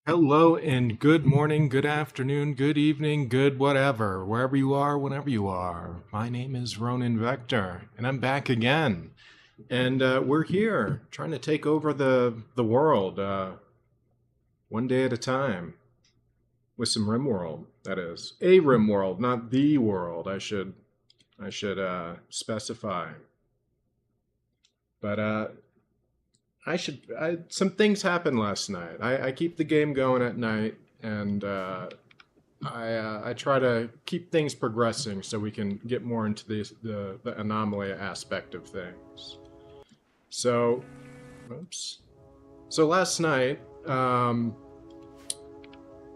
Hello and good morning, good afternoon, good evening, good whatever, wherever you are, whenever you are. My name is Ronan Vector, and I'm back again. And we're here trying to take over the world one day at a time with some RimWorld. That is a RimWorld, not the world. I should specify. But some things happened last night. I keep the game going at night, and I try to keep things progressing so we can get more into the anomaly aspect of things. So, oops. So last night,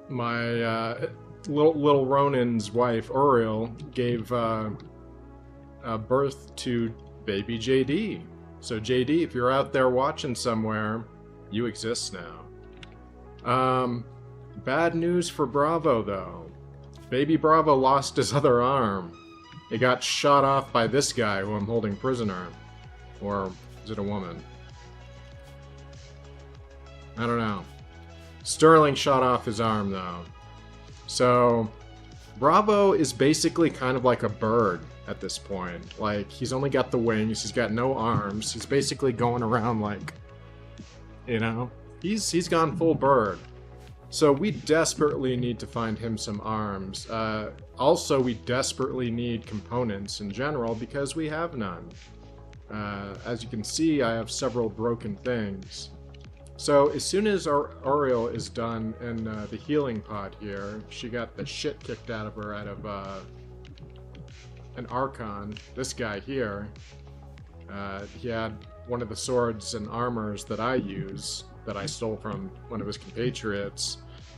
my little Ronan's wife Uriel gave birth to baby JD. So JD, if you're out there watching somewhere, you exist now. Bad news for Bravo though. Baby Bravo lost his other arm. It got shot off by this guy who I'm holding prisoner. Or is it a woman? I don't know. Sterling shot off his arm though. So Bravo is basically kind of like a bird at this point. Like, he's only got the wings, he's got no arms. He's basically going around like, he's gone full bird. So we desperately need to find him some arms. Also, we desperately need components in general because we have none. As you can see, I have several broken things. So as soon as Ariel is done in the healing pod here, she got the shit kicked out of her out of an Archon. This guy here, he had one of the swords and armors that I use that I stole from one of his compatriots,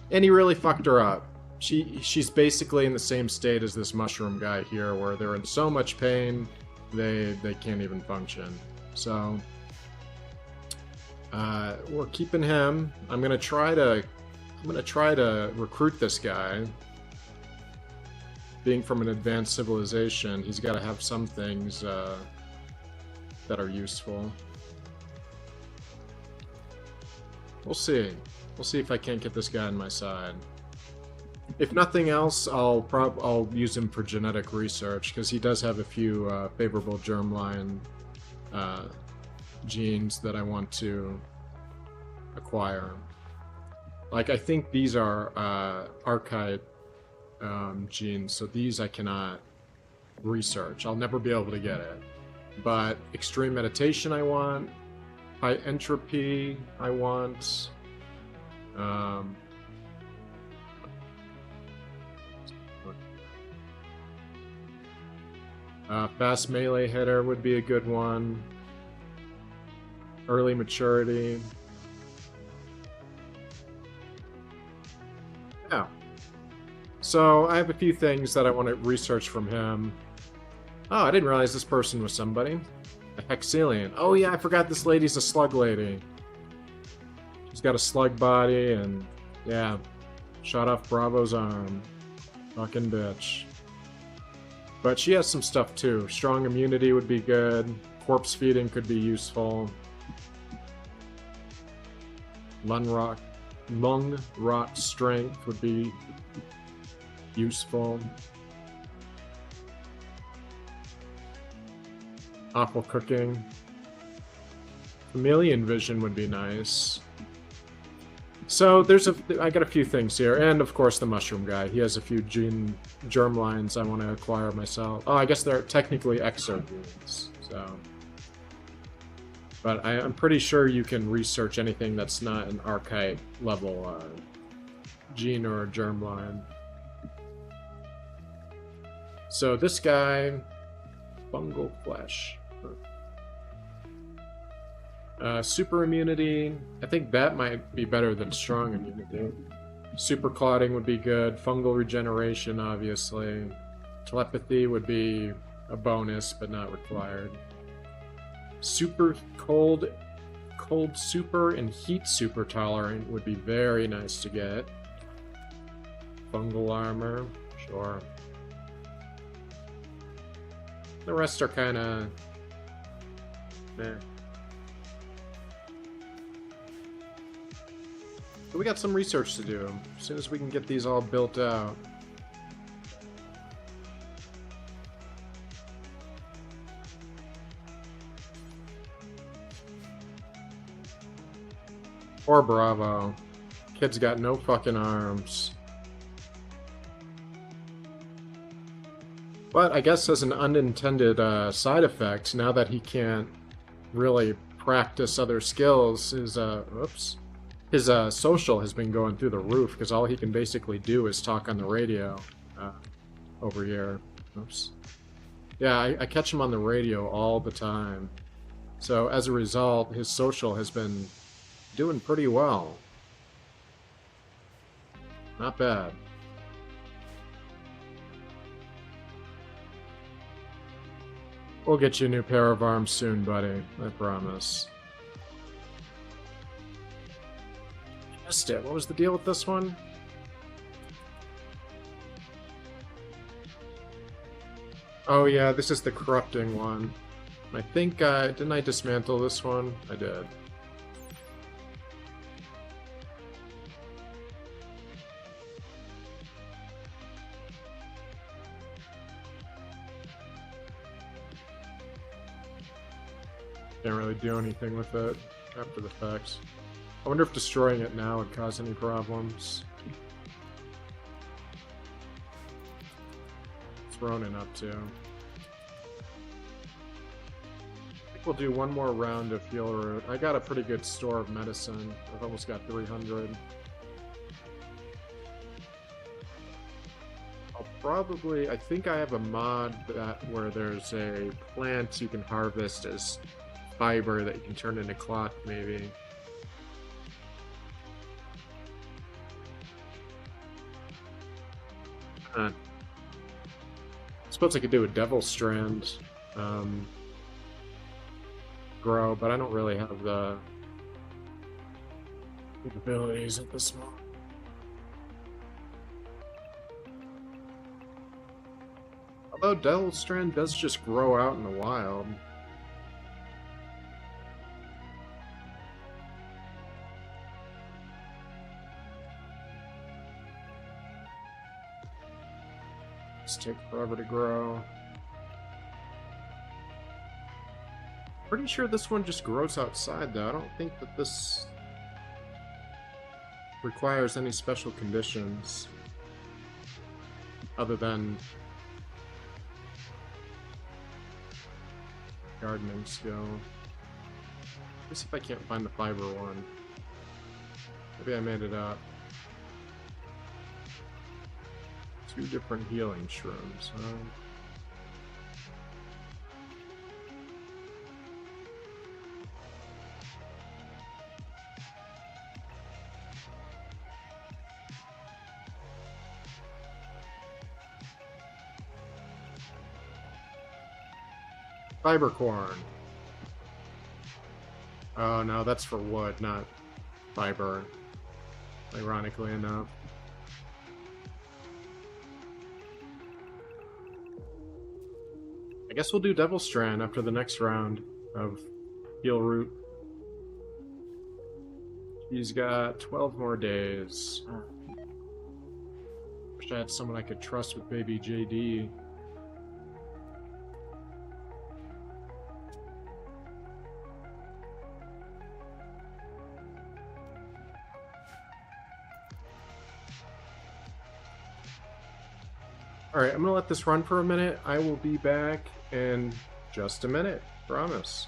and he really fucked her up. She's basically in the same state as this mushroom guy here, where they're in so much pain they can't even function. So we're keeping him. I'm gonna try to recruit this guy. Being from an advanced civilization, he's got to have some things that are useful. We'll see. We'll see if I can't get this guy on my side. If nothing else, I'll use him for genetic research because he does have a few favorable germline genes that I want to acquire. Like, I think these are archetype genes, so these I cannot research. I'll never be able to get it. But extreme meditation I want, high entropy I want, fast melee hitter would be a good one. Early maturity. Yeah. So I have a few things that I want to research from him. Oh, I didn't realize this person was somebody. A Hexalian. Oh yeah, I forgot this lady's a slug lady. She's got a slug body and, yeah, shot off Bravo's arm. Fucking bitch. But she has some stuff too. Strong immunity would be good. Corpse feeding could be useful. Lung rot strength would be useful. Awful cooking. Chameleon vision would be nice. So I got a few things here, and of course the mushroom guy. He has a few germ lines I want to acquire myself. Oh, I guess they're technically exo genes. So, but I'm pretty sure you can research anything that's not an archetype level gene or germ line. So this guy, fungal flesh. Super immunity, I think that might be better than strong immunity. Super clotting would be good. Fungal regeneration, obviously. Telepathy would be a bonus, but not required. Super cold super, and heat super tolerant would be very nice to get. Fungal armor, sure. The rest are kind of meh. But we got some research to do. As soon as we can get these all built out. Poor Bravo. Kid's got no fucking arms. But I guess as an unintended side effect, now that he can't really practice other skills, his social has been going through the roof because all he can basically do is talk on the radio over here. Oops. Yeah, I catch him on the radio all the time. So as a result, his social has been doing pretty well. Not bad. We'll get you a new pair of arms soon, buddy. I promise. Missed it. What was the deal with this one? Oh yeah, this is the corrupting one. I think, didn't I dismantle this one? I did. Can't really do anything with it after the fact. I wonder if destroying it now would cause any problems. What's Ronin up to? I think we'll do one more round of heal root. I got a pretty good store of medicine. I've almost got 300. I'll probably... I think I have a mod where there's a plant you can harvest as fiber that you can turn into cloth, maybe. I suppose I could do a devil strand grow, but I don't really have the capabilities at this moment. Although devil strand does just grow out in the wild. Take forever to grow. Pretty sure this one just grows outside though. I don't think that this requires any special conditions other than gardening skill. Let's see if I can't find the fiber one. Maybe I made it up. 2 different healing shrooms. Fiber corn. Oh no, that's for wood, not fiber. Ironically enough. I guess we'll do Devil Strand after the next round of Heal Root. He's got 12 more days. Wish I had someone I could trust with baby JD. Alright, I'm gonna let this run for a minute. I will be back in just a minute. Promise.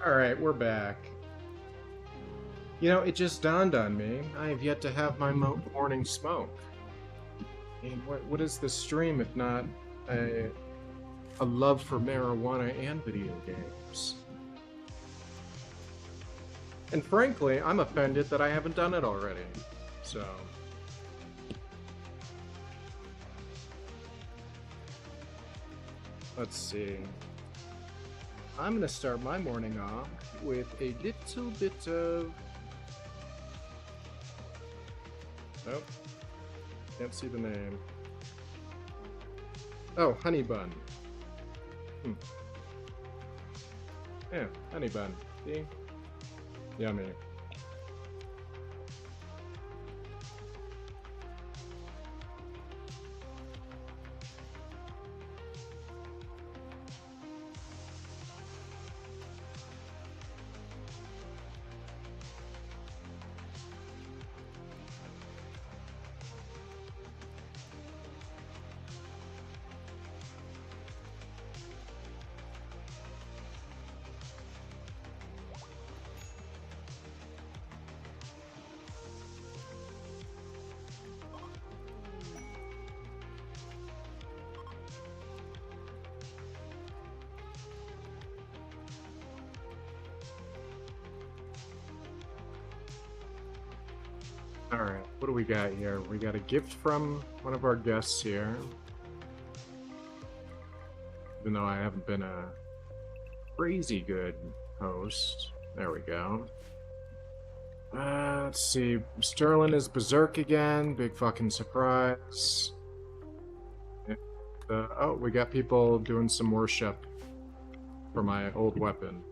Alright, we're back. You know, it just dawned on me. I have yet to have my morning smoke. I mean, what is this stream if not a love for marijuana and video games? And frankly, I'm offended that I haven't done it already. So... let's see. I'm gonna start my morning off with a little bit of... oh, can't see the name. Oh, honey bun. Yeah, honey bun. See? Yummy. Alright, what do we got here? We got a gift from one of our guests here. Even though I haven't been a crazy good host. There we go. Let's see. Sterling is berserk again. Big fucking surprise. And, oh, we got people doing some worship for my old weapon.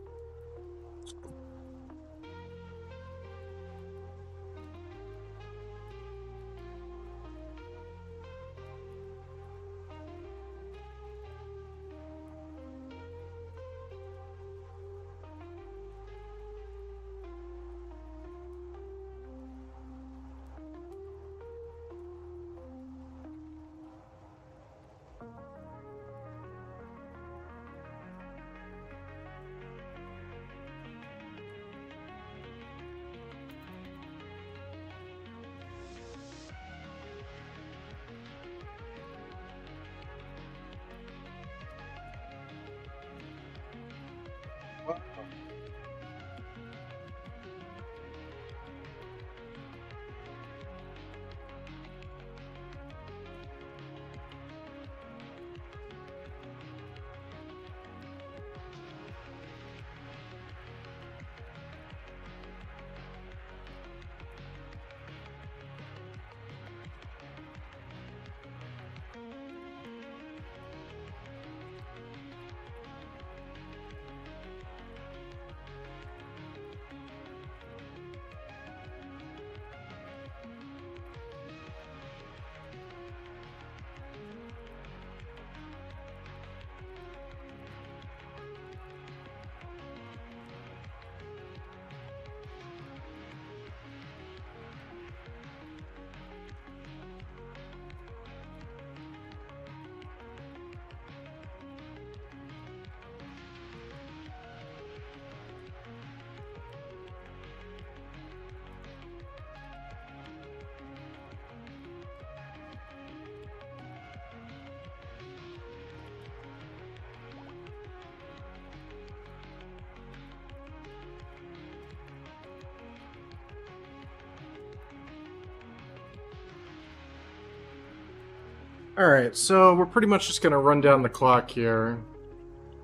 Alright, so we're pretty much just going to run down the clock here.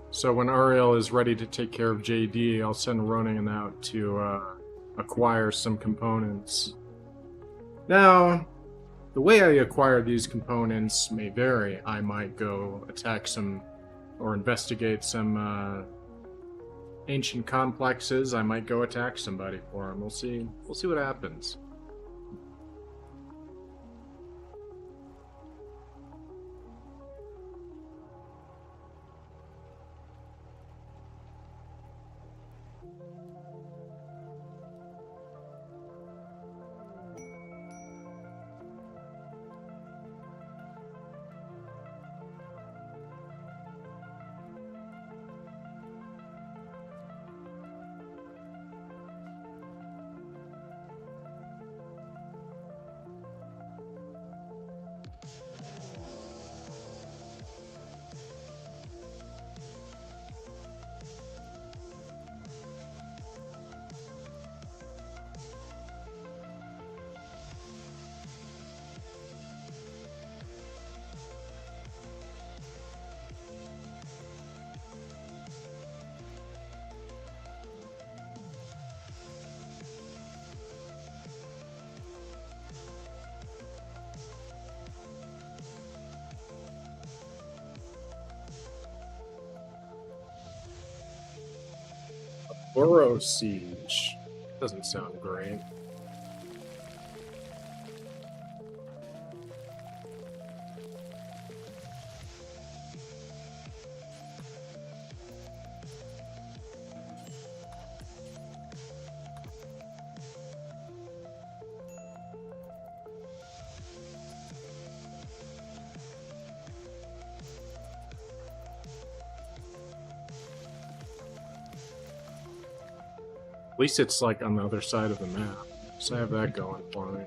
So when Ariel is ready to take care of JD, I'll send Ronan out to acquire some components. Now, the way I acquire these components may vary. I might go attack some, or investigate some ancient complexes. I might go attack somebody for them. We'll see what happens. Oro Siege. Doesn't sound great. At least it's like on the other side of the map. So I have that going for me.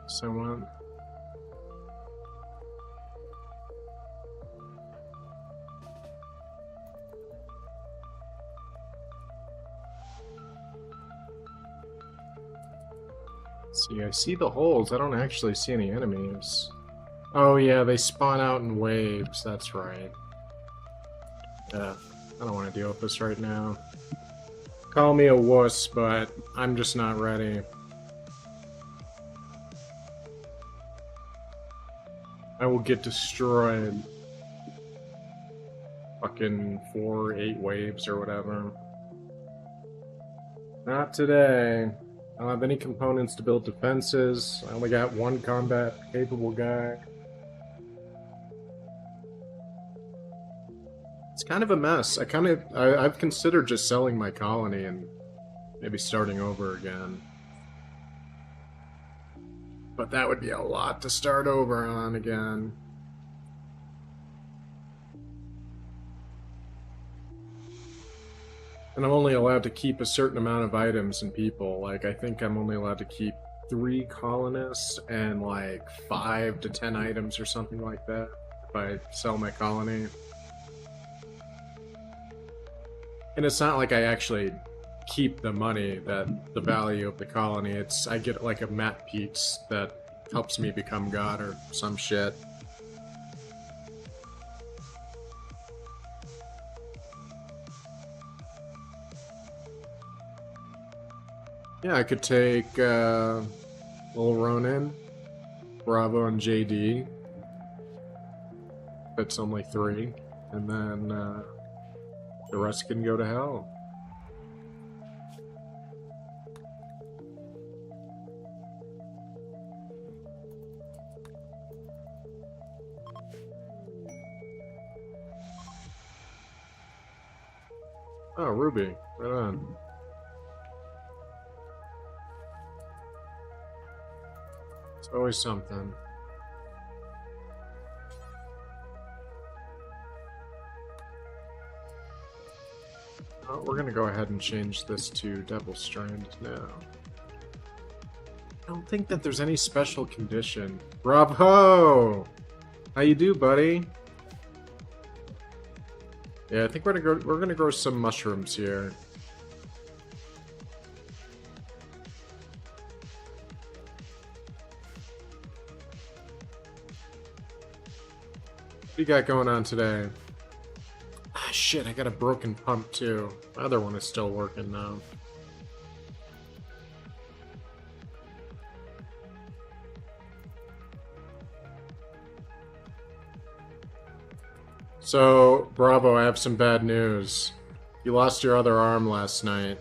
Someone. See, I see the holes. I don't actually see any enemies. Oh yeah, they spawn out in waves. That's right. Yeah, I don't want to deal with this right now. Call me a wuss, but I'm just not ready. I will get destroyed. Fucking 4 or 8 waves or whatever. Not today. I don't have any components to build defenses. I only got 1 combat-capable guy. It's kind of a mess. I've considered just selling my colony and maybe starting over again. But that would be a lot to start over on again. And I'm only allowed to keep a certain amount of items and people. Like, I think I'm only allowed to keep 3 colonists and like 5 to 10 items or something like that if I sell my colony. And it's not like I actually keep the money, that the value of the colony. It's I get like a map piece that helps me become god or some shit. Yeah, I could take Lil Ronin, Bravo, and JD. That's only 3, and then the rest can go to hell. Oh, Ruby, right on. It's always something. Oh, we're gonna go ahead and change this to Devil Strand now. I don't think that there's any special condition. Bravo! How you do, buddy? Yeah, I think we're gonna grow some mushrooms here. What do you got going on today? Ah, shit, I got a broken pump too. My other one is still working though. So, Bravo, I have some bad news. You lost your other arm last night.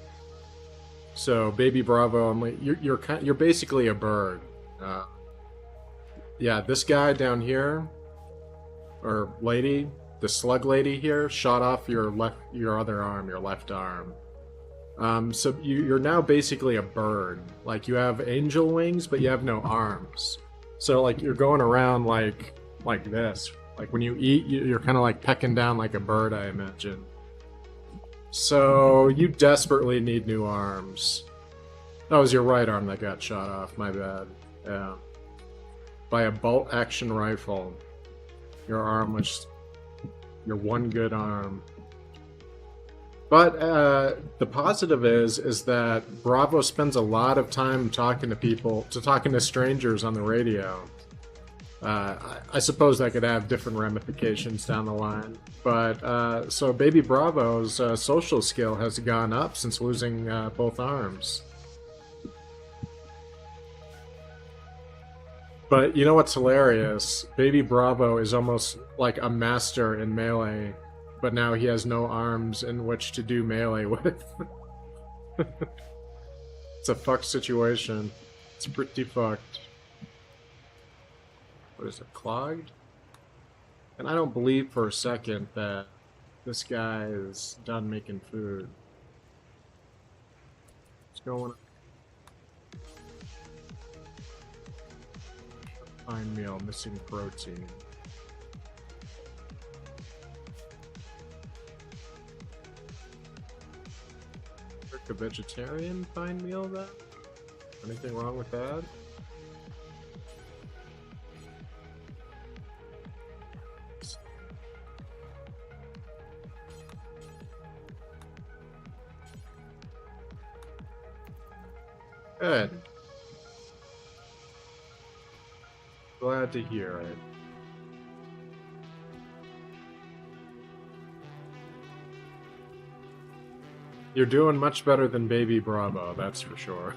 So, baby Bravo, I'm like, you're basically a bird. Yeah, this guy down here, or lady, the slug lady here, shot off your other arm, your left arm. So you're now basically a bird. Like, you have angel wings, but you have no arms. So like you're going around like this. Like when you eat, you're kind of like pecking down like a bird, I imagine. So you desperately need new arms. That was your right arm that got shot off, my bad. Yeah. By a bolt action rifle. Your arm was your one good arm. But the positive is that Bravo spends a lot of time talking to strangers on the radio. I suppose that could have different ramifications down the line. But so Baby Bravo's social skill has gone up since losing both arms. But you know what's hilarious? Baby Bravo is almost like a master in melee, but now he has no arms in which to do melee with. It's a fucked situation. It's pretty fucked. What is it, clogged? And I don't believe for a second that this guy is done making food. What's going on? Fine meal, missing protein. Like a vegetarian fine meal then? Anything wrong with that? Good. Glad to hear it. You're doing much better than Baby Bravo, that's for sure.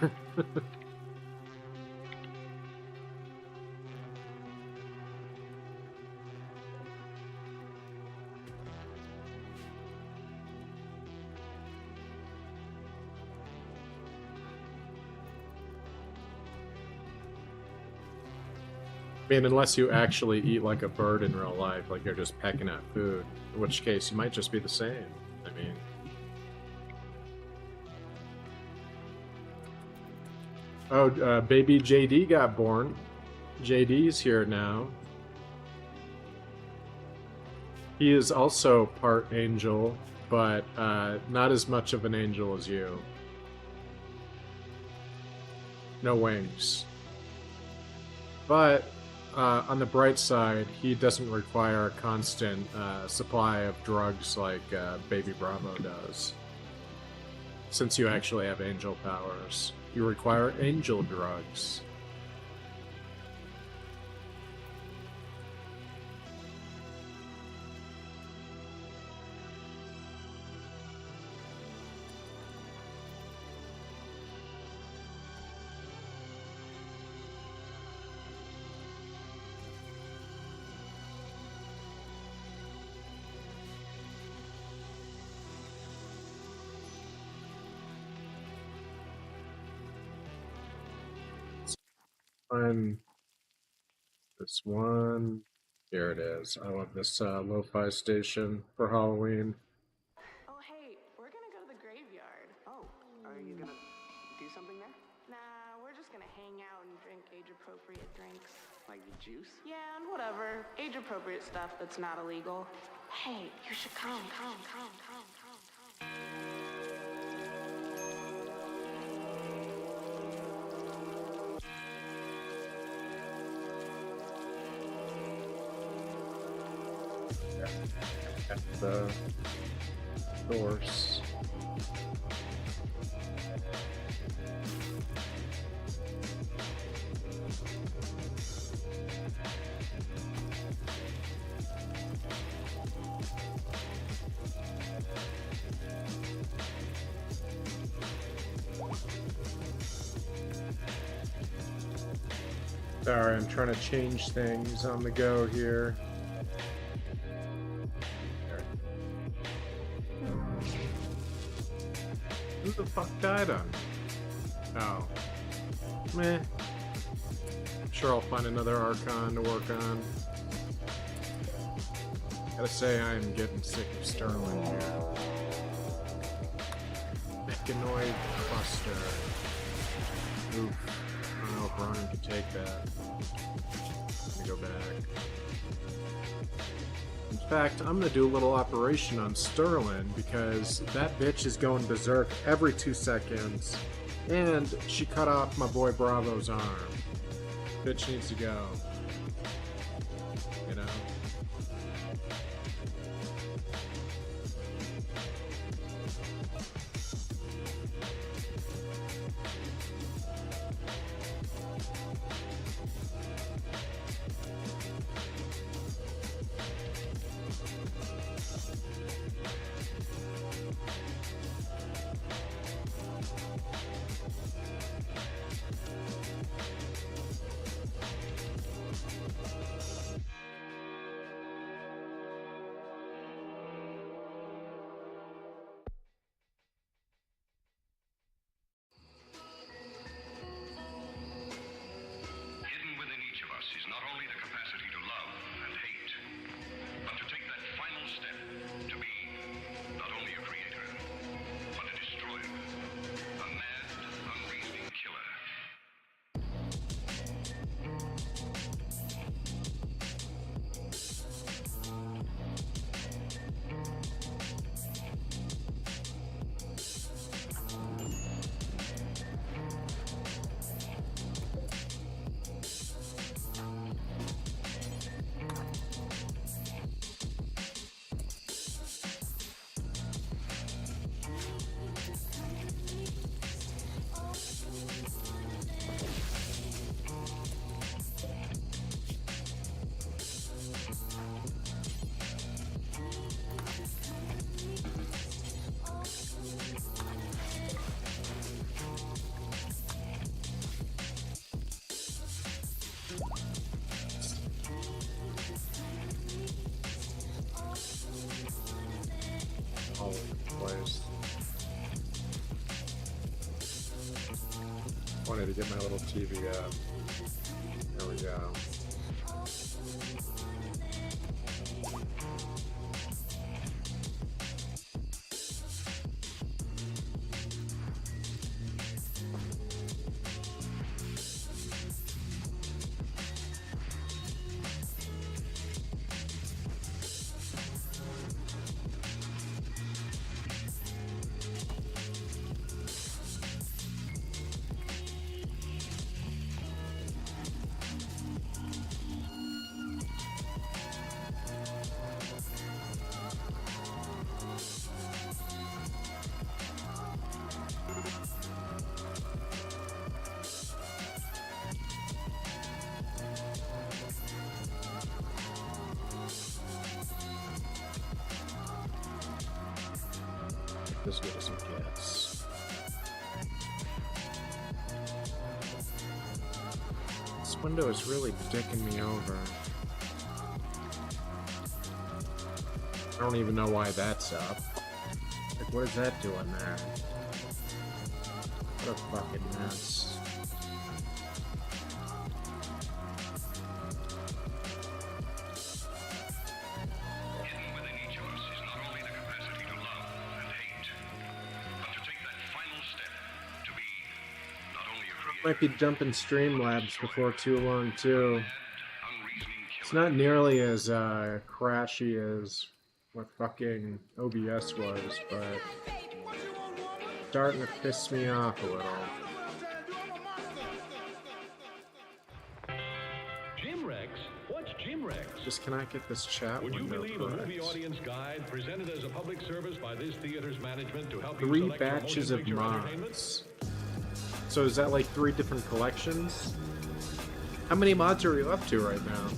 I mean, unless you actually eat like a bird in real life, like you're just pecking at food, in which case you might just be the same. I mean... Oh, baby JD got born. JD's here now. He is also part angel, but not as much of an angel as you. No wings. But on the bright side, he doesn't require a constant supply of drugs like Baby Bravo does. Since you actually have angel powers, you require angel drugs. Find this one. Here it is. I love this lo-fi station for Halloween. Oh, hey, we're gonna go to the graveyard. Oh, are you gonna do something there? Nah, we're just gonna hang out and drink age-appropriate drinks. Like juice? Yeah, and whatever. Age-appropriate stuff that's not illegal. Hey, you should come. At the source. Sorry, I'm trying to change things on the go here. Who the fuck died on me? Oh. Meh. I'm sure I'll find another Archon to work on. Gotta say, I am getting sick of Sterling here. Mechanoid Cluster. Oof. I don't know if Ronan can take that. Let me go back. In fact, I'm gonna do a little operation on Sterling because that bitch is going berserk every 2 seconds, and she cut off my boy Bravo's arm. Bitch needs to go. You know? funny to get my little TV up. There we go. As good as it gets. This window is really dicking me over. I don't even know why that's up. Like, what is that doing there? What a fucking mess. Might be jumping Streamlabs before too long, too. It's not nearly as crashy as what fucking OBS was, but starting to piss me off a little. Jim Rex? What's Jim Rex? Just can I get this chat Would you window believe a correct? movie audience guide presented as a public service by this theater's management to help you 3 select your batches motion of picture entertainment? mods. So is that like 3 different collections? How many mods are you up to right now?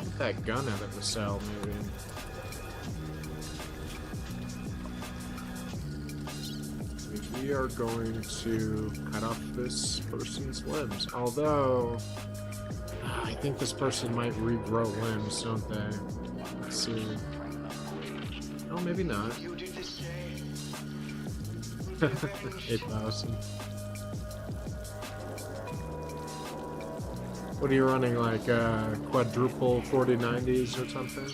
Get that gun out of the cell, maybe. We are going to cut off this person's limbs. Although, I think this person might regrow limbs, don't they? Let's see. Oh, maybe not. 8,000. What are you running, like quadruple 4090s or something?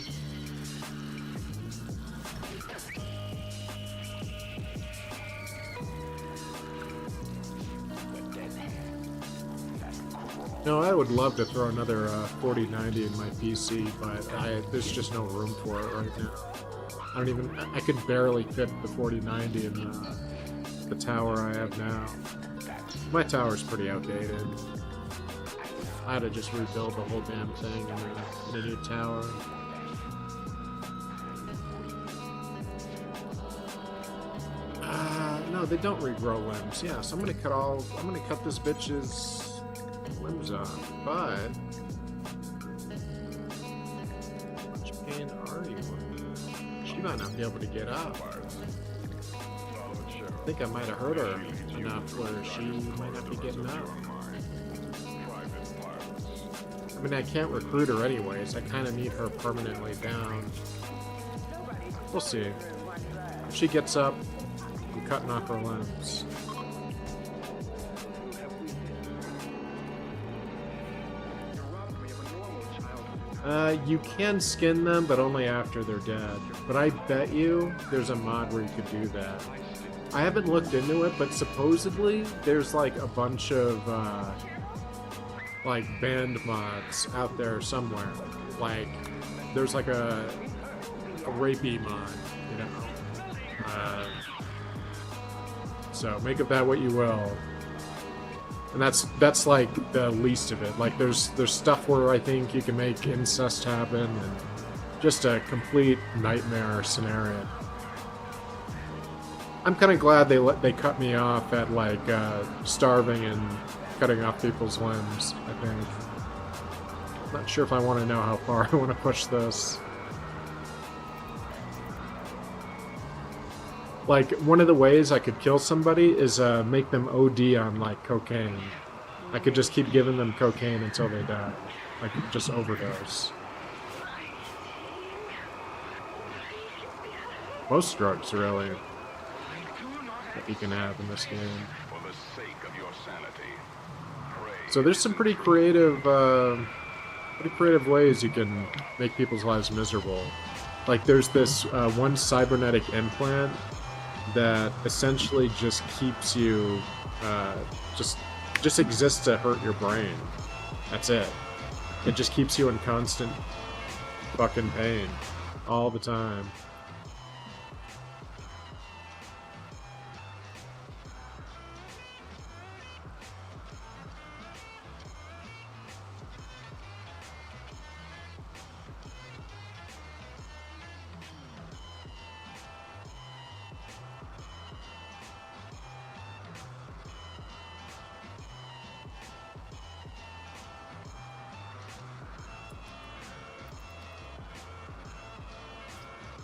No, I would love to throw another 4090 in my PC, but there's just no room for it right now. I could barely fit the 4090 in the tower I have now. My tower's pretty outdated. I had to just rebuild the whole damn thing in a new tower. No, they don't regrow limbs. Yeah, so I'm gonna cut this bitch's limbs off, but how much pain are you in? She might not be able to get up. I think I might have hurt her enough where she might not be getting up. I mean, I can't recruit her anyways. I kind of need her permanently down. We'll see. If she gets up, I'm cutting off her limbs. You can skin them, but only after they're dead. But I bet you there's a mod where you could do that. I haven't looked into it, but supposedly there's like a bunch of like banned mods out there somewhere. Like there's like a rapey mod, you know. So make of that what you will. And that's like the least of it. Like there's stuff where I think you can make incest happen, and just a complete nightmare scenario. I'm kind of glad they cut me off at like starving and cutting off people's limbs. I think. Not sure if I want to know how far I want to push this. Like, one of the ways I could kill somebody is make them OD on, like, cocaine. I could just keep giving them cocaine until they die. Like, just overdose. Most drugs, really. that you can have in this game. For the sake of your sanity. Pray. So there's some pretty creative ways you can make people's lives miserable. Like there's this one cybernetic implant that essentially just keeps you, just exists to hurt your brain. That's it. It just keeps you in constant fucking pain all the time.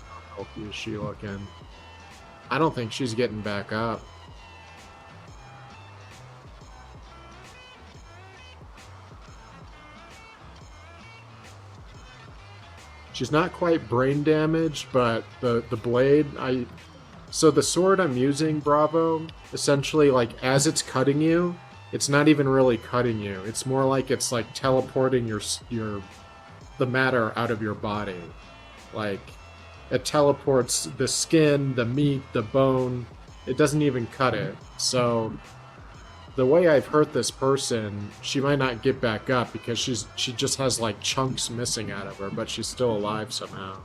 How healthy is she looking? I don't think she's getting back up. She's not quite brain damaged, but the blade, so the sword I'm using, Bravo, essentially, like, as it's cutting you, it's not even really cutting you. It's more like it's, like, teleporting the matter out of your body. Like, it teleports the skin, the meat, the bone. It doesn't even cut it. So, the way I've hurt this person, she might not get back up because she just has, like, chunks missing out of her, but she's still alive somehow.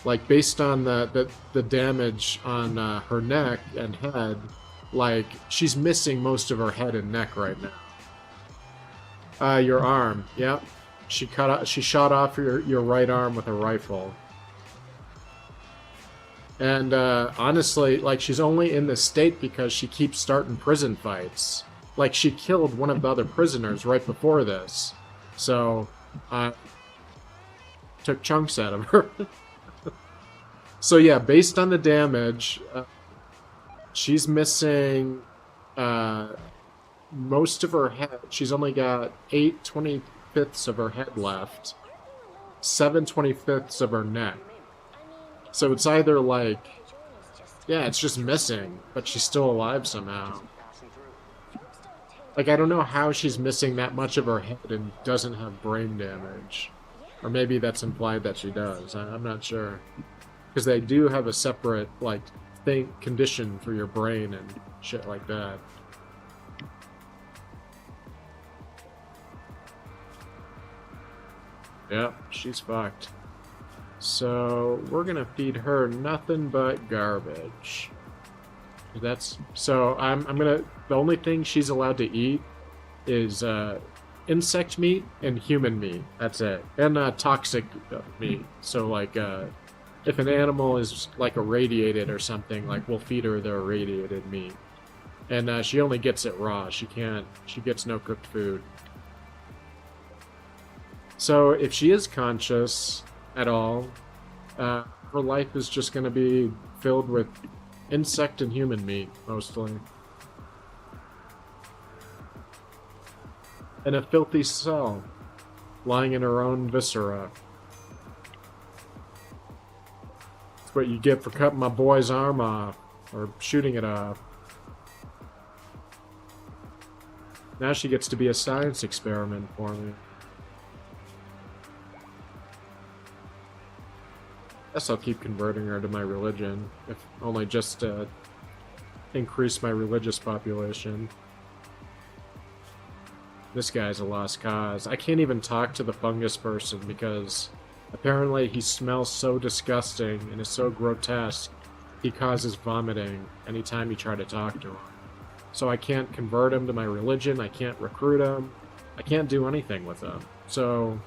Like, based on the damage on her neck and head, like, she's missing most of her head and neck right now. Your arm, yep. She shot off your right arm with a rifle. And honestly, like, she's only in this state because she keeps starting prison fights. Like, she killed one of the other prisoners right before this. So, took chunks out of her. So yeah, based on the damage, she's missing most of her head. She's only got 8/25ths of her head left. 7/25ths of her neck. So it's either like, yeah, it's just missing, but she's still alive somehow. Like, I don't know how she's missing that much of her head and doesn't have brain damage. Or maybe that's implied that she does. I'm not sure. Because they do have a separate, like, condition for your brain and shit like that. Yep, she's fucked. So, we're gonna feed her nothing but garbage. So, I'm gonna, the only thing she's allowed to eat is, insect meat and human meat. That's it. And, toxic meat. So, like, if an animal is, like, irradiated or something, like, we'll feed her the irradiated meat. And, she only gets it raw. She gets no cooked food. So, if she is conscious at all, her life is just going to be filled with insect and human meat, mostly. In a filthy cell, lying in her own viscera. That's what you get for cutting my boy's arm off, or shooting it off. Now she gets to be a science experiment for me. Guess I'll keep converting her to my religion, if only just to increase my religious population. This guy's a lost cause. I can't even talk to the fungus person because apparently he smells so disgusting and is so grotesque, he causes vomiting anytime you try to talk to him. So I can't convert him to my religion, I can't recruit him, I can't do anything with him. So...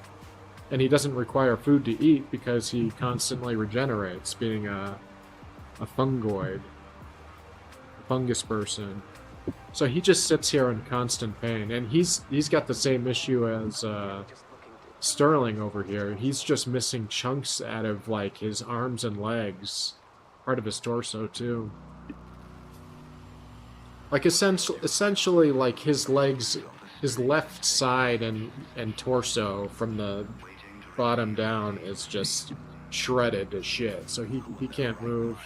And he doesn't require food to eat because he constantly regenerates, being a fungoid. A fungus person. So he just sits here in constant pain. And he's got the same issue as Sterling over here. He's just missing chunks out of, like, his arms and legs. Part of his torso, too. Like, essentially, like, his legs... His left side and torso from the bottom down is just shredded to shit. So he can't move.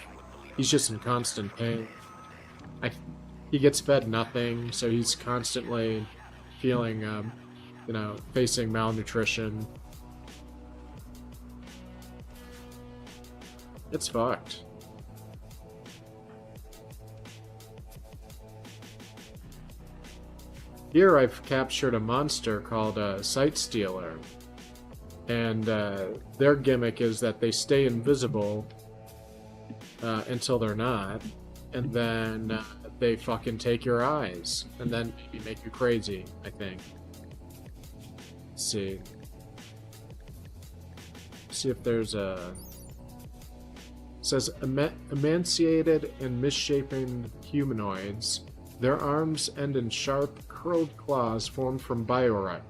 He's just in constant pain. he gets fed nothing, so he's constantly feeling, facing malnutrition. It's fucked. Here I've captured a monster called a Sight Stealer. And their gimmick is that they stay invisible until they're not. And then they fucking take your eyes. And then maybe make you crazy, I think. Let's see. See if there's a... It says, emaciated and misshapen humanoids. Their arms end in sharp, curled claws formed from bioferrite.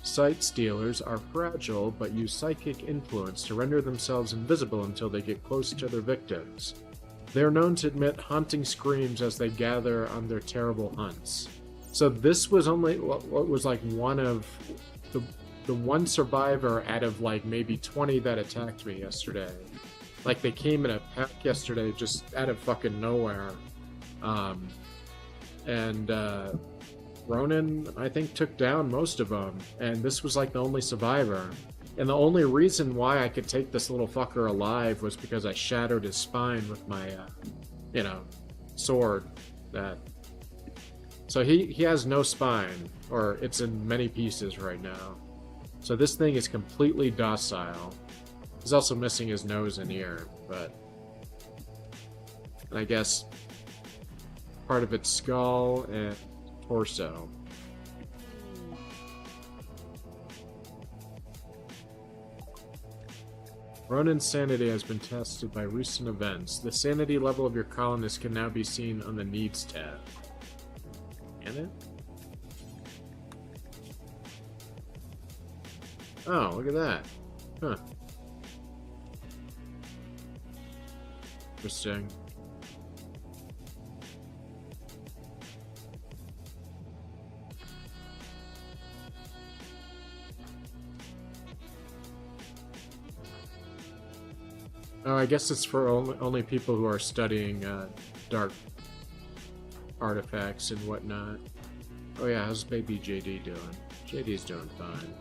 Sight stealers are fragile, but use psychic influence to render themselves invisible until they get close to their victims. They are known to emit haunting screams as they gather on their terrible hunts. So this was only what was like one of the one survivor out of like maybe 20 that attacked me yesterday. Like they came in a pack yesterday just out of fucking nowhere. Ronan, I think, took down most of them, and this was like the only survivor. And the only reason why I could take this little fucker alive was because I shattered his spine with my, sword. So he has no spine, or it's in many pieces right now. So this thing is completely docile. He's also missing his nose and ear, but... And I guess part of its skull and torso. Ronan's sanity has been tested by recent events. The sanity level of your colonist can now be seen on the Needs tab. Can it? Oh, look at that. Huh. Interesting. Oh, I guess it's for only people who are studying dark artifacts and whatnot. Oh yeah, how's baby JD doing? JD's doing fine.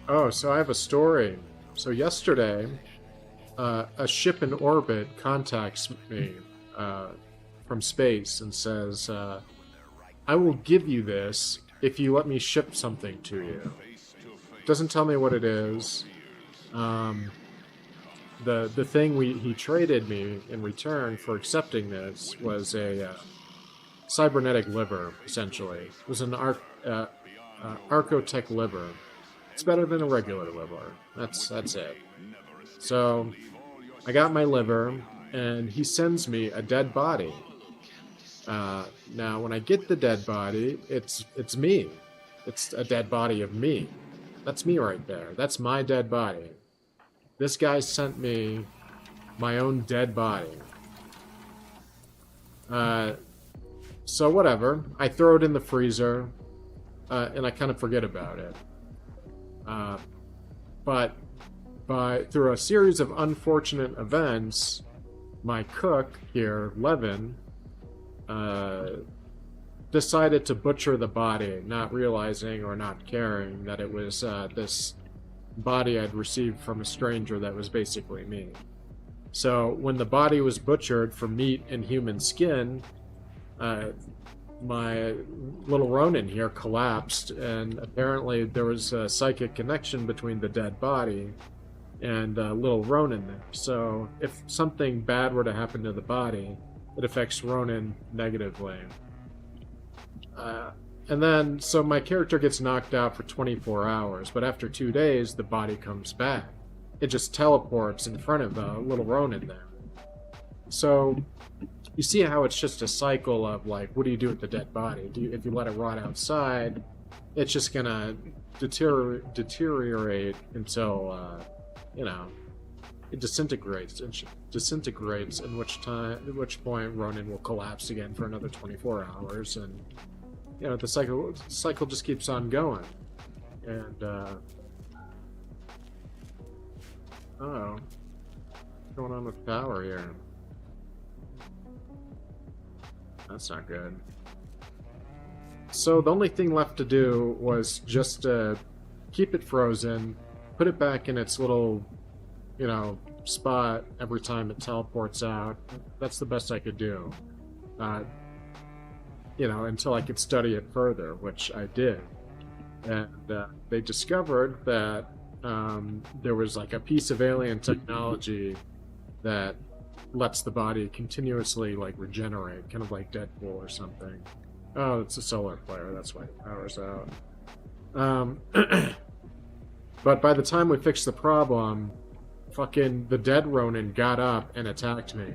Oh, so I have a story. So yesterday, a ship in orbit contacts me from space and says, I will give you this if you let me ship something to you. Doesn't tell me what it is. The thing he traded me in return for accepting this was a cybernetic liver, essentially. It was an Archotech liver. It's better than a regular liver. That's it. So, I got my liver, and he sends me a dead body. Now, when I get the dead body, it's me. It's a dead body of me. That's me right there. That's my dead body. This guy sent me my own dead body. So whatever. I throw it in the freezer, and I kind of forget about it. But through a series of unfortunate events, my cook here, Levin, decided to butcher the body, not realizing or not caring that it was this body I'd received from a stranger that was basically me. So when the body was butchered for meat and human skin, my little Ronin here collapsed, and apparently there was a psychic connection between the dead body and little Ronin there. So if something bad were to happen to the body, it affects Ronin negatively. And then, so my character gets knocked out for 24 hours, but after 2 days, the body comes back. It just teleports in front of little Ronin there. So you see how it's just a cycle of like, what do you do with the dead body? If you let it rot outside, it's just gonna deteriorate until it disintegrates. In which point Ronan will collapse again for another 24 hours, and the cycle just keeps on going. And oh, what's going on with power here? That's not good. So the only thing left to do was just keep it frozen, put it back in its little, spot every time it teleports out. That's the best I could do. Until I could study it further, which I did. And they discovered that there was like a piece of alien technology that lets the body continuously like regenerate, kind of like Deadpool or something. Oh, it's a solar flare, that's why the power's out. But by the time we fixed the problem, fucking the dead Ronin got up and attacked me.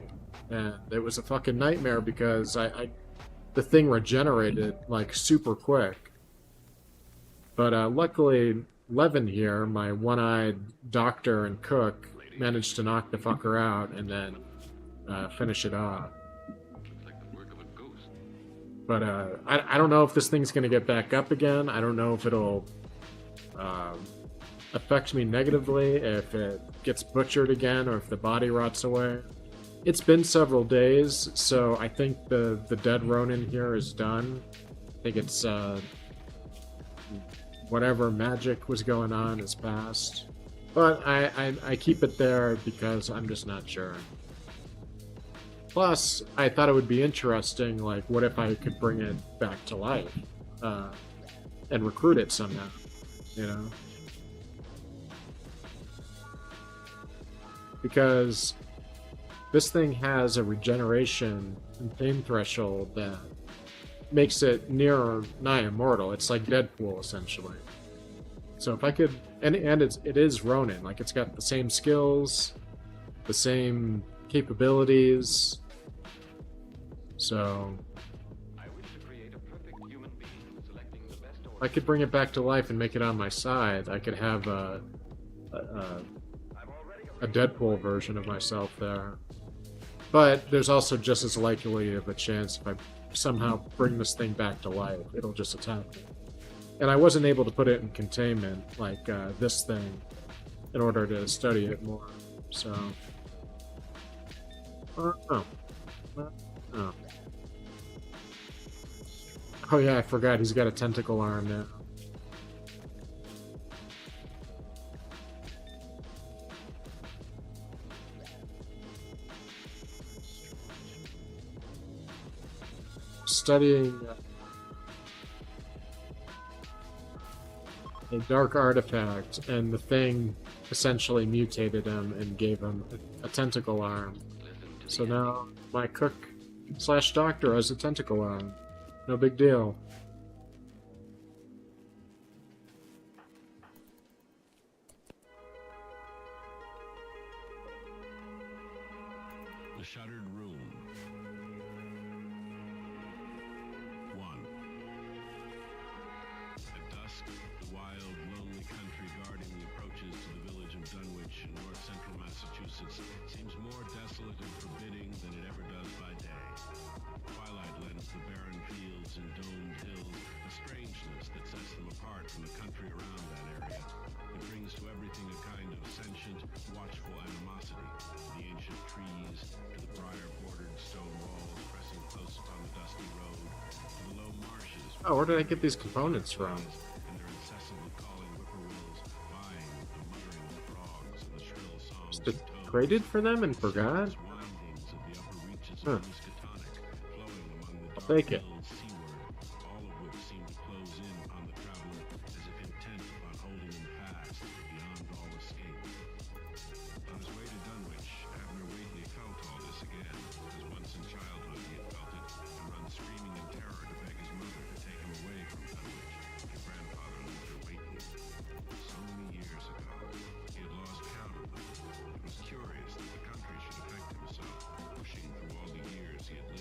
And it was a fucking nightmare because the thing regenerated like super quick. But luckily, Levin here, my one-eyed doctor and cook, managed to knock the fucker out and then finish it off. But I don't know if this thing's going to get back up again. I don't know if it'll affect me negatively, if it gets butchered again, or if the body rots away. It's been several days, so I think the dead Ronin here is done. I think it's whatever magic was going on is past. But I keep it there because I'm just not sure. Plus, I thought it would be interesting, like, what if I could bring it back to life? And recruit it somehow, Because this thing has a regeneration and pain threshold that makes it nigh immortal. It's like Deadpool, essentially. So if I could... And it is Ronin. Like, it's got the same skills, the same capabilities. So... I could bring it back to life and make it on my side. I could have a Deadpool version of myself there. But there's also just as likely of a chance if I somehow bring this thing back to life, it'll just attack me. And I wasn't able to put it in containment, like this thing, in order to study it more. So... Oh. Oh yeah, I forgot, he's got a tentacle arm now. Studying a dark artifact, and the thing essentially mutated him and gave him a tentacle arm. So now my cook / doctor has a tentacle arm. No big deal. The Shuttered Room. 1. At dusk, the wild, lonely country guarding the approaches to the village of Dunwich in north-central Massachusetts seems more desolate and forbidding than it ever does by day. Twilight lends the barren fields and domed hills a strangeness that sets them apart from the country around that area. It brings to everything a kind of sentient, watchful animosity. The ancient trees, to the briar-bordered stone walls pressing close upon the dusty road, to the low marshes. Oh, where did I get these components from? And their incessantly calling whippoorwills, vying with the muttering of frogs and the shrill songs Just of toads. traded for them and forgot? Windings of the upper reaches Huh. of Miskatonic, flowing among the I'll dark take it. hills seaward, all of which seem to close in upon the traveler as if intent upon holding him fast beyond all escape. On his way to Dunwich, Abner Whately felt all this again, as once in childhood he had felt it, and run screaming in terror to beg his mother to take him away from Dunwich to grandfather Luther Whately. So many years ago, he had lost count of them. It was curious that the country should affect him so, pushing through all the years he had lived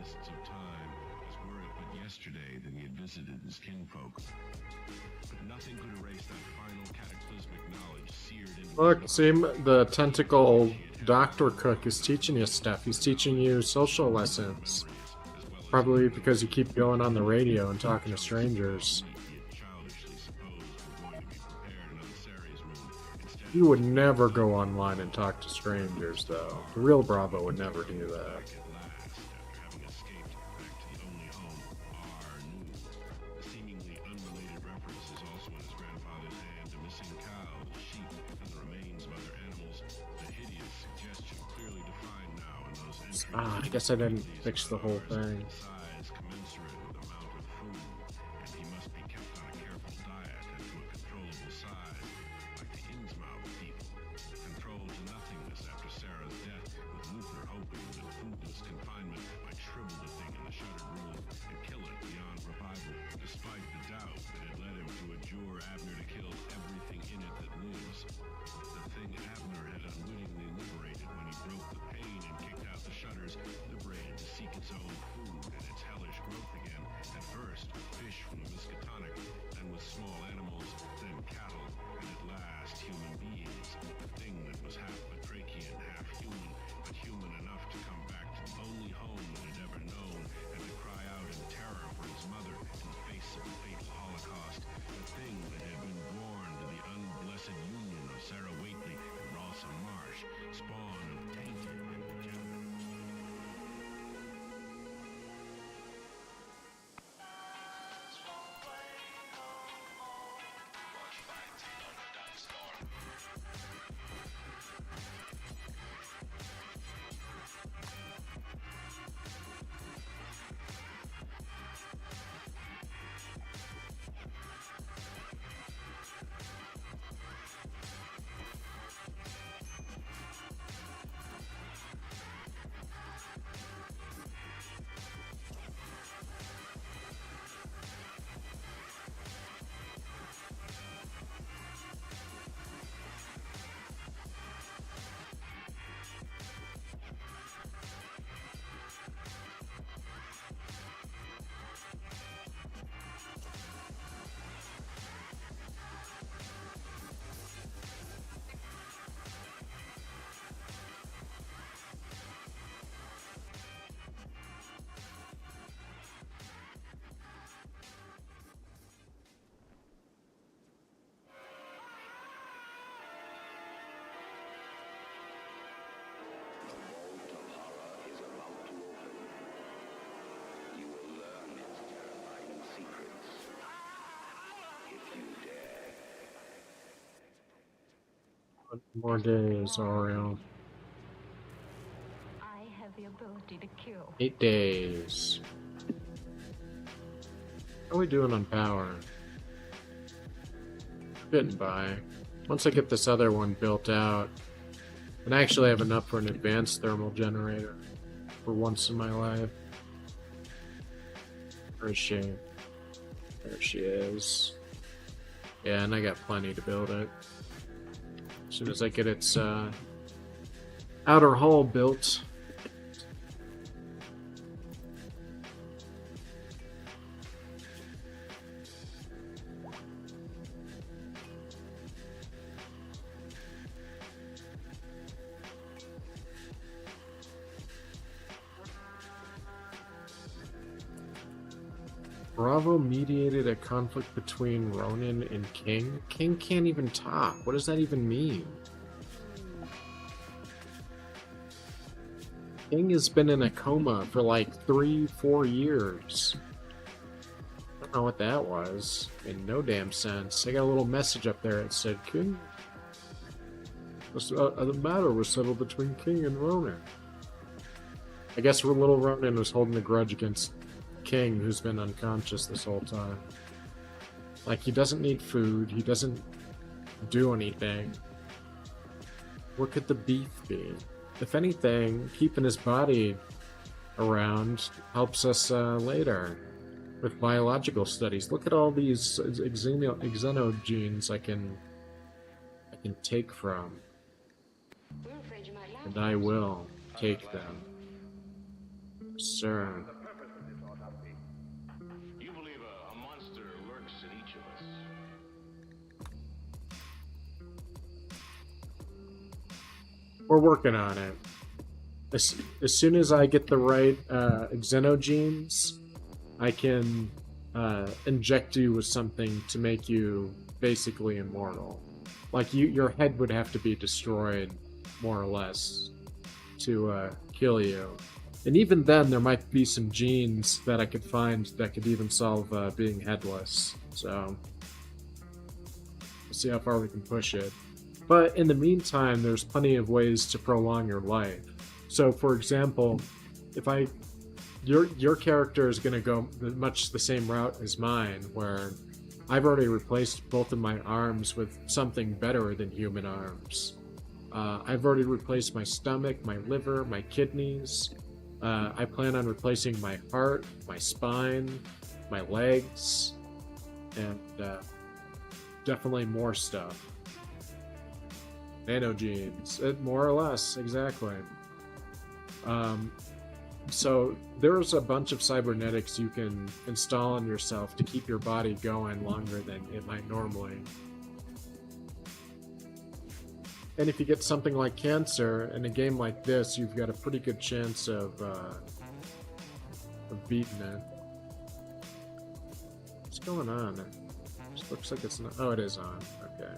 mists of time, as were it but yesterday that he had visited his kinfolk. But nothing could erase that final cataclysmic knowledge seared into Look, his see, mind. the tentacle doctor cook is teaching you stuff. He's teaching you social lessons. Probably because you keep going on the radio and talking to strangers. You would never go online and talk to strangers, though. The real Bravo would never do that. Ah, I guess I didn't fix the whole thing. More days, Oreo. I have the ability to kill. 8 days. How are we doing on power? Getting by. Once I get this other one built out, and I actually have enough for an advanced thermal generator for once in my life. Where is she? There she is. Yeah, and I got plenty to build it. As soon as I get its outer hull built. Bravo mediated a conflict between Ronin and King? King can't even talk. What does that even mean? King has been in a coma for like 3-4 years. I don't know what that was. Made no damn sense. I got a little message up there that said, King... the matter was settled between King and Ronin. I guess little Ronin was holding a grudge against King, who's been unconscious this whole time. Like, he doesn't need food, he doesn't do anything. What could the beef be? If anything, keeping his body around helps us later with biological studies. Look at all these xenogenes I can take from. And I will take them. Sir. We're working on it. As soon as I get the right xenogenes, I can inject you with something to make you basically immortal. Like your head would have to be destroyed, more or less, to kill you. And even then, there might be some genes that I could find that could even solve being headless. So, we'll see how far we can push it. But in the meantime, there's plenty of ways to prolong your life. So, for example, if your character is going to go much the same route as mine, where I've already replaced both of my arms with something better than human arms. I've already replaced my stomach, my liver, my kidneys. I plan on replacing my heart, my spine, my legs, and definitely more stuff. Nanogenes, more or less, exactly. So there's a bunch of cybernetics you can install on yourself to keep your body going longer than it might normally. And if you get something like cancer in a game like this, you've got a pretty good chance of beating it. What's going on? It looks like it's not. Oh, it is on. Okay.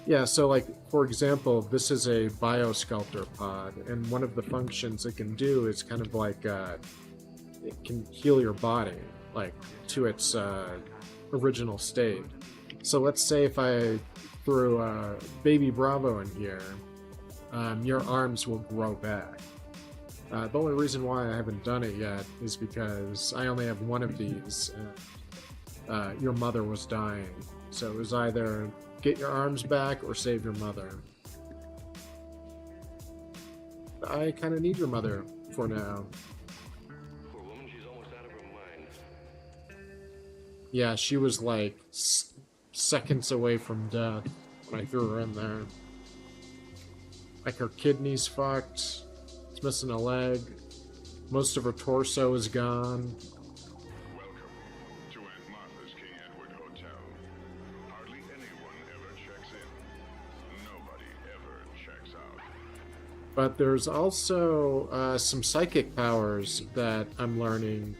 Yeah, so like, for example, this is a biosculptor pod, and one of the functions it can do is kind of like, it can heal your body, like, to its original state. So let's say if I threw Baby Bravo in here, your arms will grow back. The only reason why I haven't done it yet is because I only have one of these, and your mother was dying. So it was either get your arms back or save your mother. I kind of need your mother for now. Poor woman, she's almost out of her mind. Yeah, she was like seconds away from death when I threw her in there. Like her kidney's fucked. It's missing a leg. Most of her torso is gone. Welcome to Aunt Martha's King Edward Hotel. Hardly anyone ever checks in. Nobody ever checks out. But there's also some psychic powers that I'm learning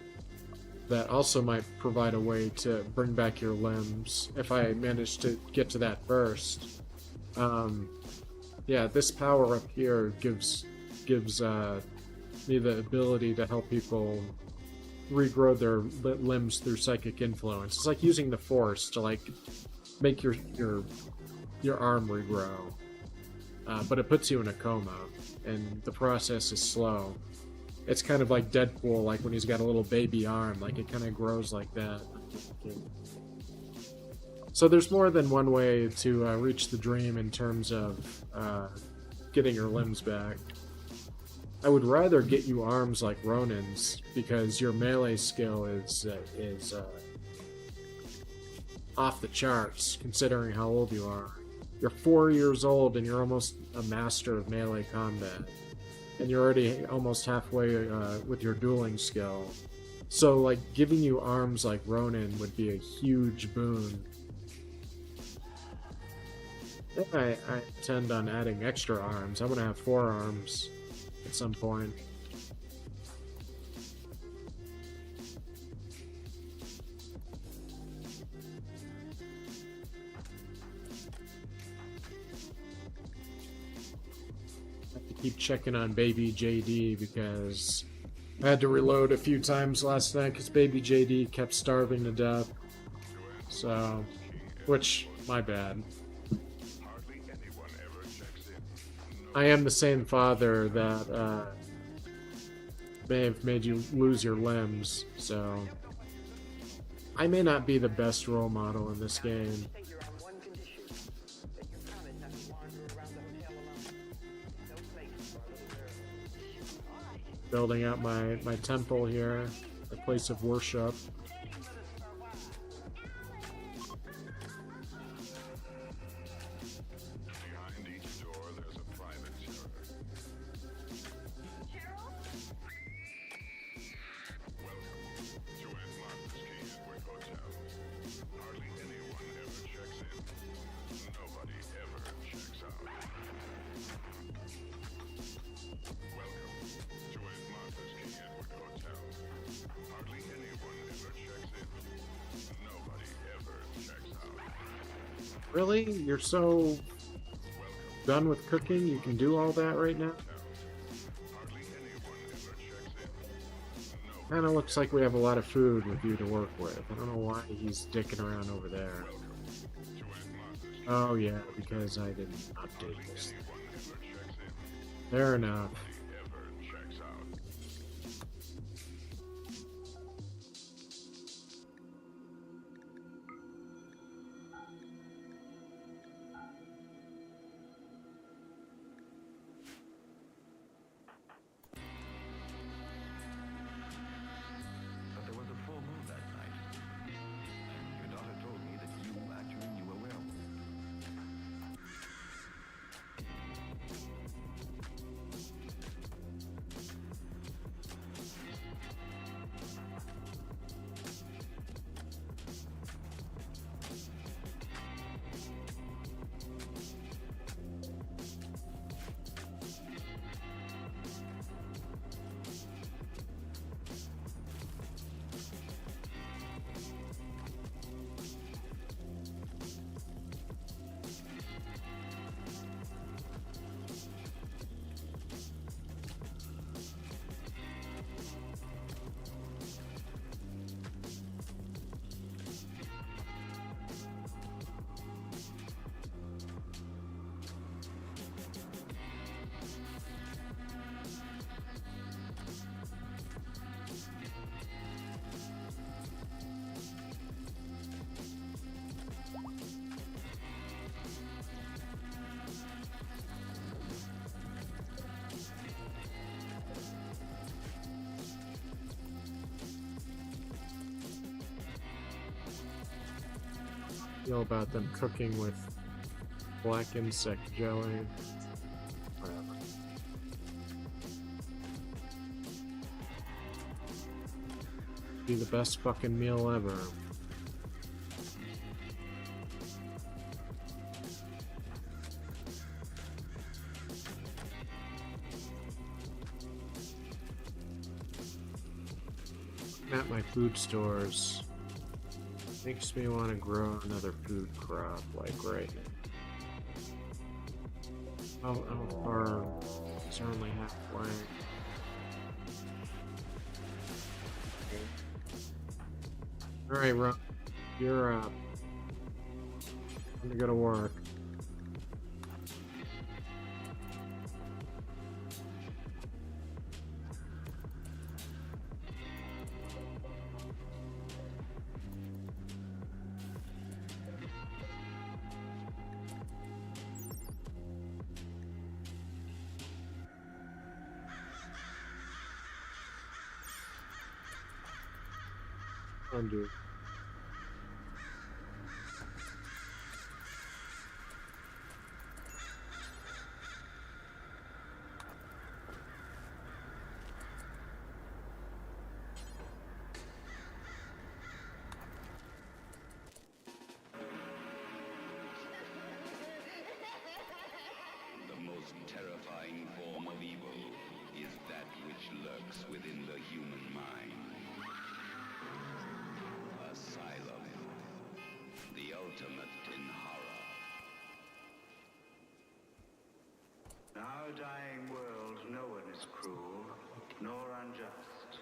that also might provide a way to bring back your limbs if I manage to get to that first. Yeah, this power up here gives me the ability to help people regrow their limbs through psychic influence. It's like using the Force to like make your arm regrow, but it puts you in a coma, and the process is slow. It's kind of like Deadpool, like when he's got a little baby arm, like it kind of grows like that. So there's more than one way to reach the dream in terms of getting your limbs back. I would rather get you arms like Ronin's, because your melee skill is off the charts, considering how old you are. You're 4 years old and you're almost a master of melee combat. And you're already almost halfway with your dueling skill. So, like, giving you arms like Ronin would be a huge boon. I intend on adding extra arms. I want to have 4 arms at some point. Keep checking on baby JD because I had to reload a few times last night because baby JD kept starving to death. So, which, my bad. I am the same father that may have made you lose your limbs, so I may not be the best role model in this game. Building out my temple here, a place of worship. Behind each door, there's a private server. Welcome to Aunt Martha's King Edward Hotel. Hardly anyone ever checks in. Nobody ever checks out. Welcome to Atlanta's King Edward Hotel. Hardly anyone ever checks in. Nobody ever checks out. Really? You're so done with cooking? You can do all that right now? Hardly anyone ever checks in. Kinda looks like we have a lot of food with you to work with. I don't know why he's dicking around over there. Oh yeah, because I didn't update this. Fair enough. Ever checks out. But there was a full moon that night. And your daughter told me that you actually knew a werewolf. Feel about them cooking with black insect jelly. Whatever. Be the best fucking meal ever. At my food stores makes me want to grow another food crop, like right now. Oh, or it's only halfway. Alright, Ron, you're up. I'm gonna go to work. Undo. The most terrifying form of evil is that which lurks within the human mind. Asylum, the ultimate in horror. In our dying world, no one is cruel, nor unjust.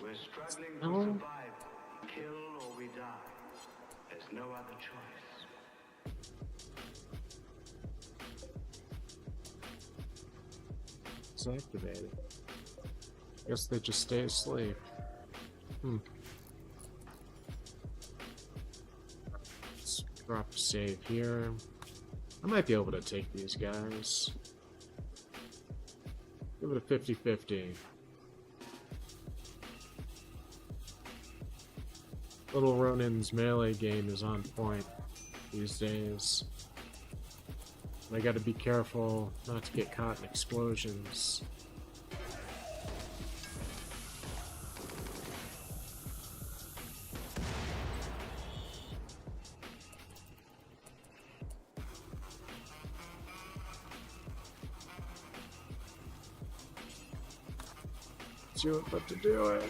We're struggling for survival. Kill or we die. There's no other choice. It's activated. Guess they just stay asleep. Let's drop a save here. I might be able to take these guys. Give it a 50-50. Little Ronin's melee game is on point these days. I gotta be careful not to get caught in explosions. to it but to do it.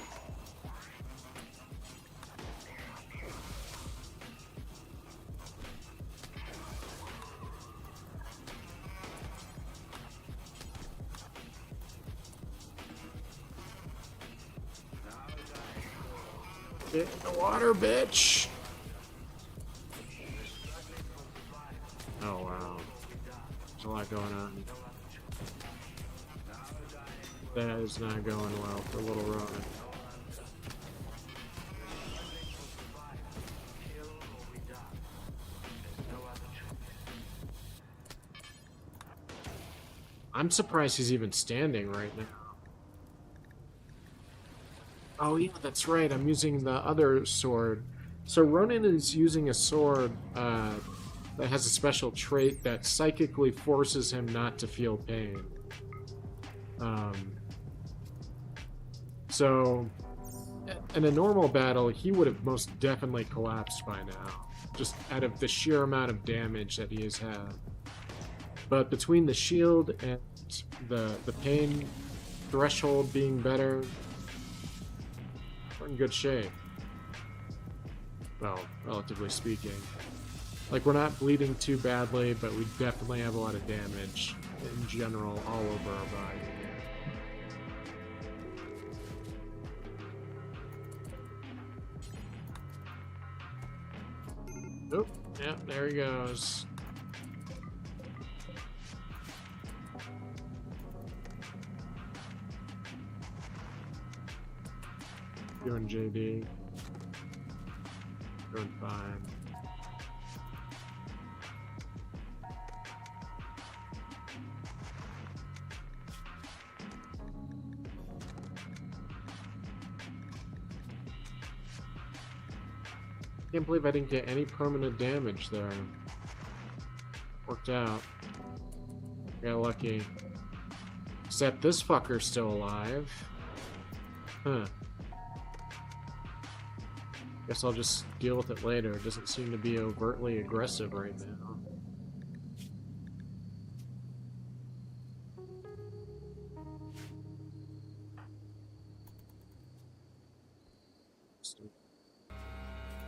Get in the water, bitch! Oh wow. There's a lot going on. That is not going well for Little Ronan. I'm surprised he's even standing right now. Oh yeah, that's right. I'm using the other sword. So Ronan is using a sword that has a special trait that psychically forces him not to feel pain. So in a normal battle, he would have most definitely collapsed by now, just out of the sheer amount of damage that he has had. But between the shield and the pain threshold being better, we're in good shape. Well, relatively speaking. Like, we're not bleeding too badly, but we definitely have a lot of damage in general all over our body. Oop, yep, there he goes. Doing JD. Doing fine. Can't believe I didn't get any permanent damage there. Worked out. Got lucky. Except this fucker's still alive. Huh. Guess I'll just deal with it later. It doesn't seem to be overtly aggressive right now.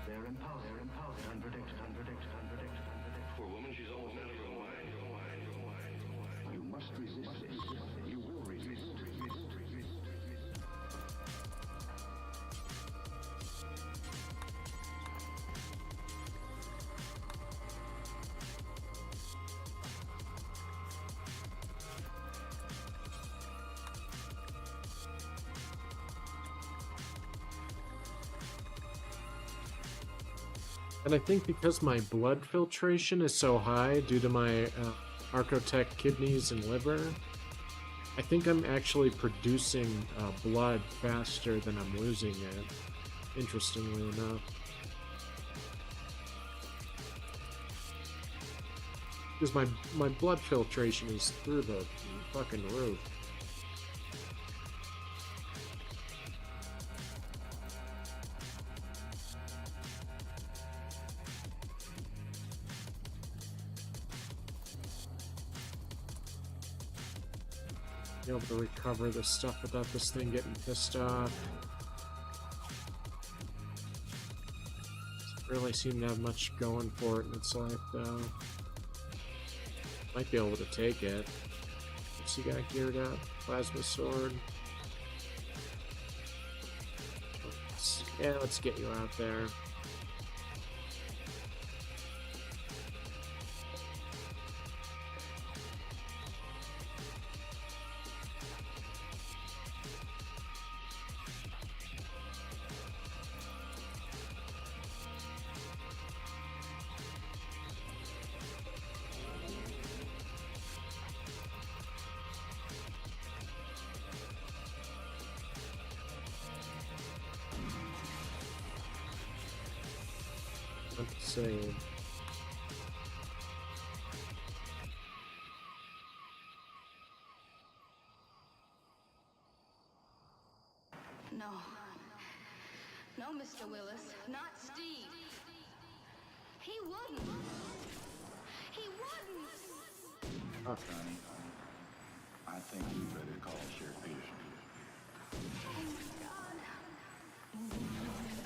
They're impulsive, unpredictable. Poor woman, she's almost out of her mind. You must resist this. You will resist. And I think because my blood filtration is so high due to my Archotech kidneys and liver, I think I'm actually producing blood faster than I'm losing it, interestingly enough. Because my blood filtration is through the fucking roof. Be able to recover this stuff without this thing getting pissed off. Doesn't really seem to have much going for it in its life, though. Might be able to take it. What's he got geared up? Plasma sword. Let's get you out there. Let's see. No. No, Mr. Willis. Not Steve. He wouldn't. He wouldn't. Connie, I think you better call Sheriff Peterson.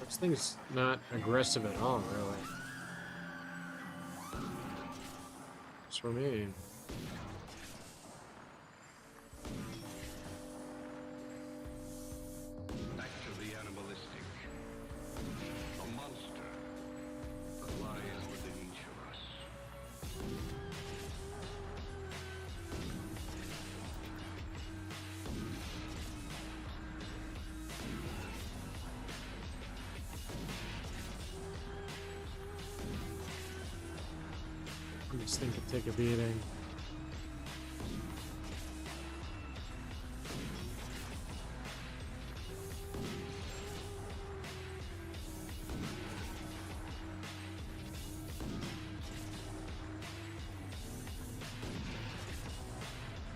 This thing's not aggressive at all, really. It's for me. Back to the animalistic. A monster that lies within each of us. This thing could take a beating.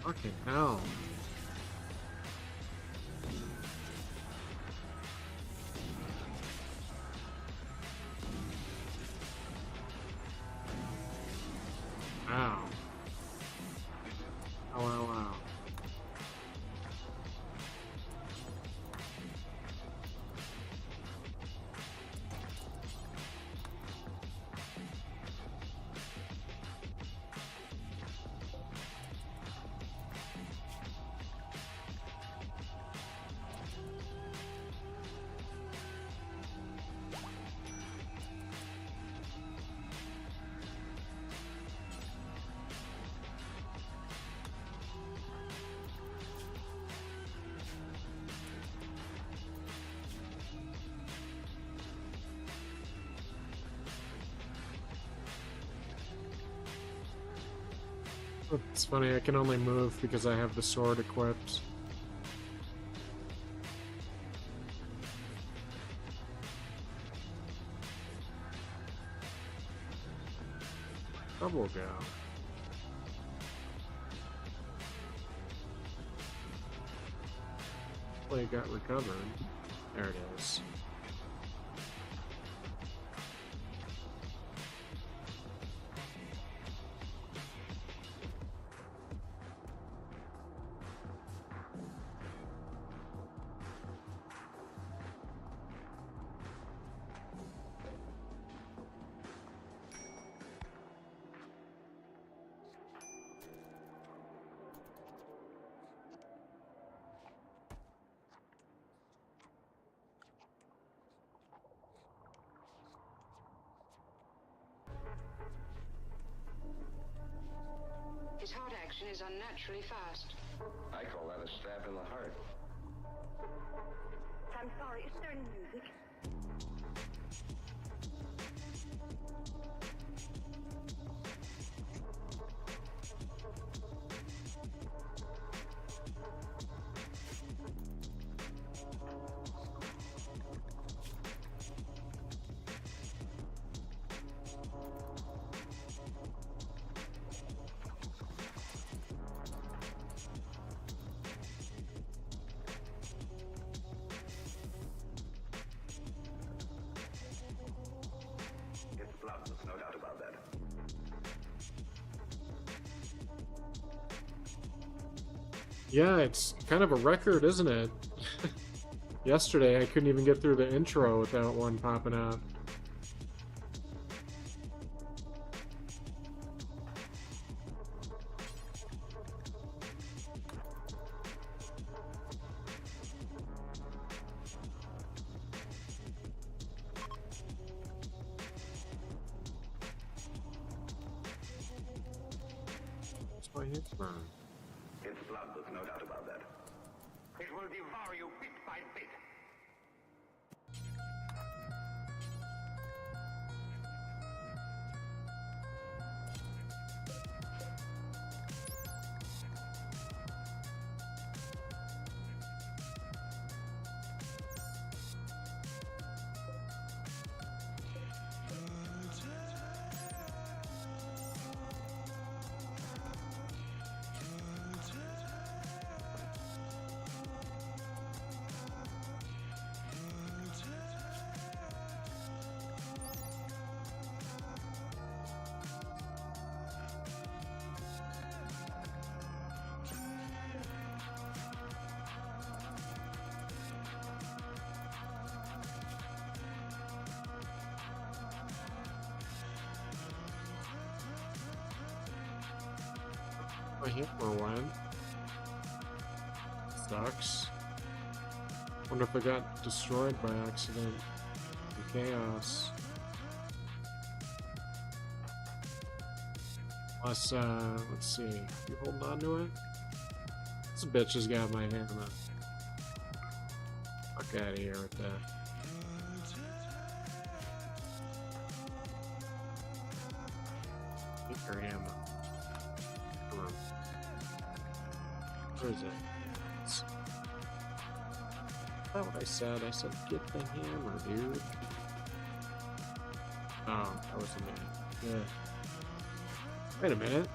Fucking hell. Ow. Ow, ow, ow. It's funny, I can only move because I have the sword equipped. Double go. Hopefully it got recovered. There it is. His heart action is unnaturally fast. I call that a stab in the heart. I'm sorry, is there any music? It's blood, there's no doubt about that. Yeah, it's kind of a record, isn't it? Yesterday, I couldn't even get through the intro without one popping out. That's why it's fun. It's blood, there's no doubt about that. It will devour you bit by bit. My hammer went. Sucks. Wonder if I got destroyed by accident. The chaos. Plus, let's see. You holding on to it? This bitch has got my hammer. Fuck out of here with that. Get your hammer. Come on. Where is it? Is that what I said? I said, get the hammer, dude. Oh, that was a minute. Yeah. Wait a minute.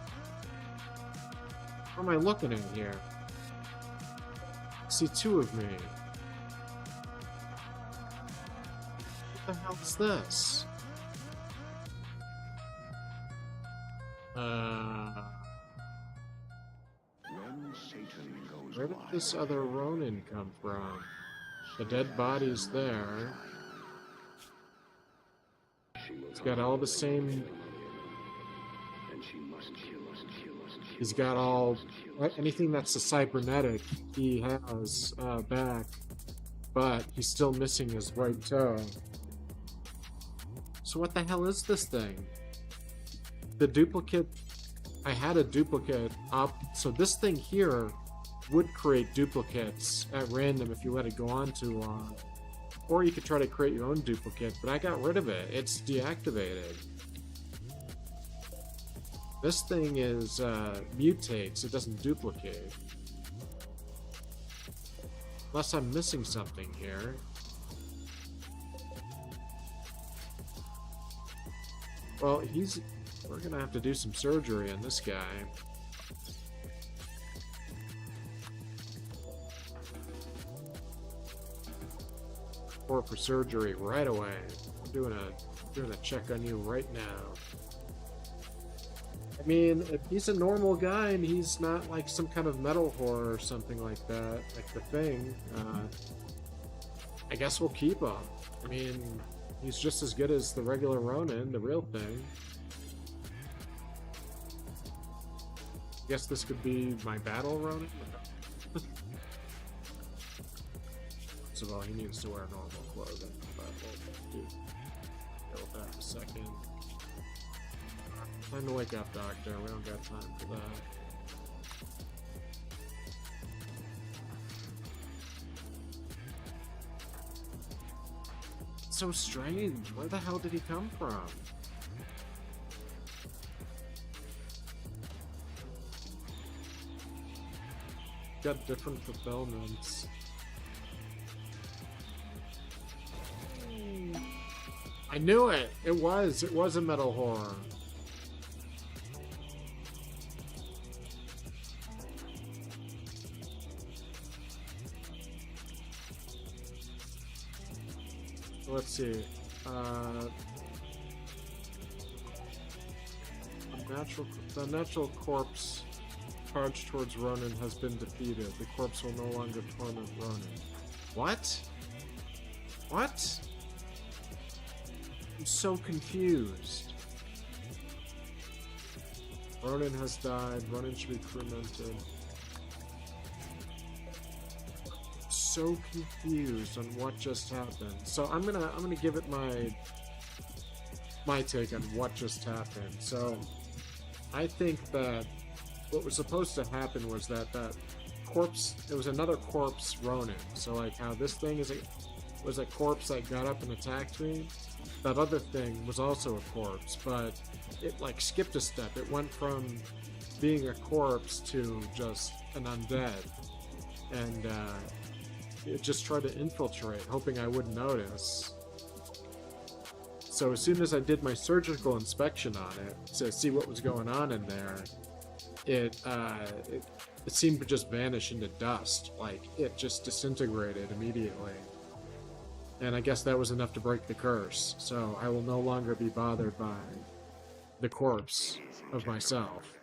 What am I looking at here? I see two of me. What the hell is this? When Satan goes Where did this other Ronin come from? The dead body's there. He's got all the same... He's got all... anything that's a cybernetic, he has back. But he's still missing his right toe. So what the hell is this thing? The duplicate... I had a duplicate up, so this thing here would create duplicates at random if you let it go on too long. Or you could try to create your own duplicate, but I got rid of it. It's deactivated. This thing is mutates, it doesn't duplicate. Unless I'm missing something here. Well, we're gonna have to do some surgery on this guy. Or for surgery right away. I'm doing a check on you right now. I mean, if he's a normal guy and he's not like some kind of metal horror or something like that, like the Thing, I guess we'll keep him. I mean, he's just as good as the regular Ronin, the real Thing. Guess this could be my battle Ronin? First of all, he needs to wear normal clothing, but we'll deal with that in a second. Time to wake up, Doctor. We don't got time for that. It's so strange. Where the hell did he come from? Got different fulfillments. I knew it! It was a metal horror. Let's see. The natural corpse charge towards Ronin has been defeated. The corpse will no longer torment Ronin. What? What? I'm so confused. Ronin has died. Ronin should be cremated. So confused on what just happened. So I'm gonna give it my take on what just happened. So I think that what was supposed to happen was that corpse, it was another corpse Ronin. So like how this thing was a corpse that got up and attacked me. That other thing was also a corpse, but it like skipped a step. It went from being a corpse to just an undead. And it just tried to infiltrate, hoping I wouldn't notice. So as soon as I did my surgical inspection on it to see what was going on in there, it seemed to just vanish into dust. Like, it just disintegrated immediately. And I guess that was enough to break the curse. So I will no longer be bothered by the corpse of myself.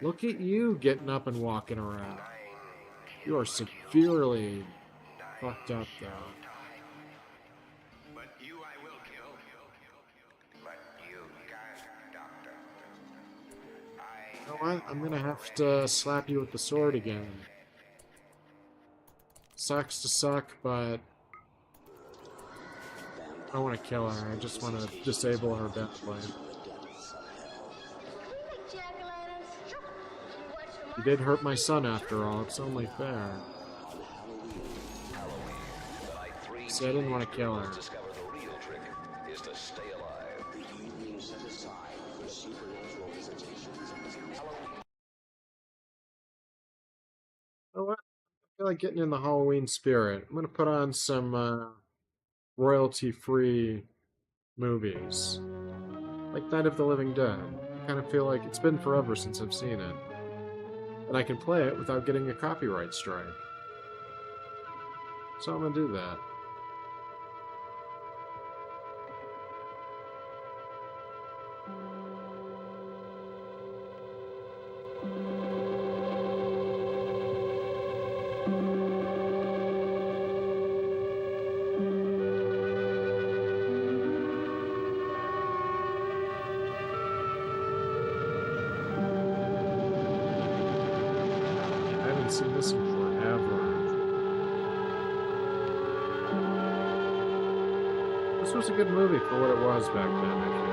Look at you getting up and walking around. You are severely fucked up, though. But you I will kill. But you can't, Doctor. I know what? I'm gonna have to slap you with the sword again. Sucks to suck, but I don't want to kill her. I just want to disable her badly. You did hurt my son after all. It's only fair. See, I didn't want to kill her. You know what? I feel like getting in the Halloween spirit. I'm gonna put on some royalty-free movies, like Night of the Living Dead. I kind of feel like it's been forever since I've seen it, and I can play it without getting a copyright strike. So I'm gonna do that. Seen this in forever. This was a good movie for what it was back then, I feel.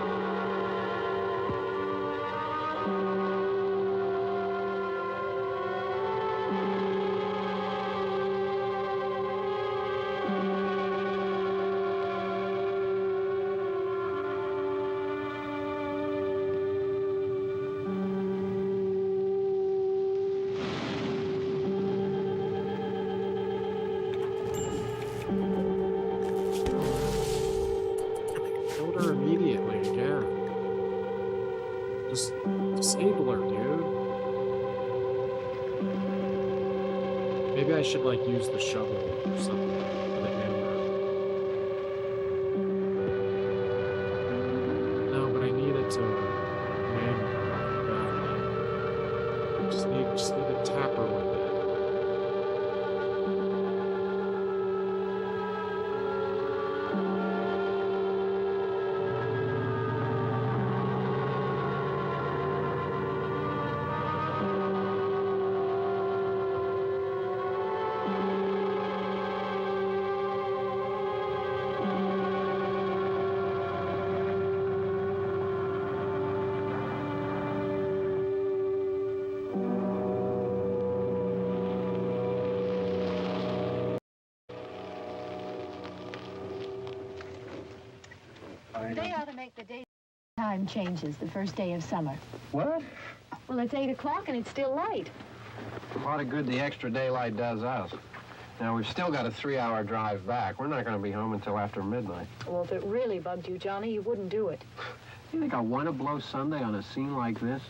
Immediately again. Just disable her, dude. Maybe I should like use the shovel or something for the hammer. No, but I need it to maim her badly. Just need to tap her with it. They ought to make the daytime changes the first day of summer. What? Well, it's 8 o'clock and it's still light. A lot of good the extra daylight does us. Now, we've still got a 3-hour drive back. We're not going to be home until after midnight. Well, if it really bugged you, Johnny, you wouldn't do it. You think I want to blow Sunday on a scene like this?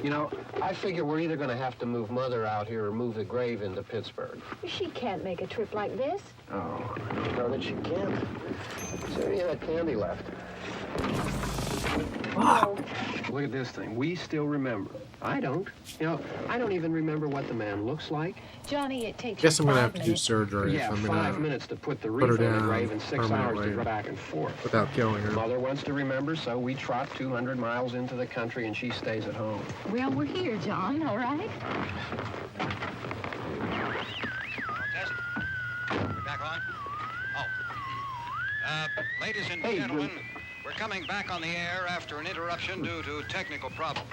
You know, I figure we're either going to have to move Mother out here or move the grave into Pittsburgh. She can't make a trip like this. Oh, I don't know that she can't. Is there any of that candy left? Oh. Look at this thing. We still remember. I don't. You know, I don't even remember what the man looks like. Johnny, it takes Guess I'm gonna 5 have to do minutes. surgery Yeah, if I'm 5 gonna minutes to put the put her wreath on the down grave and 6 hours to permanently go back and forth. without killing her. Mother wants to remember, so we trot 200 miles into the country and she stays at home. Well, we're here, John, all right? Test. We're back on? Oh. Ladies and Hey, gentlemen, we're coming back on the air after an interruption due to technical problem.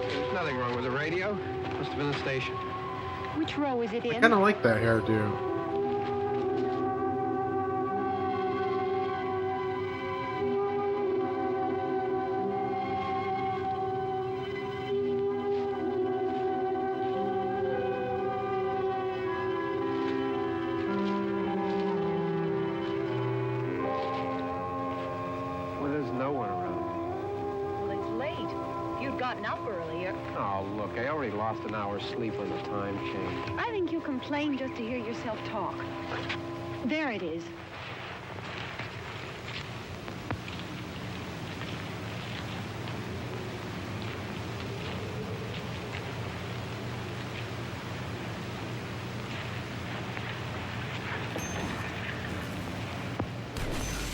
There's nothing wrong with the radio. Must have been the station. Which row is it I in? kind of like that hairdo. Well, there's no one around. Well, it's late. If you'd gotten up earlier. Oh, look, I already lost an hour's sleep when the time changed. I think you complain just to hear yourself talk. There it is.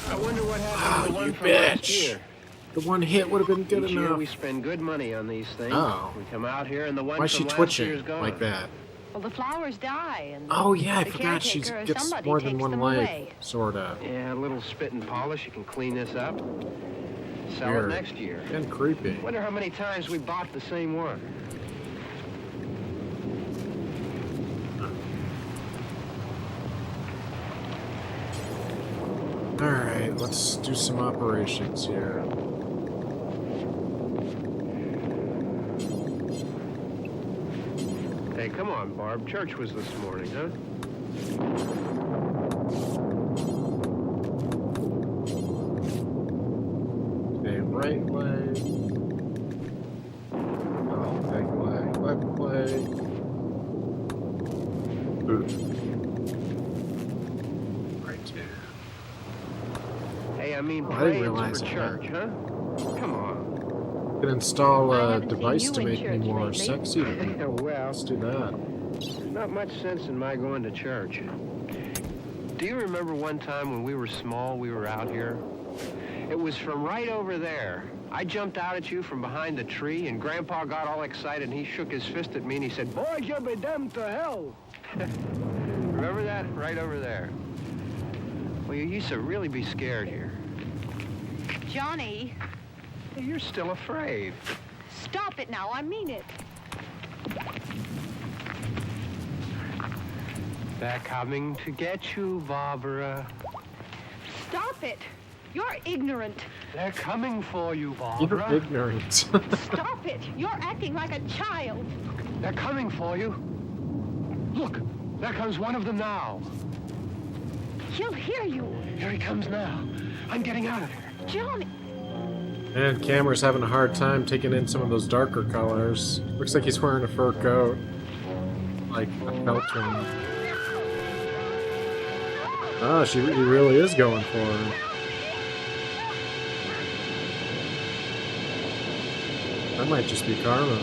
I wonder what happened to the one You from last bitch! year. The one hit would have been good Each year enough. we spend good money on these things. Oh. We come out here and the one Why is from she last twitching year's gone. like that? Well, the flowers die, and Oh yeah, I the forgot she caretaker or gets somebody more than takes one them life, away. sorta. Yeah, a little spit and polish. You can clean this up. Sell Weird. it next year. And creepy. Wonder how many times we bought the same one. Alright, let's do some operations here. Hey, come on, Barb. Church was this morning, huh? Okay, right leg. Oh, big leg. Left leg. Boot. Right there. Hey, I mean, Oh, I didn't praying's realize for it. church, huh? Come on. You can install I a haven't seen device you to in make me church more lately. sexy. Well, Let's do that. there's not much sense in my going to church. Do you remember one time when we were small, we were out here? It was from right over there. I jumped out at you from behind the tree, and Grandpa got all excited, and he shook his fist at me, and he said, "Boys, you'll be damned to hell." Remember that? Right over there. Well, you used to really be scared here. Johnny, Hey, you're still afraid. stop it now. I mean it. They're coming to get you, Barbara. Stop it. You're ignorant. They're coming for you, You're Barbara. ignorant. Stop it. You're acting like a child. They're coming for you. Look, there comes one of them now. He'll hear you. Here he comes now. I'm getting out of here. Johnny. And Cameron's having a hard time taking in some of those darker colors. Looks like he's wearing a fur coat. Like a Peltron. Ah, he really is going for her. That might just be karma.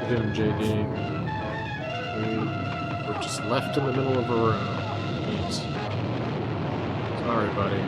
Doing JD. We're just left in the middle of a room. Neat. Sorry, buddy.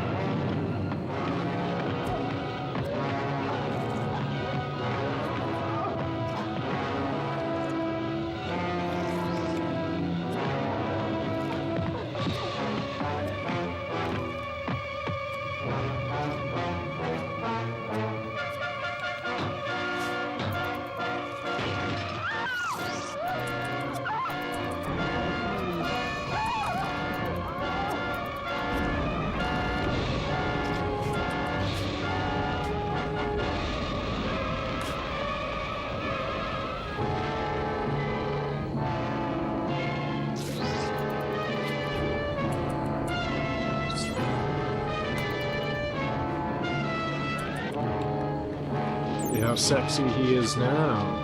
See how sexy he is now.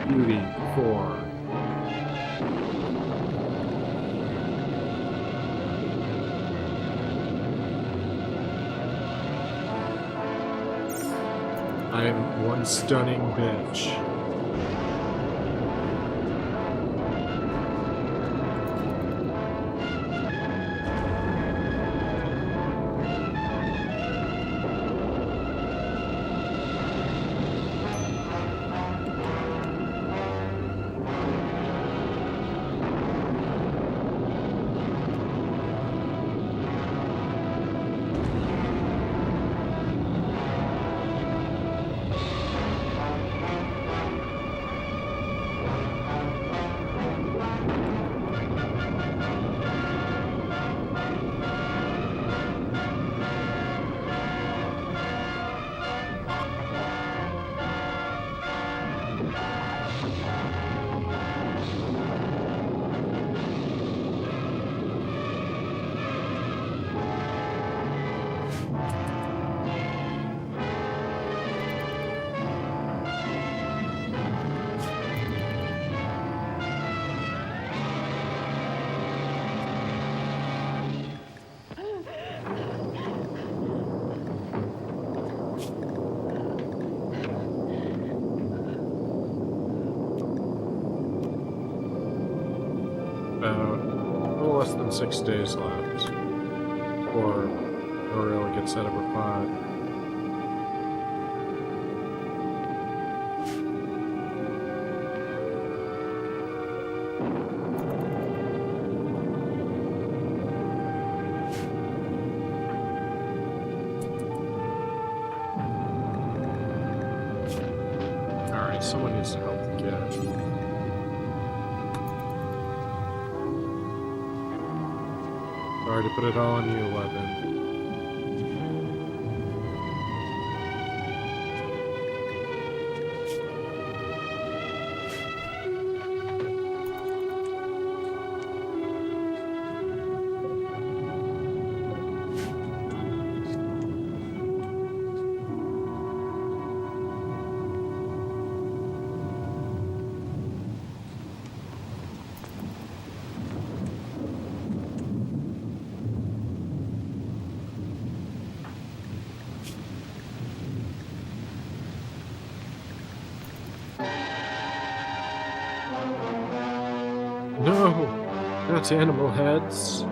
Beauty 4. I'm one stunning bitch. little less than 6 days left. Or it'll get set up a pod. Alright, someone needs to help the kid. Already put it all on you, 11. No! Not animal heads.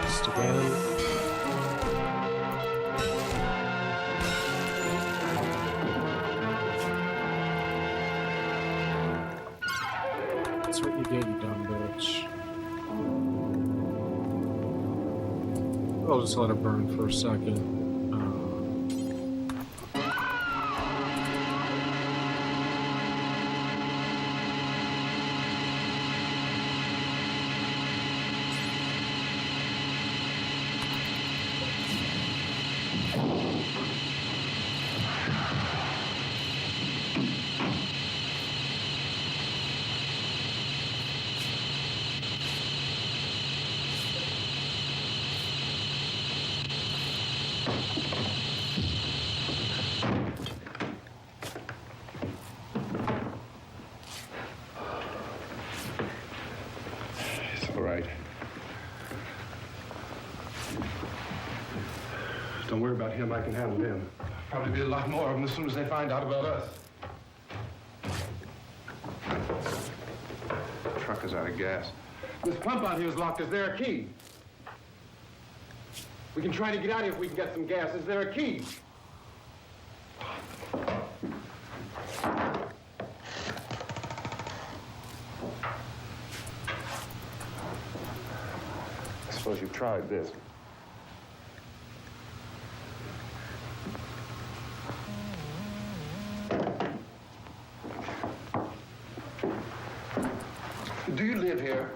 Just again. That's what you get, you dumb bitch. I'll just let it burn for a second. All right. Don't worry about him. I can handle him. Probably be a lot more of them as soon as they find out about us. The truck is out of gas. This pump out here is locked. Is there a key? We can try to get out of here if we can get some gas. Is there a key? I suppose you've tried this. Do you live here?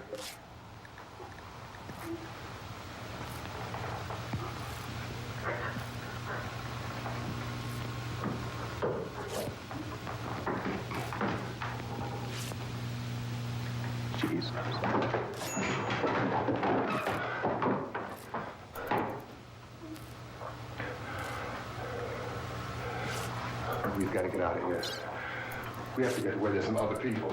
Jesus. We've got to get out of here. We have to get to where there's some other people.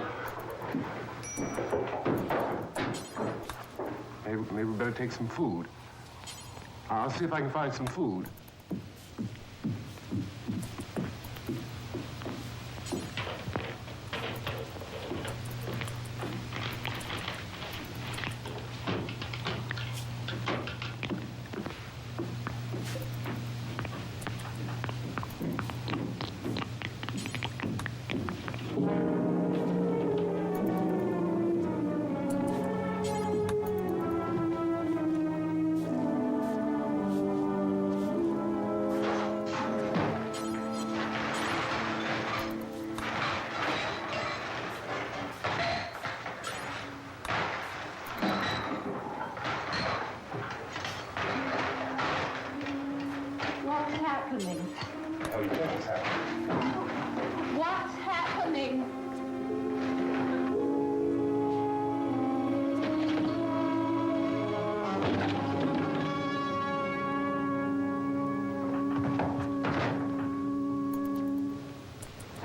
Maybe we better take some food. I'll see if I can find some food. happening? How do you think it's happening? What's happening?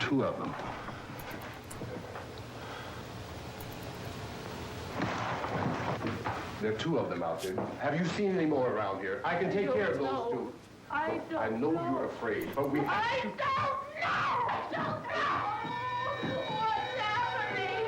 Two of them. There are two of them out there. Have you seen any more around here? I can take care of those two. I don't I know you're afraid, but we have I to. don't know! I don't know! What's happening?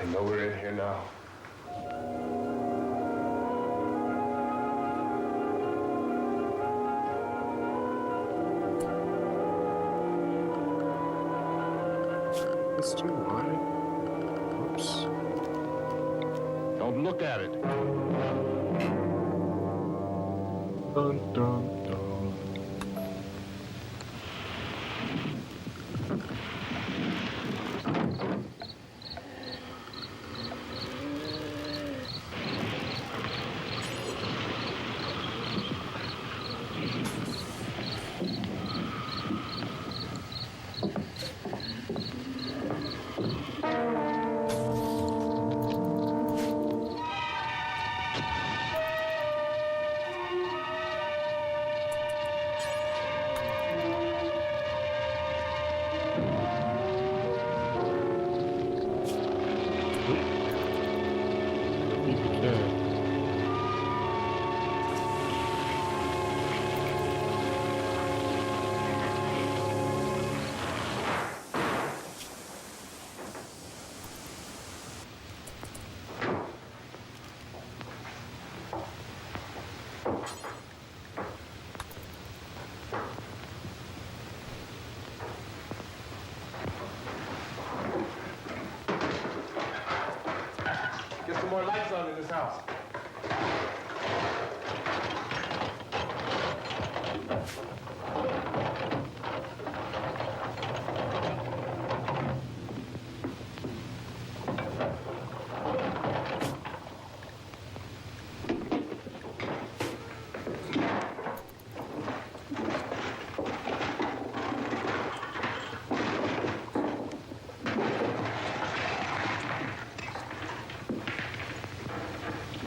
I know we're in here now. It's too wide. Oops. Don't look at it. Dun, dun, dun.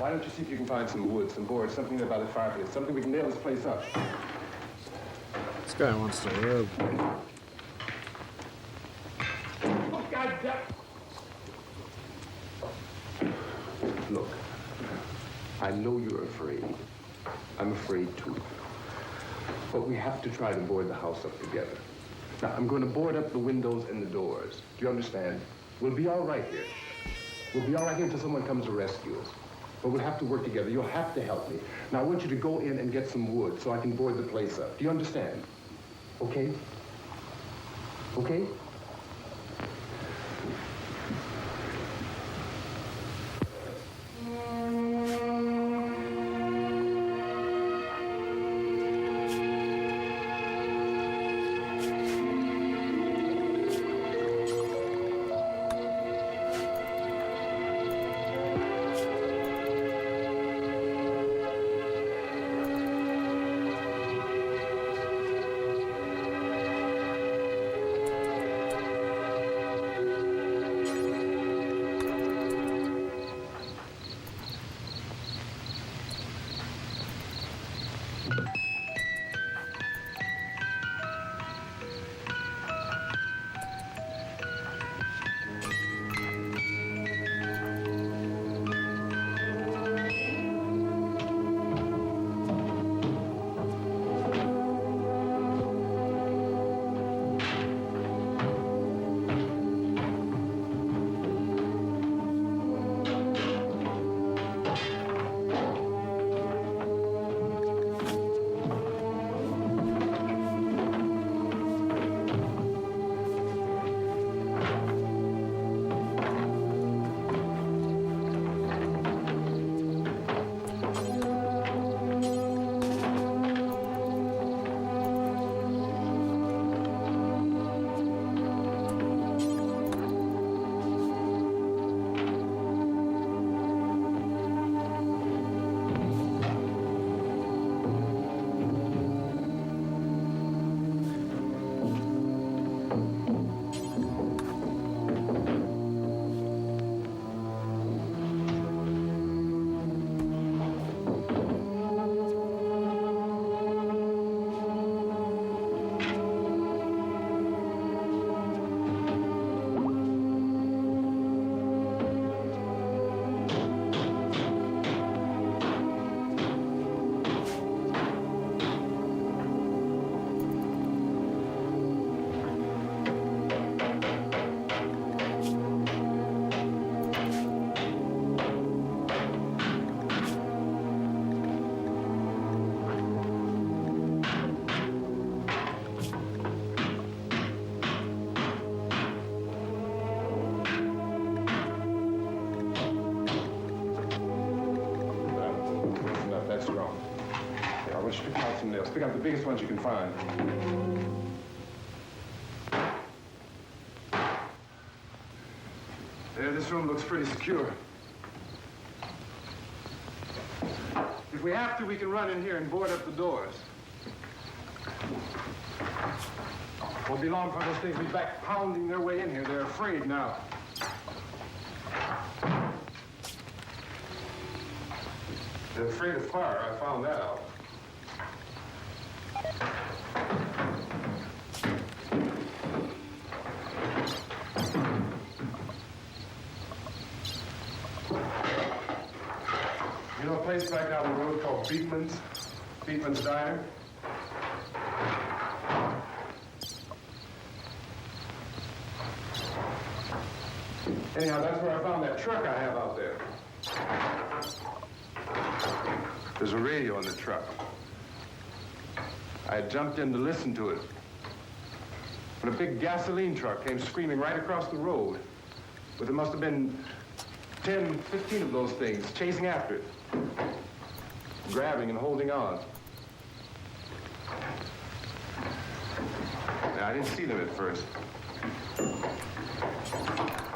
Why don't you see if you can find some wood, some boards, something there by the fireplace, something we can nail this place up. This guy wants to live. Oh, God damn. Look, I know you're afraid. I'm afraid too. But we have to try to board the house up together. Now, I'm going to board up the windows and the doors. Do you understand? We'll be all right here. We'll be all right here until someone comes to rescue us. But we'll have to work together. You'll have to help me. Now, I want you to go in and get some wood so I can board the place up. Do you understand? Okay? Okay? Pick out the biggest ones you can find. There, this room looks pretty secure. If we have to, we can run in here and board up the doors. Won't be long for those things will be back pounding their way in here. They're afraid now. They're afraid of fire. I found that out. You know a place back down the road called Beekman's Diner? Anyhow, that's where I found that truck I have out there. There's a radio in the truck. I jumped in to listen to it when a big gasoline truck came screaming right across the road. But there must have been 10, 15 of those things chasing after it, grabbing and holding on. Now, I didn't see them at first.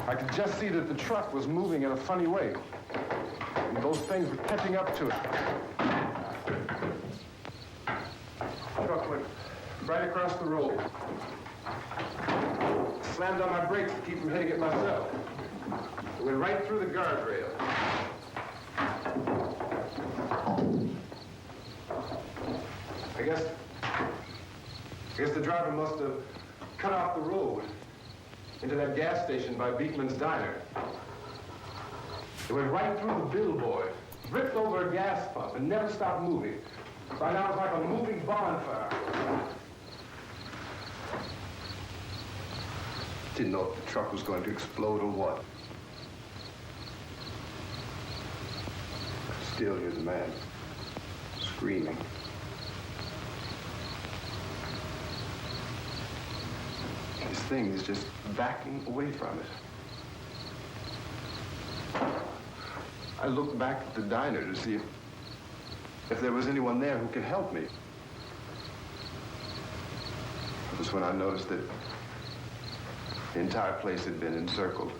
I could just see that the truck was moving in a funny way. And those things were catching up to it. The truck went right across the road. Slammed on my brakes to keep from hitting it myself. It went right through the guardrail. I guess the driver must have cut off the road into that gas station by Beekman's Diner. It went right through the billboard, ripped over a gas pump, and never stopped moving. By now it's like a moving bonfire. Didn't know if the truck was going to explode or what. Still, here's a man screaming. This thing is just backing away from it. I looked back at the diner to see if there was anyone there who could help me. It was when I noticed that the entire place had been encircled.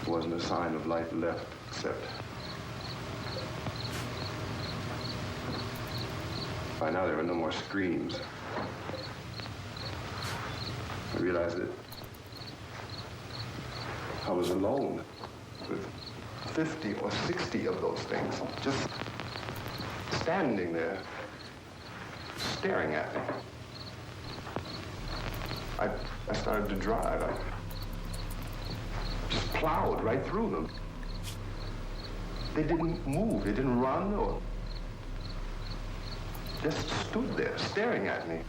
There wasn't a sign of life left except by now there were no more screams. I realized that I was alone with 50 or 60 of those things, just standing there, staring at me. I started to drive. I just plowed right through them. They didn't move, they didn't run or just stood there, staring at me.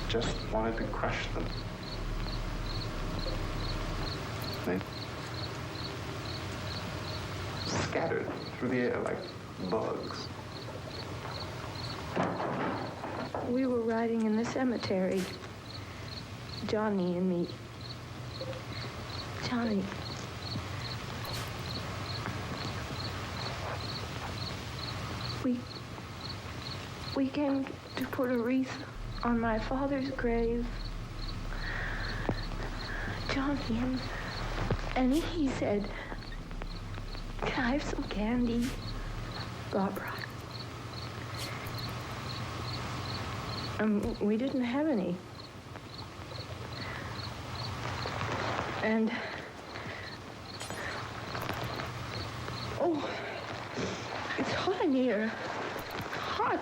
Just wanted to crush them. They scattered through the air like bugs. We were riding in the cemetery, Johnny and me. Johnny. We came to put a wreath on my father's grave. Johnny, and he said, "Can I have some candy?" Barbara. We didn't have any. And, oh, it's hot in here. Hot.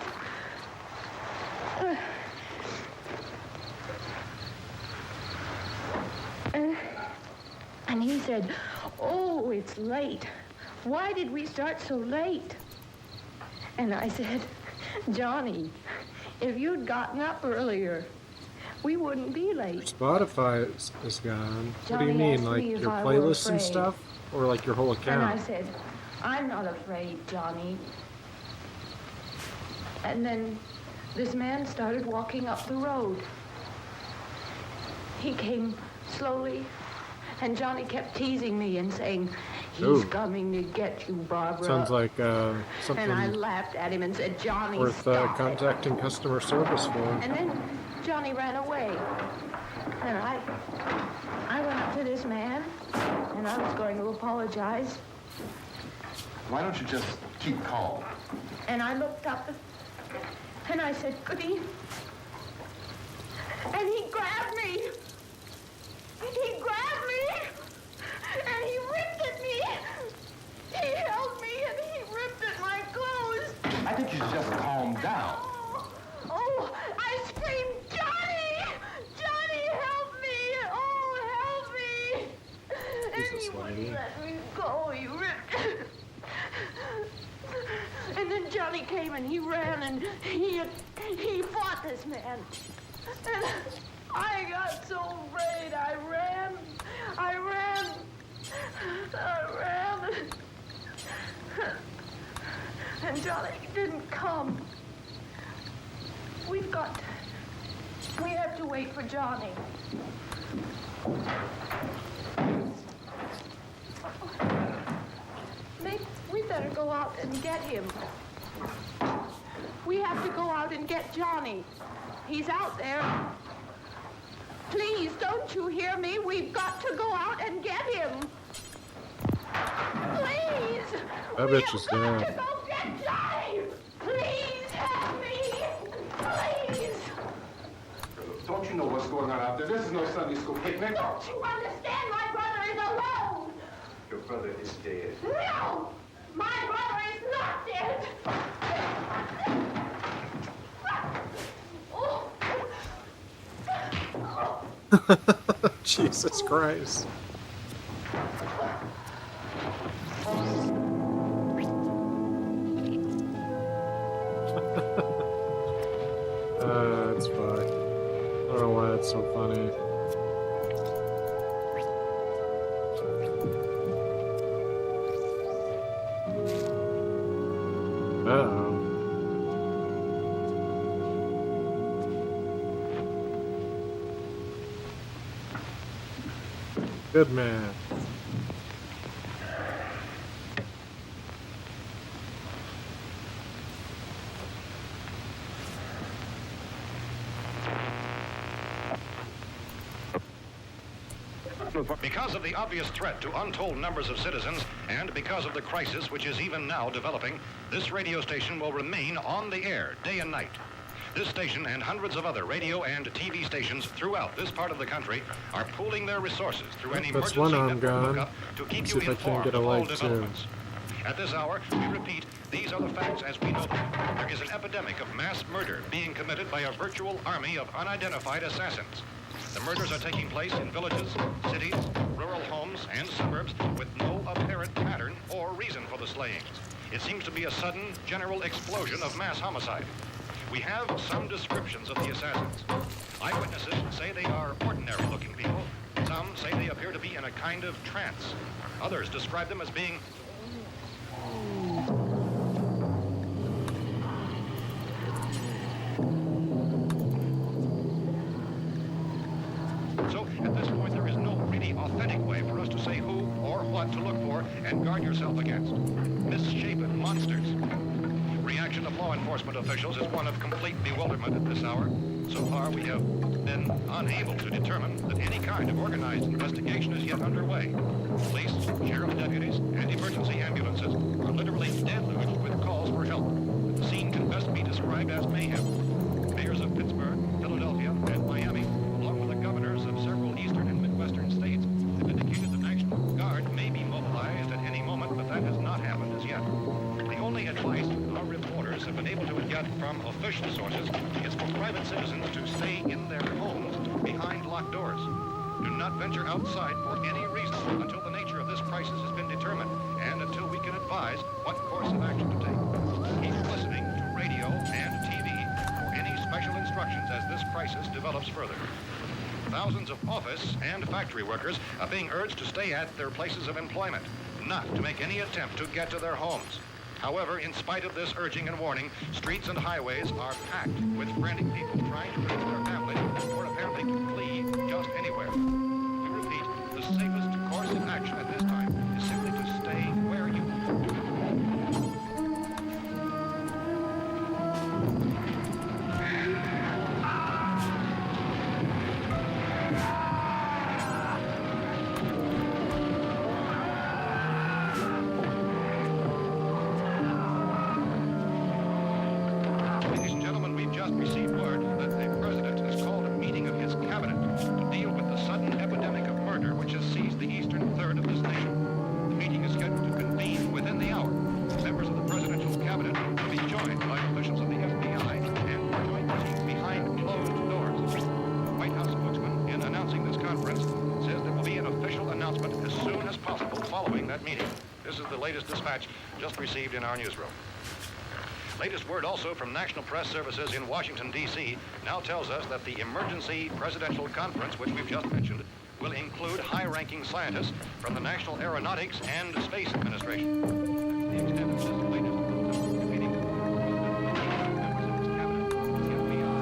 And he said, "Oh, it's late. Why did we start so late?" And I said, "Johnny, if you'd gotten up earlier, we wouldn't be late." Spotify is gone. What do you Johnny mean, asked like me if your I were playlists and afraid. stuff? Or like your whole account? And I said, "I'm not afraid, Johnny." And then this man started walking up the road. He came slowly, and Johnny kept teasing me and saying, "He's Ooh. coming to get you, Barbara." Sounds like And I something laughed at him and said, "Johnny, worth stop it." contacting customer service for. And then Johnny ran away. And I went up to this man, and I was going to apologize. Why don't you just keep calm? And I looked up, and I said, "Goody." And he grabbed me. He grabbed me, and he ripped at me. He held me, and he ripped at my clothes. I think you should just calm down. Oh, I screamed, "Johnny! Johnny, help me! Oh, help me!" And he wouldn't let me go. He ripped. And then Johnny came and he ran and he fought this man. And I got so afraid. I ran. And Johnny didn't come. We have to wait for Johnny. We better go out and get him. We have to go out and get Johnny. He's out there. Please, don't you hear me? We've got to go out and get him. Please! That bitch is Got dead. to go get Johnny! Please help me! Please! Don't you know what's going on out there? This is no Sunday school picnic. Don't you understand? My brother is alone! Your brother is dead. No! My brother is not Jesus Christ. That's fucked. I don't know why that's so funny. Uh-oh. Good man. Because of the obvious threat to untold numbers of citizens, and because of the crisis which is even now developing, this radio station will remain on the air day and night. This station and hundreds of other radio and TV stations throughout this part of the country are pooling their resources through an That's emergency one arm network gone. hookup to keep Let's you see if I can informed get a of all leg too. developments. At this hour, we repeat, these are the facts as we know them. There is an epidemic of mass murder being committed by a virtual army of unidentified assassins. The murders are taking place in villages, cities, rural homes, and suburbs with no apparent pattern or reason for the slayings. It seems to be a sudden, general explosion of mass homicide. We have some descriptions of the assassins. Eyewitnesses say they are ordinary-looking people. Some say they appear to be in a kind of trance. Others describe them as being So, at this point, there is no really authentic way for us to say who or what to look for and guard yourself against. Misshapen monsters. Reaction of law enforcement officials is one of complete bewilderment at this hour. So far, we have been unable to determine that any kind of organized investigation is yet underway. Police, sheriff's deputies, and emergency ambulances are literally deluged with calls for help. The scene can best be described as mayhem. Mayors of Pittsburgh, Philadelphia, and Miami, along with the governors of several eastern and midwestern states, have indicated the National Guard may be mobilized at any moment, but that has not happened as yet. The only advice our reporters have been able to get from official sources is for private citizens to stay in their homes behind locked doors. Do not venture outside for any reason until the nature of this crisis has been determined and until we can advise what course of action to take. Keep listening to radio and TV for any special instructions as this crisis develops further. Thousands of office and factory workers are being urged to stay at their places of employment, not to make any attempt to get to their homes. However, in spite of this urging and warning, streets and highways are packed with frantic people trying to reach their families or apparently to flee just anywhere. We repeat, the safest course of action at this time is simply to stay where you are. Ladies and gentlemen, we've just received word that the president has called a meeting of his cabinet to deal with the sudden epidemic of murder which has seized the eastern third of this nation. The meeting is scheduled to convene within the hour. Members of the presidential cabinet will be joined by officials of the FBI and joint meetings behind closed doors. The White House spokesman, in announcing this conference, says there will be an official announcement as soon as possible following that meeting. This is the latest dispatch just received in our newsroom. Latest word also from National Press Services in Washington, D.C. now tells us that the emergency presidential conference, which we've just mentioned, will include high-ranking scientists from the National Aeronautics and Space Administration. The extent of this latest meeting members of its cabinet, the FBI,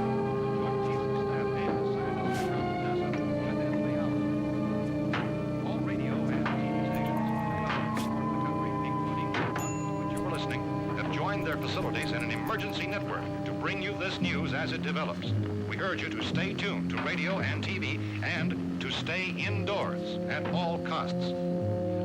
joint chiefs of staff, and scientists from NASA within the hour. All radio and TV stations throughout this part of the country, including the one to which you were listening, have joined their facilities in an emergency network to bring you this news as it develops. We urge you to stay tuned to radio and TV and to stay indoors at all costs.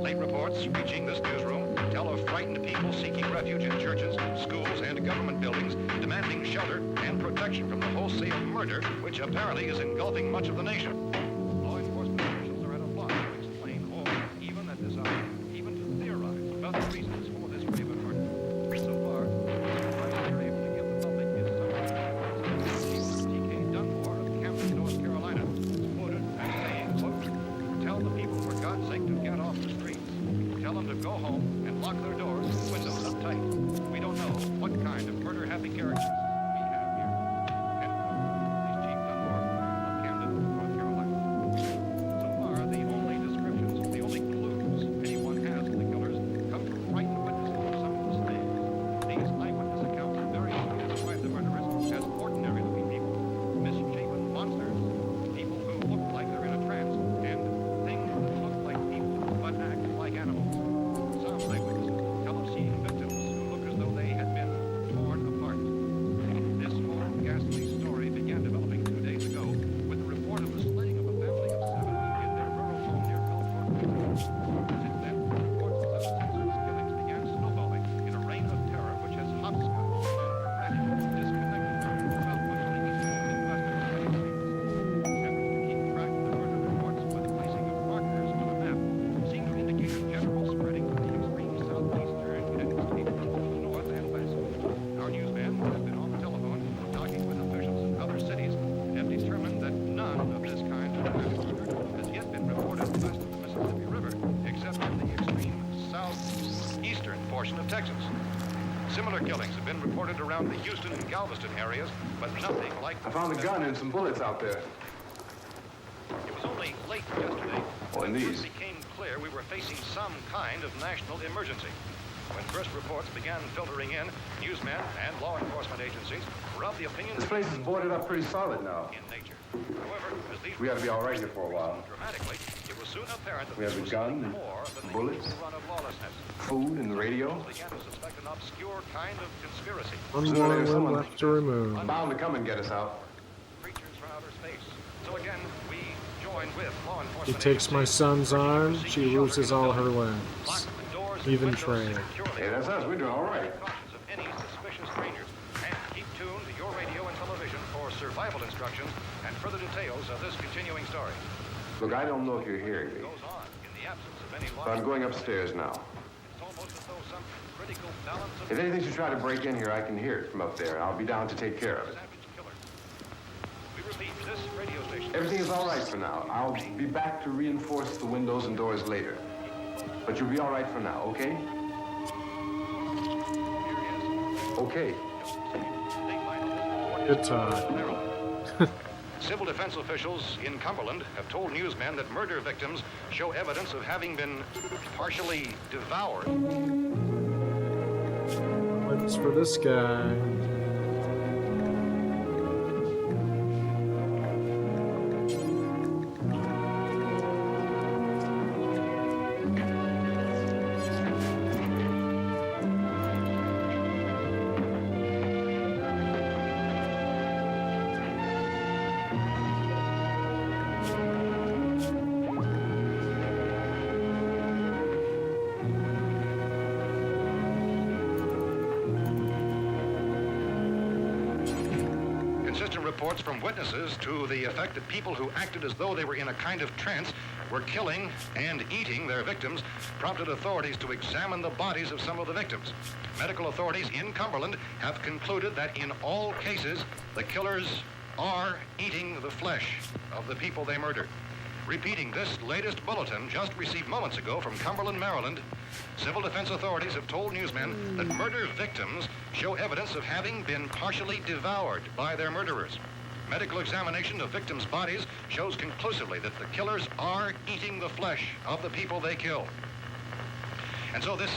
Late reports reaching this newsroom tell of frightened people seeking refuge in churches, schools, and government buildings, demanding shelter and protection from the wholesale murder which apparently is engulfing much of the nation. Law enforcement officials are at a loss to explain or, even at this hour, even to theorize about the reasons for this raven murder. So far, we're able to give the public is some T.K. Dunmore of Camden, North Carolina, is quoted as characters we have here. Ken Cole, he's Chief Dunmore of Camden, North Carolina. So far, the only descriptions, the only clues anyone has of the killers come from frightened witnesses of some of the slaves. These eyewitness accounts invariably describe the murderers as ordinary-looking people, misshapen monsters, people who look like they're in a trance, and things that look like people but act like animals. Some eyewitnesses tell of seeing victims who look as though they had been torn apart. This more ghastly story began developing 2 days ago with the report of the slaying of a family of 7 in their rural home near Gulfport. Since then, reports of such senseless killings began snowballing in a reign of terror which has hopscotched and practically disconnected about much of the eastern Midwestern scenes. Efforts to keep track of the murder reports by the placing of markers on a map seem to indicate a general spreading from the extreme southeastern United States to the north and west. Our newsman has been on the telephone talking with officials in other cities and have determined that none of this kind of mass murder has yet been reported west of the Mississippi River, except in the extreme southeastern portion of Texas. Similar killings have been reported around the Houston and Galveston areas, but nothing like I found a gun and some bullets out there. It was only late yesterday Oh, and when it these. became clear we were facing some kind of national emergency. When first reports began filtering in, newsmen and law enforcement agencies were of the opinion This place is boarded up pretty solid now. in nature. However, as these We ought to be all right here for a while. dramatically, it was soon apparent that We have this a was gun, more than the bullets, usual run of lawlessness. food, and the radio. Began to suspect an obscure kind of conspiracy. One more one left to remove. Bound to come and get us out. Creatures from outer space. So again, we join with law He enforcement. takes my son's arm, she loses all her limbs. Even Trey. Hey, that's us. We're doing all right. Cautious of any suspicious strangers, and keep tuned to your radio and television for survival instructions and further details of this continuing story. Look, I don't know if you're hearing me, Goes on in the absence of any but I'm going upstairs now. It's almost as though some critical balance of If anything should try to break in here, I can hear it from up there. I'll be down to take care of it. savage killer. We repeat, this radio station. Everything is all right for now. I'll be back to reinforce the windows and doors later. But you'll be all right for now, okay? Okay. Good talk. Civil defense officials in Cumberland have told newsmen that murder victims show evidence of having been partially devoured. What's for this guy? Consistent reports from witnesses to the effect that people who acted as though they were in a kind of trance were killing and eating their victims prompted authorities to examine the bodies of some of the victims. Medical authorities in Cumberland have concluded that in all cases, the killers are eating the flesh of the people they murdered. Repeating this latest bulletin just received moments ago from Cumberland, Maryland, civil defense authorities have told newsmen that murder victims show evidence of having been partially devoured by their murderers. Medical examination of victims' bodies shows conclusively that the killers are eating the flesh of the people they kill. And so this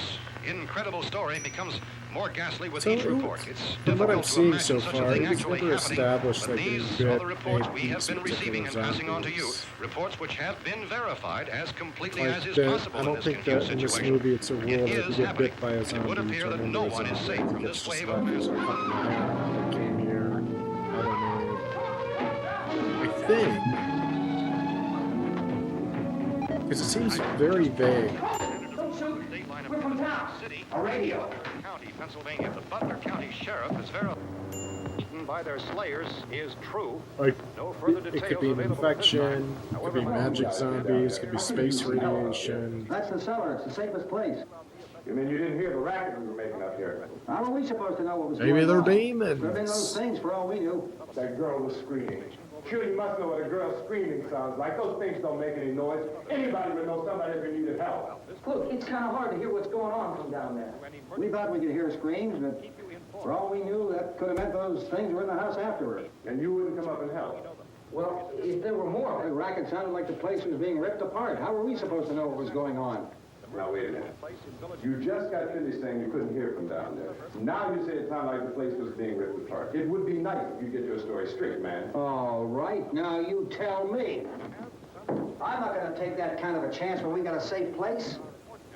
incredible story becomes more ghastly with each report. It's From what I'm difficult to seeing imagine so such a far, thing it was actually never happening, established but that these they are the reports we have these been receiving and particular passing on to you. zombies. Reports which have been verified as completely Like as is that, possible I don't in this think confused that in this situation. movie it's a rule It that is if you get happening, bit by a and it would zombie, appear you that turn no into a one is zombie. safe I from think this it's wave just of zombies mass that murder. came here. I don't know. I think. Because it seems very vague. We're from town. City, a radio. County, Pennsylvania. The Butler County Sheriff is verified by their slayers is true. Like, No further it details could be an available at this infection, time. it could be magic zombies, it could be space radiation. That's the cellar. It's the safest place. You mean you didn't hear the racket we were making up here? How are we supposed to know what was Maybe going they're on? demons. Could have been those things for all we knew. That girl was screaming. Sure, you must know what a girl screaming sounds like. Those things don't make any noise. Anybody would know somebody ever needed help. Look, it's kind of hard to hear what's going on from down there. We thought we could hear screams, but For all we knew, that could have meant those things were in the house afterward. And you wouldn't come up and help. Well, if there were more, the racket sounded like the place was being ripped apart. How were we supposed to know what was going on? Now, wait a minute. You just got finished saying you couldn't hear from down there. Now you say it sounded like the place was being ripped apart. It would be nice if you get your story straight, man. All right, now you tell me. I'm not going to take that kind of a chance when we got a safe place.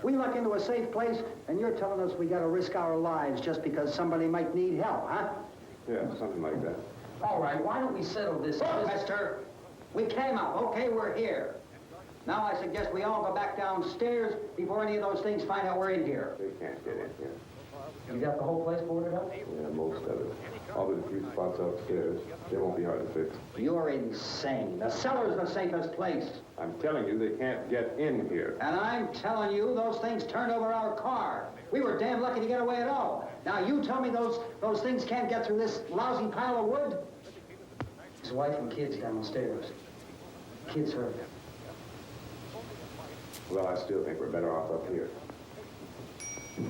We luck into a safe place, and you're telling us we got to risk our lives just because somebody might need help, huh? Yeah, something like that. All right, why don't we settle this? Look, mister, we came up. Okay, we're here. Now I suggest we all go back downstairs before any of those things find out we're in here. They can't get in here. You got the whole place boarded up? Yeah, most of it. All but a few spots upstairs. They won't be hard to fix. You're insane. The cellar's the safest place. I'm telling you, they can't get in here. And I'm telling you, those things turned over our car. We were damn lucky to get away at all. Now you tell me those things can't get through this lousy pile of wood? His wife and kids downstairs. Kids hurt. Well, I still think we're better off up here.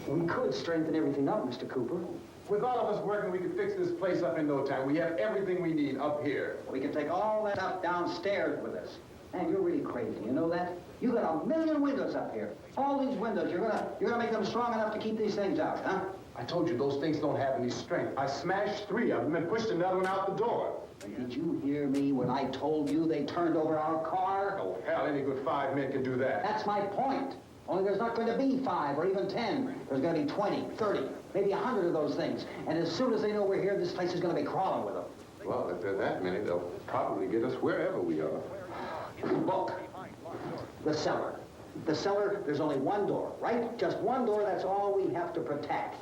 We could strengthen everything up, Mr. Cooper. With all of us working, we could fix this place up in no time. We have everything we need up here. We can take all that up downstairs with us. Man, you're really crazy, you know that? You got a million windows up here. All these windows, you're gonna make them strong enough to keep these things out, huh? I told you those things don't have any strength. I smashed 3 of them and pushed another one out the door. Did you hear me when I told you they turned over our car? Oh, hell, any good 5 men can do that. That's my point. Only there's not going to be 5 or even 10. There's going to be 20, 30, maybe 100 of those things. And as soon as they know we're here, this place is going to be crawling with them. Well, if there are that many, they'll probably get us wherever we are. Look, the cellar. The cellar, there's only one door, right? Just one door, that's all we have to protect.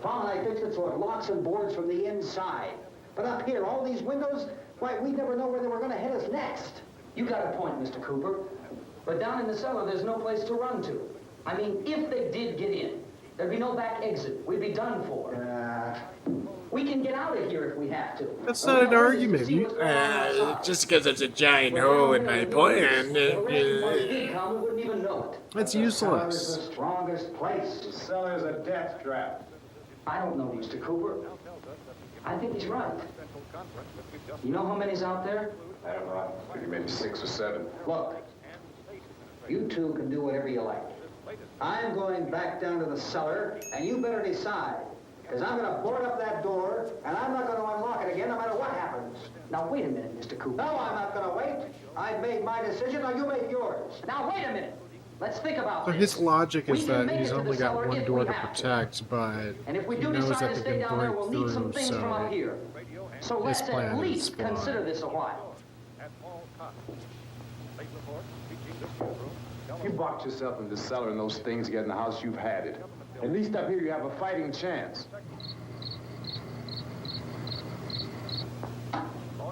Paul and I fixed it so it locks and boards from the inside. But up here, all these windows, why, we never know where they were going to hit us next. You got a point, Mr. Cooper. But down in the cellar, there's no place to run to. I mean, if they did get in, there'd be no back exit. We'd be done for. We can get out of here if we have to. That's not an argument. Just because it's a giant hole in my plan. That's useless. The strongest place. The cellar's a death trap. I don't know, Mr. Cooper. I think he's right. You know how many's out there? I don't know. Maybe 6 or 7. Look, you two can do whatever you like. I'm going back down to the cellar, and you better decide. Because I'm going to board up that door, and I'm not going to unlock it again no matter what happens. Now, wait a minute, Mr. Cooper. No, I'm not going to wait. I've made my decision, now you make yours. Now, wait a minute. Let's think about So this. his logic is that make he's it to only the got cellar one if door we to have to. protect, but And if we he do knows decide that to they stay can down there, break we'll need some through, things from up so here. So his let's plan at is least flawed. consider this a while. You boxed yourself in the cellar and those things get in the house, you've had it. At least up here you have a fighting chance.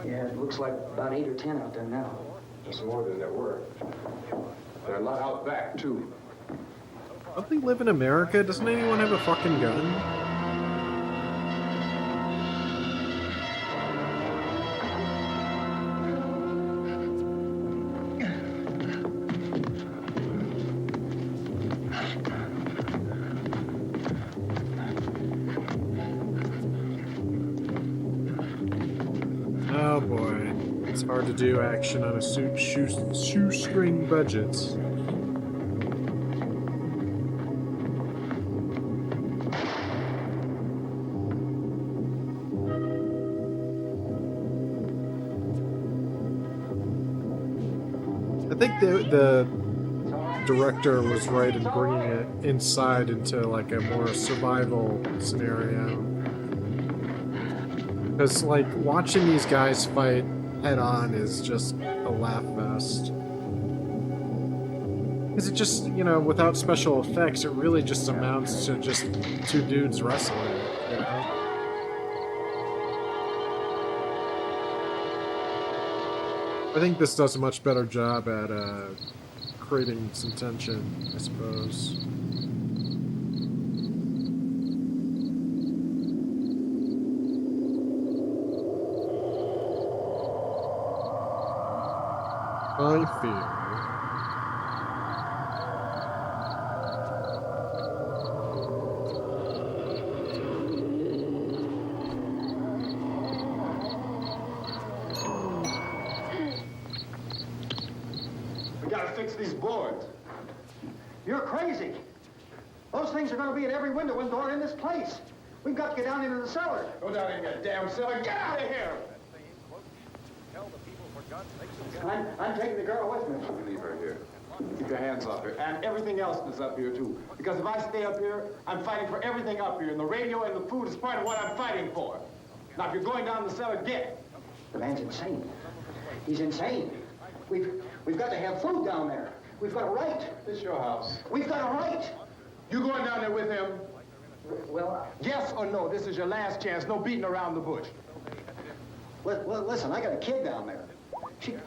Yeah, it looks like about 8 or 10 out there now. There's more than there were. There are a lot out back, too. Don't they live in America? Doesn't anyone have a fucking gun? Oh boy, it's hard to do action on a shoestring budget. I think the director was right in bringing it inside into like a more survival scenario. Because, like, watching these guys fight head-on is just a laugh fest. Because it just, you know, without special effects, it really just amounts to just 2 dudes wrestling, you know? I think this does a much better job at, creating some tension, I suppose. I fear. fix these boards. You're crazy. Those things are going to be at every window and door in this place. We've got to get down into the cellar. Go down in that damn cellar. Get out of here! I'm taking the girl with me. Leave her here. Keep your hands off her. And everything else that's up here, too. Because if I stay up here, I'm fighting for everything up here. And the radio and the food is part of what I'm fighting for. Now, if you're going down the cellar, get. The man's insane. He's insane. We've got to have food down there. We've got a right. This is your house. We've got a right. You going down there with him? Well, yes or no? This is your last chance. No beating around the bush. Listen, I got a kid down there.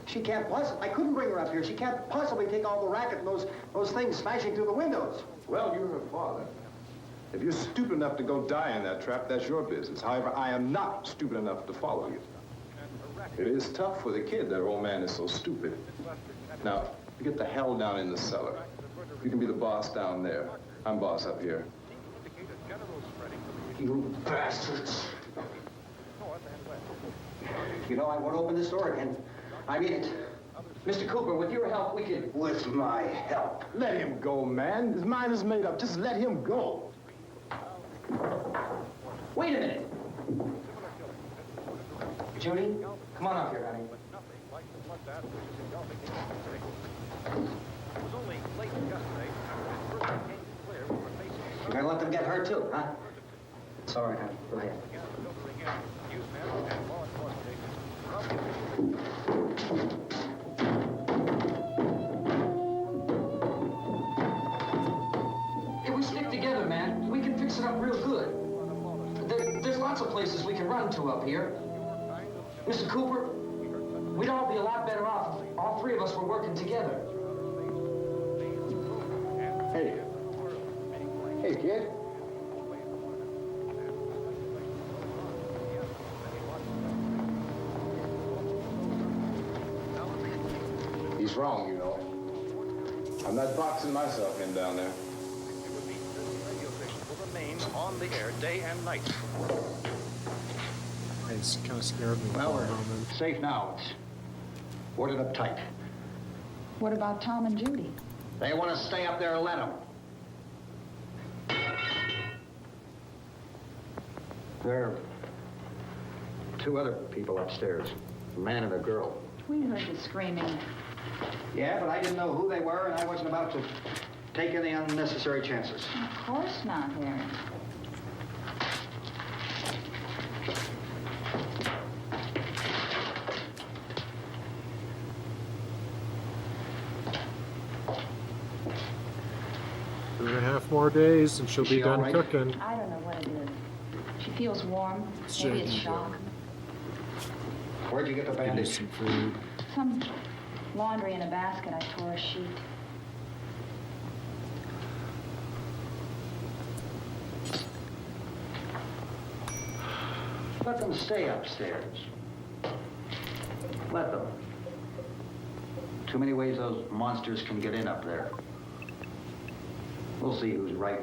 She can't possibly, I couldn't bring her up here. She can't possibly take all the racket and those things smashing through the windows. Well, you're her father. If you're stupid enough to go die in that trap, that's your business. However, I am not stupid enough to follow you. It is tough for the kid. That old man is so stupid. Now, you get the hell down in the cellar. You can be the boss down there. I'm boss up here. You bastards. You know, I won't open this door again. I mean it. Mr. Cooper, with your help, we can... With my help? Let him go, man. His mind is made up. Just let him go. Wait a minute. Judy, come on up here, honey. You're gonna let them get hurt too, huh? It's all right, honey. Go ahead. If we stick together, man, we can fix it up real good. There's lots of places we can run to up here. Mr. Cooper, we'd all be a lot better off if all three of us were working together. Hey. Hey, kid. He's wrong, you know. I'm not boxing myself in down there. Radio station will remain on the air day and night. It's kind of scared me. Well, we're safe now. It's boarded up tight. What about Tom and Judy? They want to stay up there, let them. There are two other people upstairs, a man and a girl. We heard you screaming. Yeah, but I didn't know who they were, and I wasn't about to take any unnecessary chances. Of course not, Harry. Two and a half more days and she'll be done right? cooking. I don't know what it is. She feels warm. Maybe it's shock. Where'd you get the bandage? Some food. Some laundry in a basket. I tore a sheet. Let them stay upstairs. Let them. Too many ways those monsters can get in up there. We'll see who's right.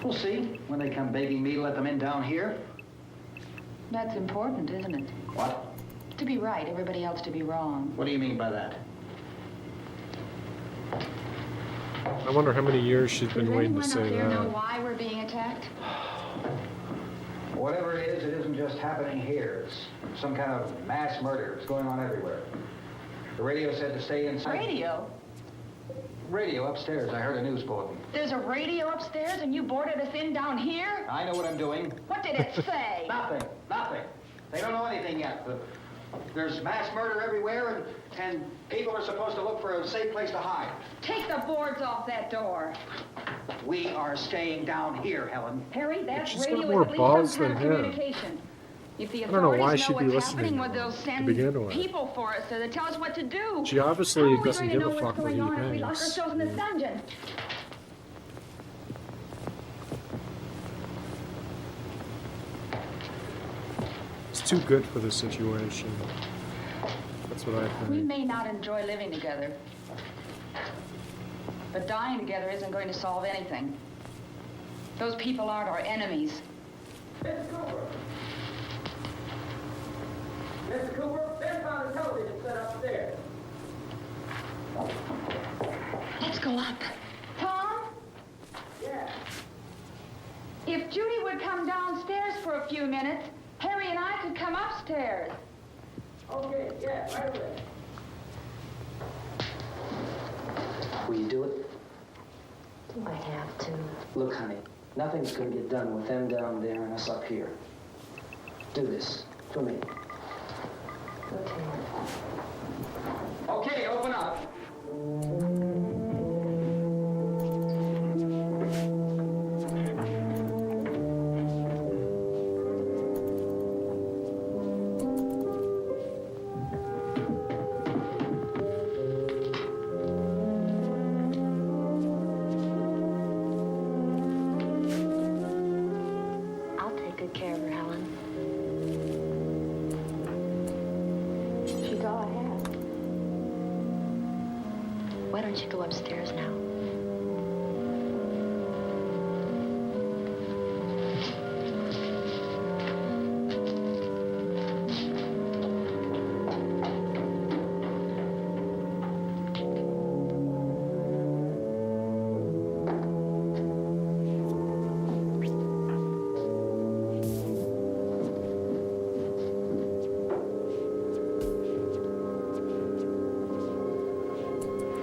We'll see when they come begging me to let them in down here. That's important, isn't it? What? To be right, everybody else to be wrong. What do you mean by that? I wonder how many years she's been waiting to say Does anyone up there know that. why we're being attacked? Whatever it isn't just happening here. It's some kind of mass murder. It's going on everywhere. The radio said to stay inside. Radio? Radio upstairs. I heard a news bulletin. There's a radio upstairs and you boarded us in down here? I know what I'm doing. What did it say? Nothing. Nothing. They don't know anything yet. There's mass murder everywhere, and people are supposed to look for a safe place to hide. Take the boards off that door. We are staying down here, Helen. Harry, that She's got radio more is at balls least some kind than of him. communication. If the I don't know why authorities she'd know be what's listening happening, to well, him they'll to send begin with. people for us to tell us what to do. She obviously How are we doesn't going to give know a what's fuck what going he on if we lock thinks. ourselves in this dungeon? It's too good for the situation. That's what I We think. may not enjoy living together, but dying together isn't going to solve anything. Those people aren't our enemies. Mr. Cooper! Mr. Cooper, Ben found a television set upstairs. Let's go up. Tom? Yeah. If Judy would come downstairs for a few minutes, Harry and I could come upstairs. Okay, yeah, right away. Will you do it? Do I have to? Look, honey, nothing's gonna get done with them down there and us up here. Do this for me. Okay. Okay, open up. I'll take good care of her, Helen. She's all I have. Why don't you go upstairs now?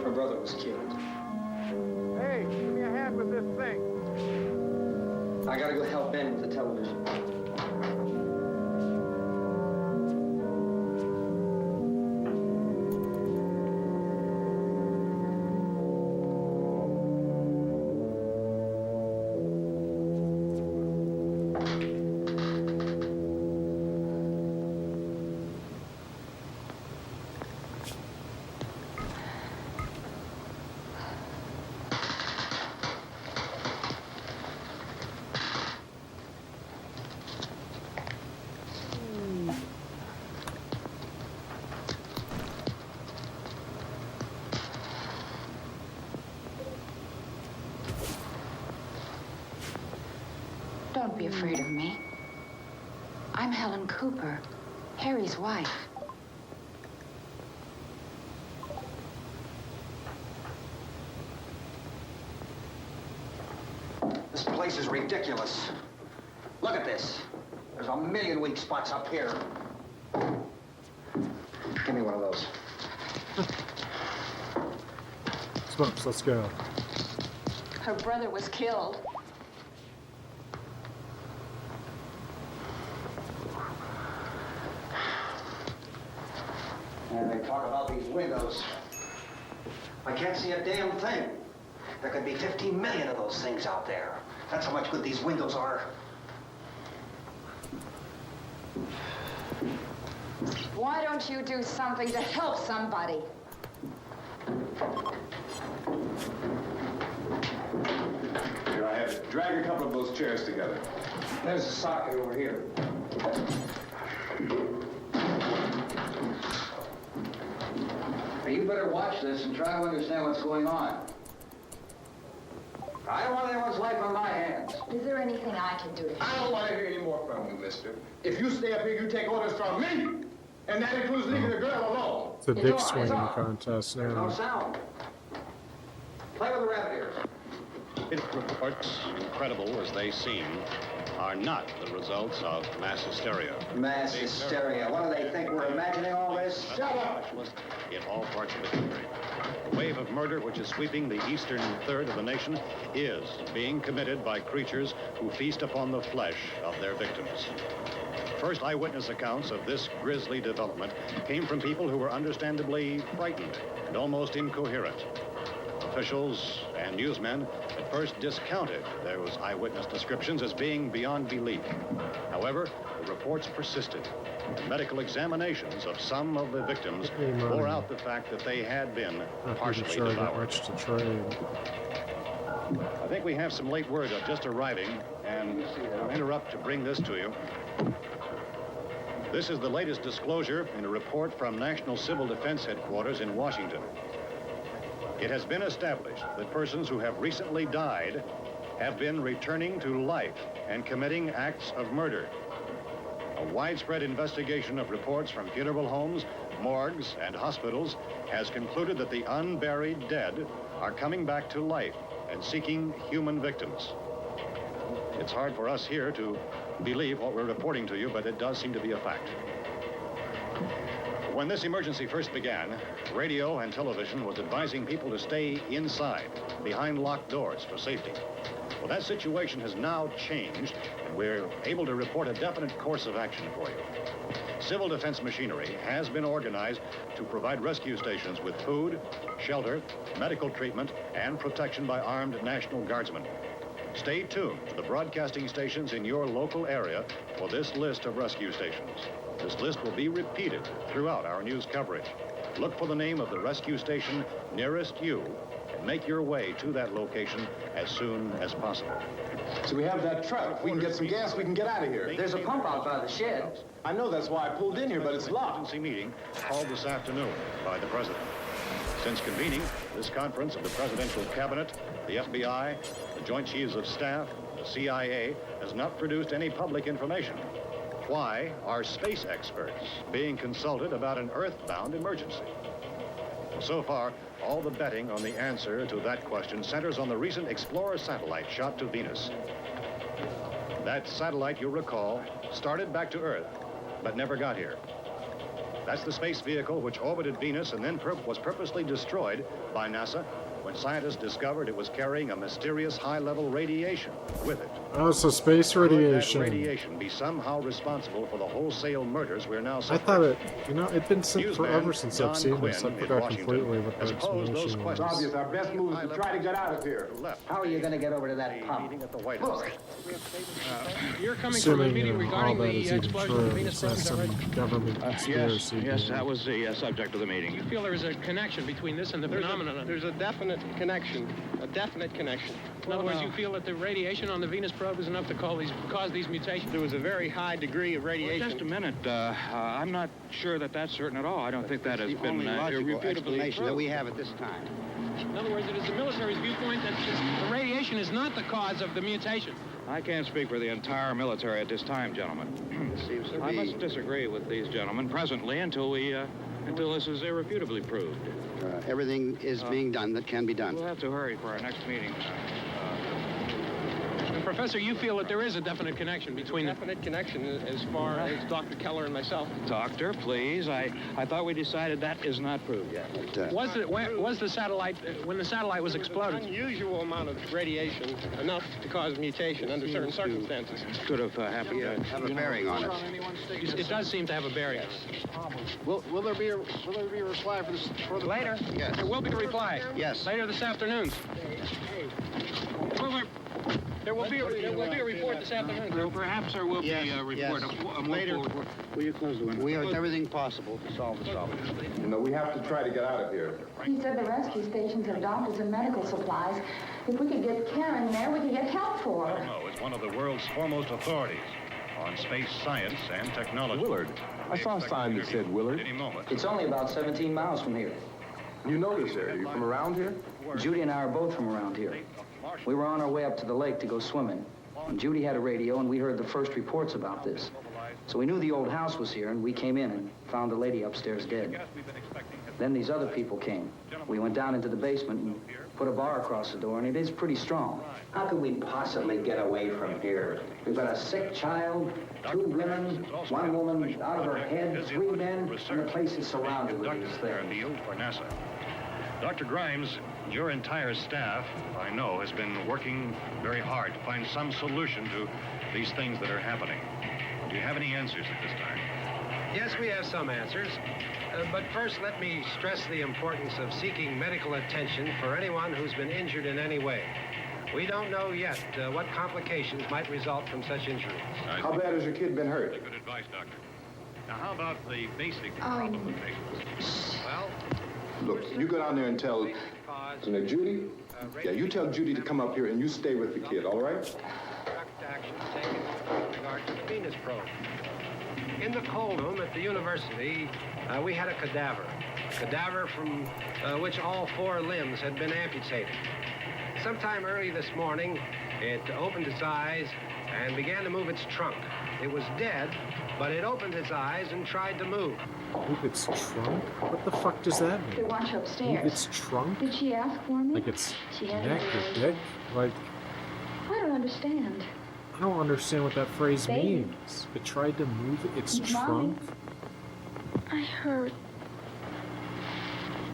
Her brother was killed. Hey, give me a hand with this thing. I gotta go help Ben with the television. Don't be afraid of me. I'm Helen Cooper, Harry's wife. This place is ridiculous. Look at this. There's a million weak spots up here. Give me one of those. Smokes, let's go. Her brother was killed. And they talk about these windows. I can't see a damn thing. There could be 15 million of those things out there. That's how much good these windows are. Why don't you do something to help somebody? Here I have it. Drag a couple of those chairs together. There's a socket over here. Now, you better watch this and try to understand what's going on. I don't want anyone's life on my hands. Is there anything I can do to I don't want to hear any more from you, mister. If you stay up here, you take orders from me. And that includes leaving the girl alone. It's a dick swinging contest No now. sound. Play with the rabbit ears. Reports, incredible as they seem, are not the results of mass hysteria. Mass hysteria. What do they think? We're imagining all this? Shut up! In all parts of the country. The wave of murder which is sweeping the eastern third of the nation is being committed by creatures who feast upon the flesh of their victims. First eyewitness accounts of this grisly development came from people who were understandably frightened and almost incoherent. Officials and newsmen at first discounted those eyewitness descriptions as being beyond belief. However, the reports persisted, and medical examinations of some of the victims bore out the fact that they had been partially devoured. Much to trade. I think we have some late word just arriving, and I'll interrupt to bring this to you. This is the latest disclosure in a report from National Civil Defense Headquarters in Washington. It has been established that persons who have recently died have been returning to life and committing acts of murder. A widespread investigation of reports from funeral homes, morgues, and hospitals has concluded that the unburied dead are coming back to life and seeking human victims. It's hard for us here to believe what we're reporting to you, but it does seem to be a fact. When this emergency first began, radio and television was advising people to stay inside, behind locked doors for safety. Well, that situation has now changed, and we're able to report a definite course of action for you. Civil defense machinery has been organized to provide rescue stations with food, shelter, medical treatment, and protection by armed National Guardsmen. Stay tuned to the broadcasting stations in your local area for this list of rescue stations. This list will be repeated throughout our news coverage. Look for the name of the rescue station nearest you and make your way to that location as soon as possible. So we have that truck. If we can get some gas, we can get out of here. There's a pump out by the shed. I know, that's why I pulled in here, but it's locked. Emergency meeting called this afternoon by the President. Since convening this conference of the Presidential Cabinet, the FBI, the Joint Chiefs of Staff, the CIA has not produced any public information. Why are space experts being consulted about an Earth-bound emergency? So far, all the betting on the answer to that question centers on the recent Explorer satellite shot to Venus. That satellite, you'll recall, started back to Earth, but never got here. That's the space vehicle which orbited Venus and then was purposely destroyed by NASA when scientists discovered it was carrying a mysterious high-level radiation with it. Oh, so space radiation. Could that radiation be somehow responsible for the wholesale murders we're now suffering? I thought it, it'd been forever since John I've seen Quinn this. I in forgot Washington completely what has the posed those explanation questions. was. Obvious, our best move is to try to get out of here. How are you going to get over to that pump? At the White House. You're coming from a Assuming, meeting all regarding that the is even explosion true, of the Venus it's not probe, is that some right? government conspiracy. Yes, that was the subject of the meeting. You feel there is a connection between this and the phenomenon? There's a definite connection. In other words, you feel that the radiation on the Venus probe is enough to cause these mutations? There was a very high degree of radiation. Well, just a minute. I'm not sure that that's certain at all. I don't think that has been irrefutably explanation proved. that we have at this time. In other words, it is the military's viewpoint that the radiation is not the cause of the mutation. I can't speak for the entire military at this time, gentlemen. I must disagree with these gentlemen presently until this is irrefutably proved. Everything is being done that can be done. We'll have to hurry for our next meeting. And Professor, you feel that there is a definite connection between them? Definite connection as far as Dr. Keller and myself. Doctor, please. I thought we decided that is not proved yet. Was the satellite, when the satellite was exploded? An unusual amount of radiation, enough to cause mutation under certain circumstances. Could have happened. Have a bearing on it. It does seem to have a bearing. Will there be a reply for the later? Yes. There will be a reply. Yes. Later this afternoon. There will be a report this afternoon. Well, perhaps there will be a report. Later. Will you close the window? We have everything possible to solve the problem. We have to try to get out of here. He said the rescue stations have doctors and medical supplies. If we could get care in there, we could get help for her. No, it's one of the world's foremost authorities on space science and technology. Willard. I saw a sign that said Willard. Any moment. It's only about 17 miles from here. You know this area. You from around here? Judy and I are both from around here. We were on our way up to the lake to go swimming. And Judy had a radio, and we heard the first reports about this. So we knew the old house was here, and we came in and found the lady upstairs dead. Then these other people came. We went down into the basement and put a bar across the door, and it is pretty strong. How could we possibly get away from here? We've got a sick child, 2 women, 1 woman out of her head, 3 men, and the place is surrounded with these things. For NASA. Dr. Grimes, your entire staff, I know, has been working very hard to find some solution to these things that are happening. Do you have any answers at this time? Yes, we have some answers. But first, let me stress the importance of seeking medical attention for anyone who's been injured in any way. We don't know yet what complications might result from such injuries. How bad has your kid been hurt? Good advice, Doctor. Now, how about the basic problem of patients? Well, Look, you go down there and tell Judy. Yeah, you tell Judy to come up here and you stay with the kid, all right? direct action taken with regard to the Venus probe. In the cold room at the university, we had a cadaver from which all 4 limbs had been amputated. Sometime early this morning, it opened its eyes and began to move its trunk. It was dead, but it opened its eyes and tried to move. Move its trunk? What the fuck does that They mean? want you upstairs. Move its trunk? Did she ask for me? Like its She had neck to or do dick? Like, I don't understand. I don't understand what that phrase Baby. means. It tried to move its Mommy. trunk? I heard.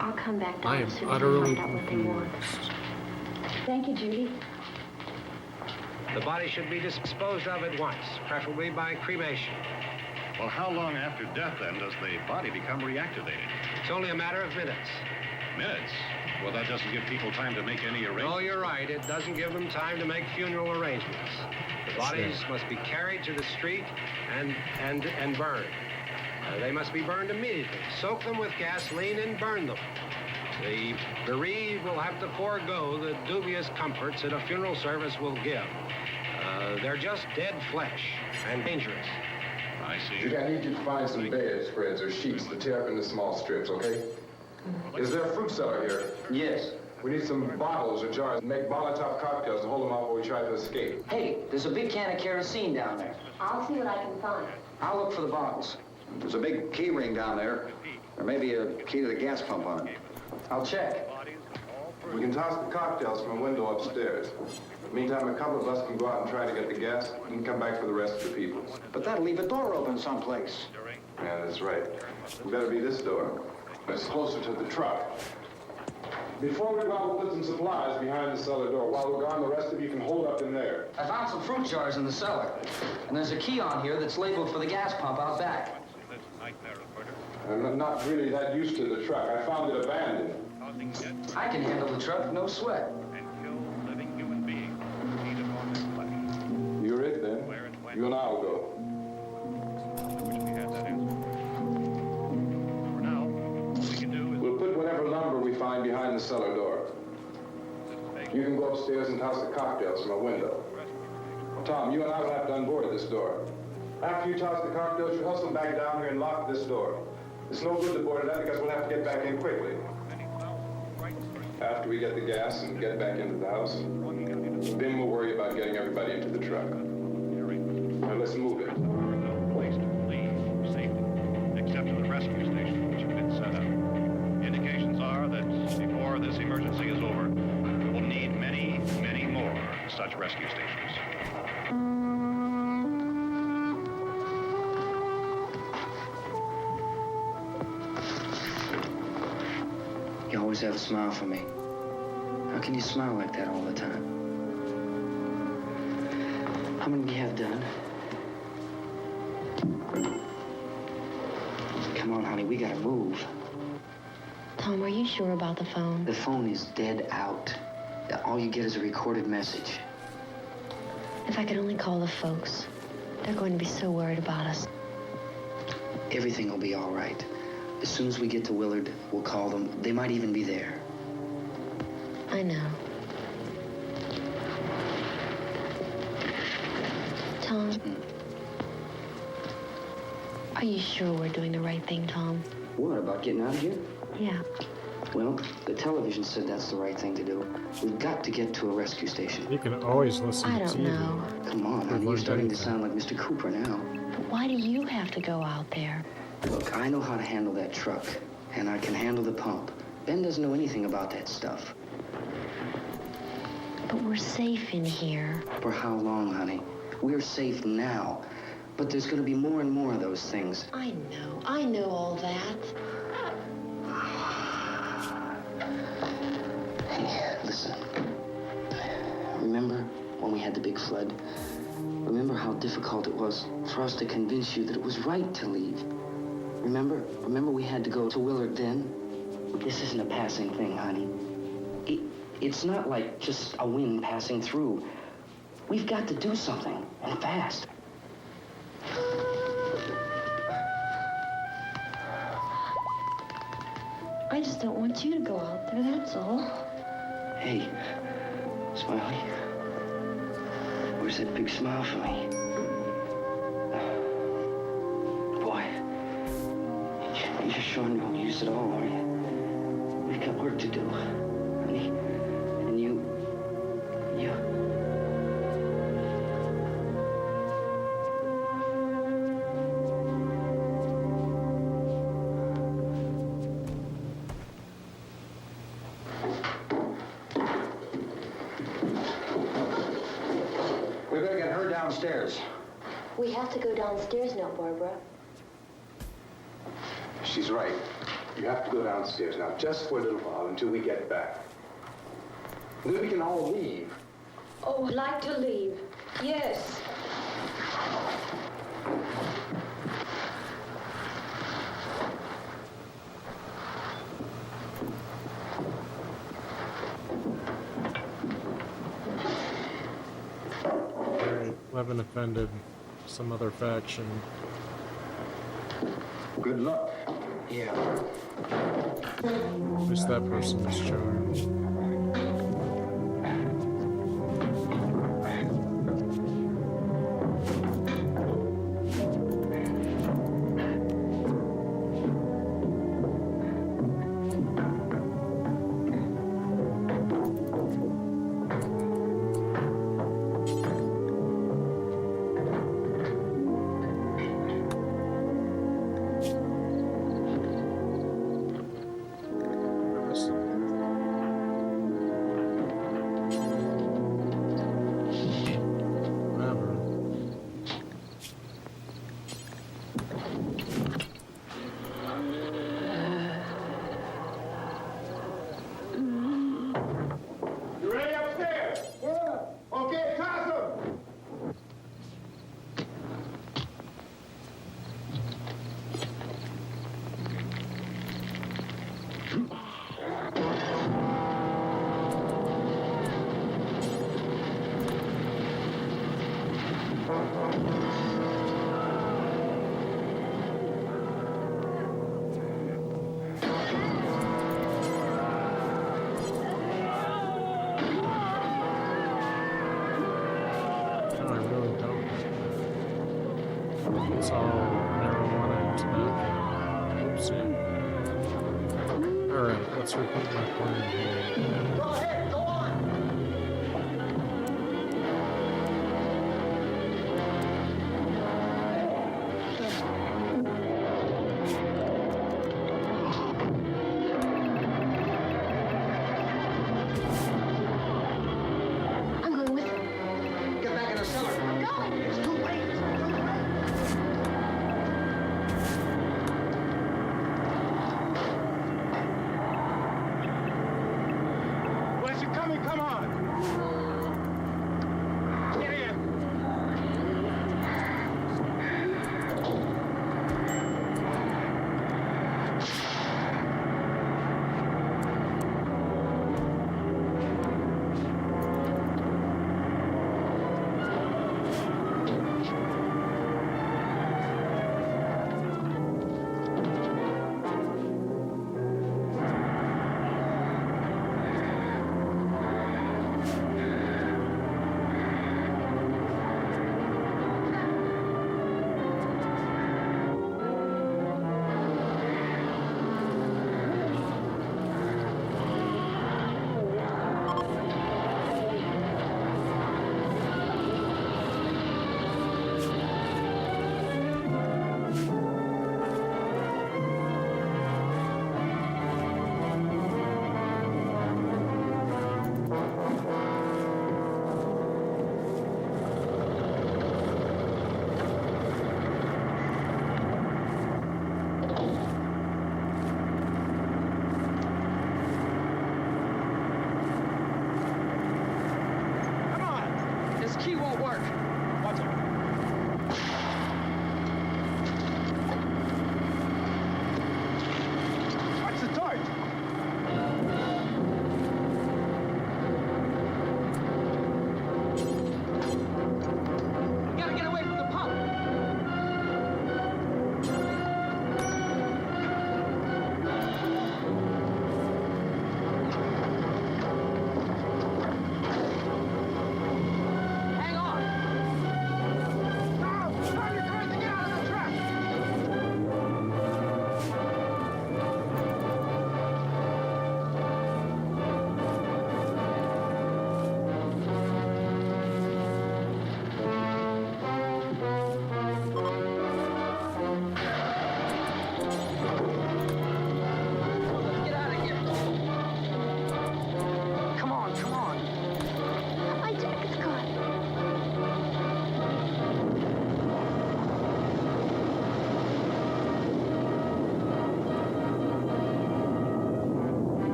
I'll come back down I am as soon as I utterly find out what they want. confused. Thank you, Judy. The body should be disposed of at once, preferably by cremation. Well, how long after death, then, does the body become reactivated? It's only a matter of minutes. Minutes? Well, that doesn't give people time to make any arrangements. No, you're right. It doesn't give them time to make funeral arrangements. The bodies must be carried to the street and burned. They must be burned immediately. Soak them with gasoline and burn them. The bereaved will have to forego the dubious comforts that a funeral service will give. They're just dead flesh and dangerous. I see. Judy, I need you to find some bedspreads or sheets to tear up into small strips, okay? Is there a fruit cellar here? Yes. We need some bottles or jars to make Molotov cocktails to hold them off while we try to escape. Hey, there's a big can of kerosene down there. I'll see what I can find. I'll look for the bottles. There's a big key ring down there. There may be a key to the gas pump on it. I'll check. We can toss the cocktails from a window upstairs. Meantime, a couple of us can go out and try to get the gas and come back for the rest of the people. But that'll leave a door open someplace. Yeah, that's right. It better be this door. It's closer to the truck. Before we go out, we'll put some supplies behind the cellar door. While we're gone, the rest of you can hold up in there. I found some fruit jars in the cellar. And there's a key on here that's labeled for the gas pump out back. I'm not really that used to the truck. I found it abandoned. I can handle the truck, no sweat. You're it, then. You and I'll go. We'll put whatever lumber we find behind the cellar door. You can go upstairs and toss the cocktails from a window. Tom, you and I will have to unboard this door. After you toss the cocktails, you hustle back down here and lock this door. It's no good to board it up because we'll have to get back in quickly. After we get the gas and get back into the house, then we'll worry about getting everybody into the truck. Now let's move it. Place to leave safely, except to the rescue station, which has been set up. Indications are that before this emergency is over, we will need many, many more such rescue stations. You always have a smile for me. How can you smile like that all the time? How many do you have done? Come on, honey, we gotta move. Tom, are you sure about the phone? The phone is dead out. All you get is a recorded message. If I could only call the folks. They're going to be so worried about us. Everything will be all right. As soon as we get to Willard, we'll call them. They might even be there. I know. Tom? Are you sure we're doing the right thing, Tom? What, about getting out of here? Yeah. Well, the television said that's the right thing to do. We've got to get to a rescue station. You can always listen I to don't TV. know. Come on, honey, you're starting to sound like Mr. Cooper now. But why do you have to go out there? Look, I know how to handle that truck, and I can handle the pump. Ben doesn't know anything about that stuff. But we're safe in here. For how long, honey? We're safe now. But there's going to be more and more of those things. I know all that. Hey, listen. Remember when we had the big flood? Remember how difficult it was for us to convince you that it was right to leave? Remember we had to go to Willard then? This isn't a passing thing, honey. It's not like just a wind passing through. We've got to do something, and fast. I just don't want you to go out there, that's all. Hey, Smiley. Where's that big smile for me? Boy, you're showing no use at all, are you? We've got work to do, honey. And you... downstairs. We have to go downstairs now, Barbara. She's right. You have to go downstairs now, just for a little while, until we get back. Then we can all leave. Oh, I'd like to leave. Yes. Alright, Levin offended some other faction. Good luck. Yeah. At least that person is charmed. You ready upstairs? Yeah. Okay, toss 'em. No, I really don't. It's all marijuana and tobacco. Oopsie. Alright, let's repeat my plan here. Go ahead, go on. I'm going with you. Get back in the cellar. Go. It's too late. It's too late. Where's it coming?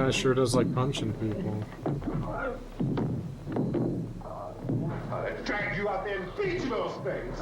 it sure does like punching people. I dragged you out there and beat you those things.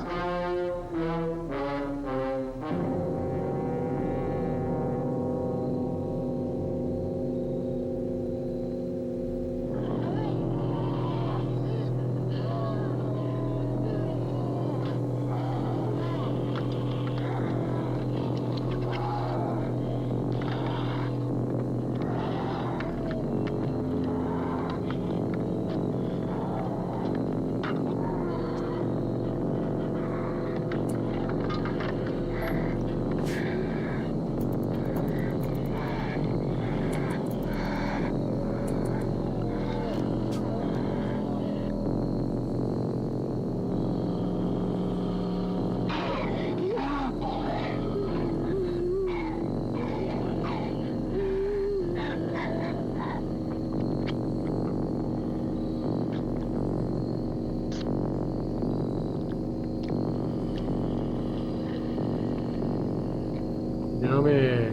Yummy.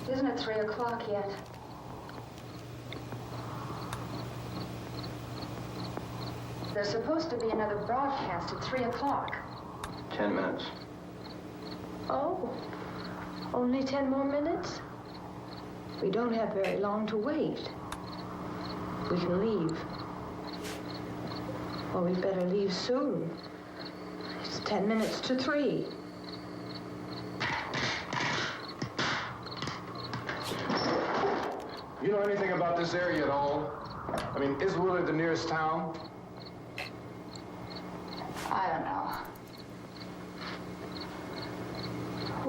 Isn't it 3 o'clock yet? There's supposed to be another broadcast at 3 o'clock. 10 minutes. Oh, only 10 more minutes? We don't have very long to wait. We can leave. Well, we'd better leave soon. It's 10 minutes to 3. You know anything about this area at all? I mean, is Willard the nearest town? I don't know.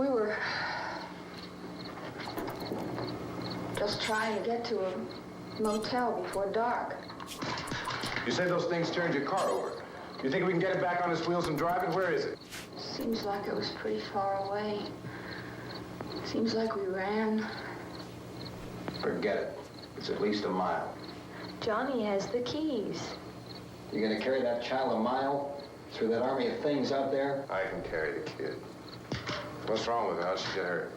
We were just trying to get to a motel before dark. You say those things turned your car over. You think we can get it back on its wheels and drive it? Where is it? Seems like it was pretty far away. Seems like we ran. Forget it. It's at least a mile. Johnny has the keys. You gonna carry that child a mile through that army of things out there? I can carry the kid. What's wrong with her? How'd she get hurt?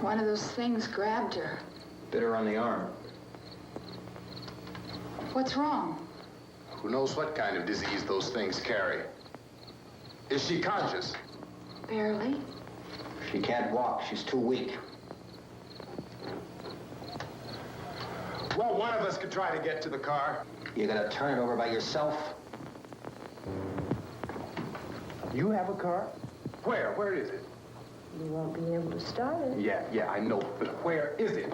One of those things grabbed her. Bit her on the arm. What's wrong? Who knows what kind of disease those things carry? Is she conscious? Barely. She can't walk. She's too weak. Well, one of us could try to get to the car. You gonna turn it over by yourself? You have a car? Where? Where is it? You won't be able to start it. Yeah, I know. But where is it?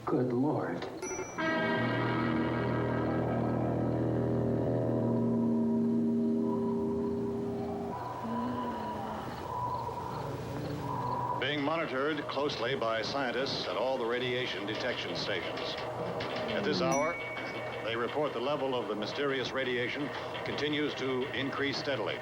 Good Lord. Being monitored closely by scientists at all the radiation detection stations. At this hour, they report the level of the mysterious radiation continues to increase steadily.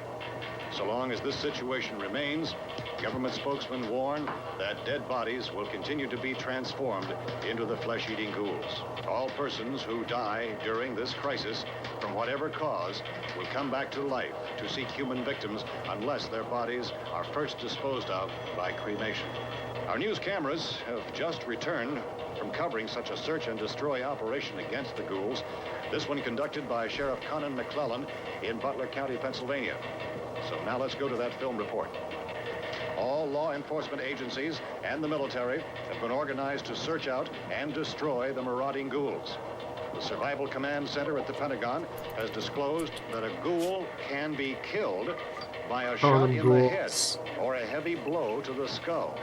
So long as this situation remains, government spokesmen warn that dead bodies will continue to be transformed into the flesh-eating ghouls. All persons who die during this crisis, from whatever cause, will come back to life to seek human victims unless their bodies are first disposed of by cremation. Our news cameras have just returned from covering such a search and destroy operation against the ghouls, this one conducted by Sheriff Conan McClellan in Butler County, Pennsylvania. So now let's go to that film report. All law enforcement agencies and the military have been organized to search out and destroy the marauding ghouls. The Survival Command Center at the Pentagon has disclosed that a ghoul can be killed by a shot in the head or a heavy blow to the skull.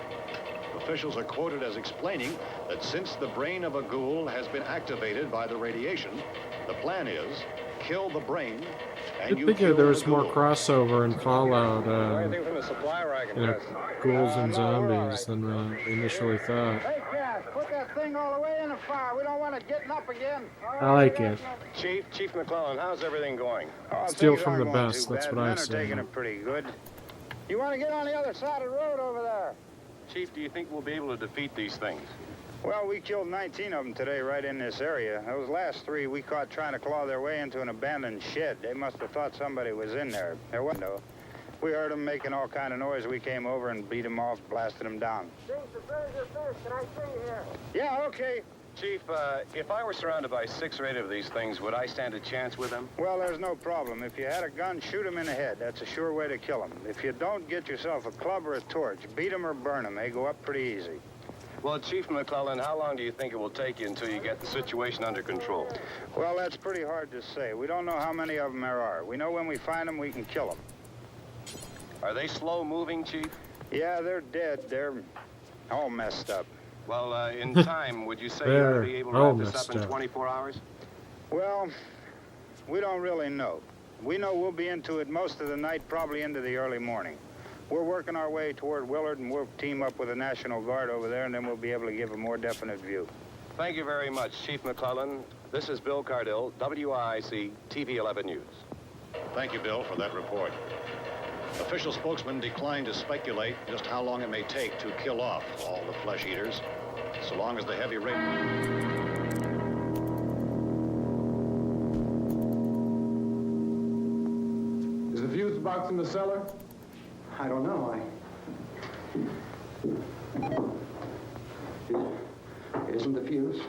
Officials are quoted as explaining that since the brain of a ghoul has been activated by the radiation, the plan is kill the brain, I figured there was more crossover in Fallout, Anything from the supply wagon, you know, Gus? ghouls and zombies than we initially thought. Hey, Cass, put that thing all the way in the fire. We don't want it getting up again. I like it. Chief McClellan, how's everything going? Steal from the best, that's what I say. pretty good. You want to get on the other side of the road over there? Chief, do you think we'll be able to defeat these things? Well, we killed 19 of them today right in this area. Those last 3 we caught trying to claw their way into an abandoned shed. They must have thought somebody was in there. There wasn't, though. We heard them making all kind of noise. We came over and beat them off, blasted them down. James, the birds are finished. Can I see you here? Yeah, okay. Chief, if I were surrounded by 6 or 8 of these things, would I stand a chance with them? Well, there's no problem. If you had a gun, shoot them in the head. That's a sure way to kill them. If you don't, get yourself a club or a torch. Beat them or burn them. They go up pretty easy. Well, Chief McClellan, how long do you think it will take you until you get the situation under control? Well, that's pretty hard to say. We don't know how many of them there are. We know when we find them, we can kill them. Are they slow-moving, Chief? Yeah, they're dead. They're all messed up. Well, in time, would you say you'll be able to wrap this up in 24 hours? Well, we don't really know. We know we'll be into it most of the night, probably into the early morning. We're working our way toward Willard, and we'll team up with the National Guard over there, and then we'll be able to give a more definite view. Thank you very much, Chief McClellan. This is Bill Cardill, WIC TV 11 News. Thank you, Bill, for that report. Official spokesman declined to speculate just how long it may take to kill off all the flesh eaters, so long as the heavy rain... Is the fuse box in the cellar? I don't know. It isn't the fuse.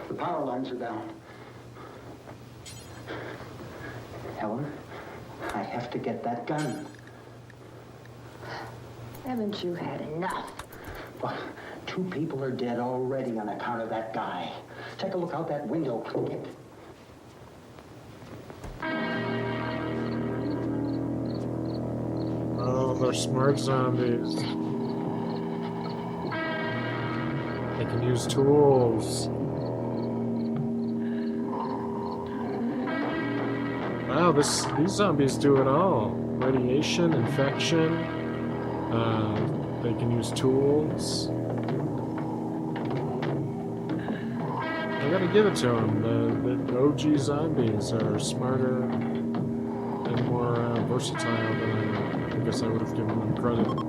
The power lines are down. Helen, I have to get that gun. Haven't you had enough? Well, 2 people are dead already on account of that guy. Take a look out that window, quick. Oh, they're smart zombies. They can use tools. Wow, these zombies do it all. Radiation, infection. They can use tools. I gotta give it to them. The OG zombies are smarter and more versatile than I guess I would have given them credit for.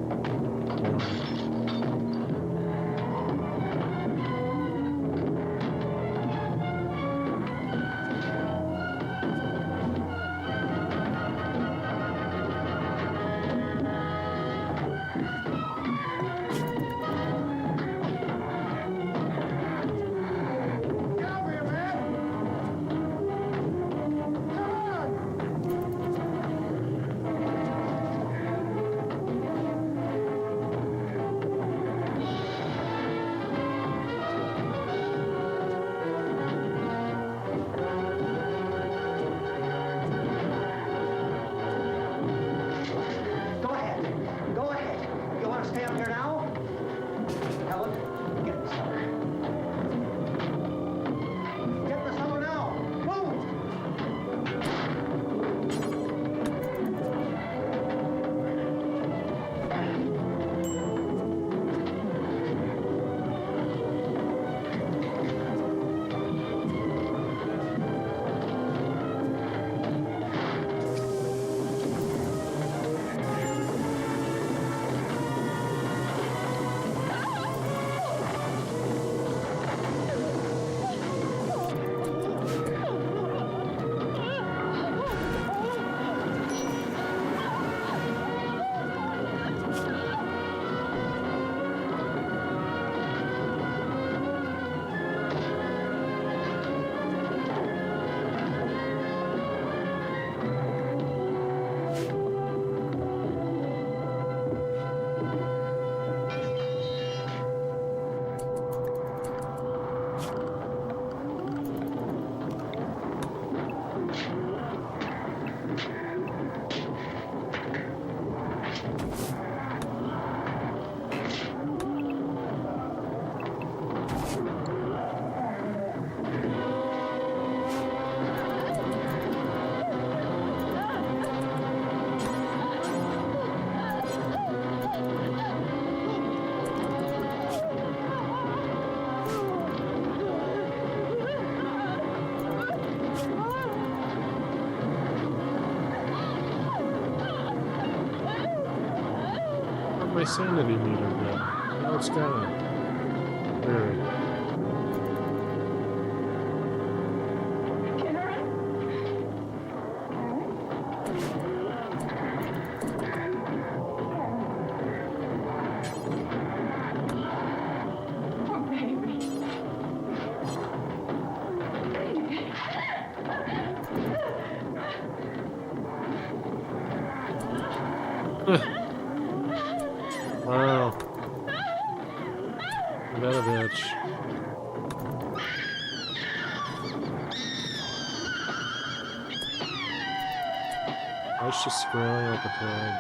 my sanity meter go? Oh, it's gone. Weird. Wow. That a bitch. I was just scrolling like a pig.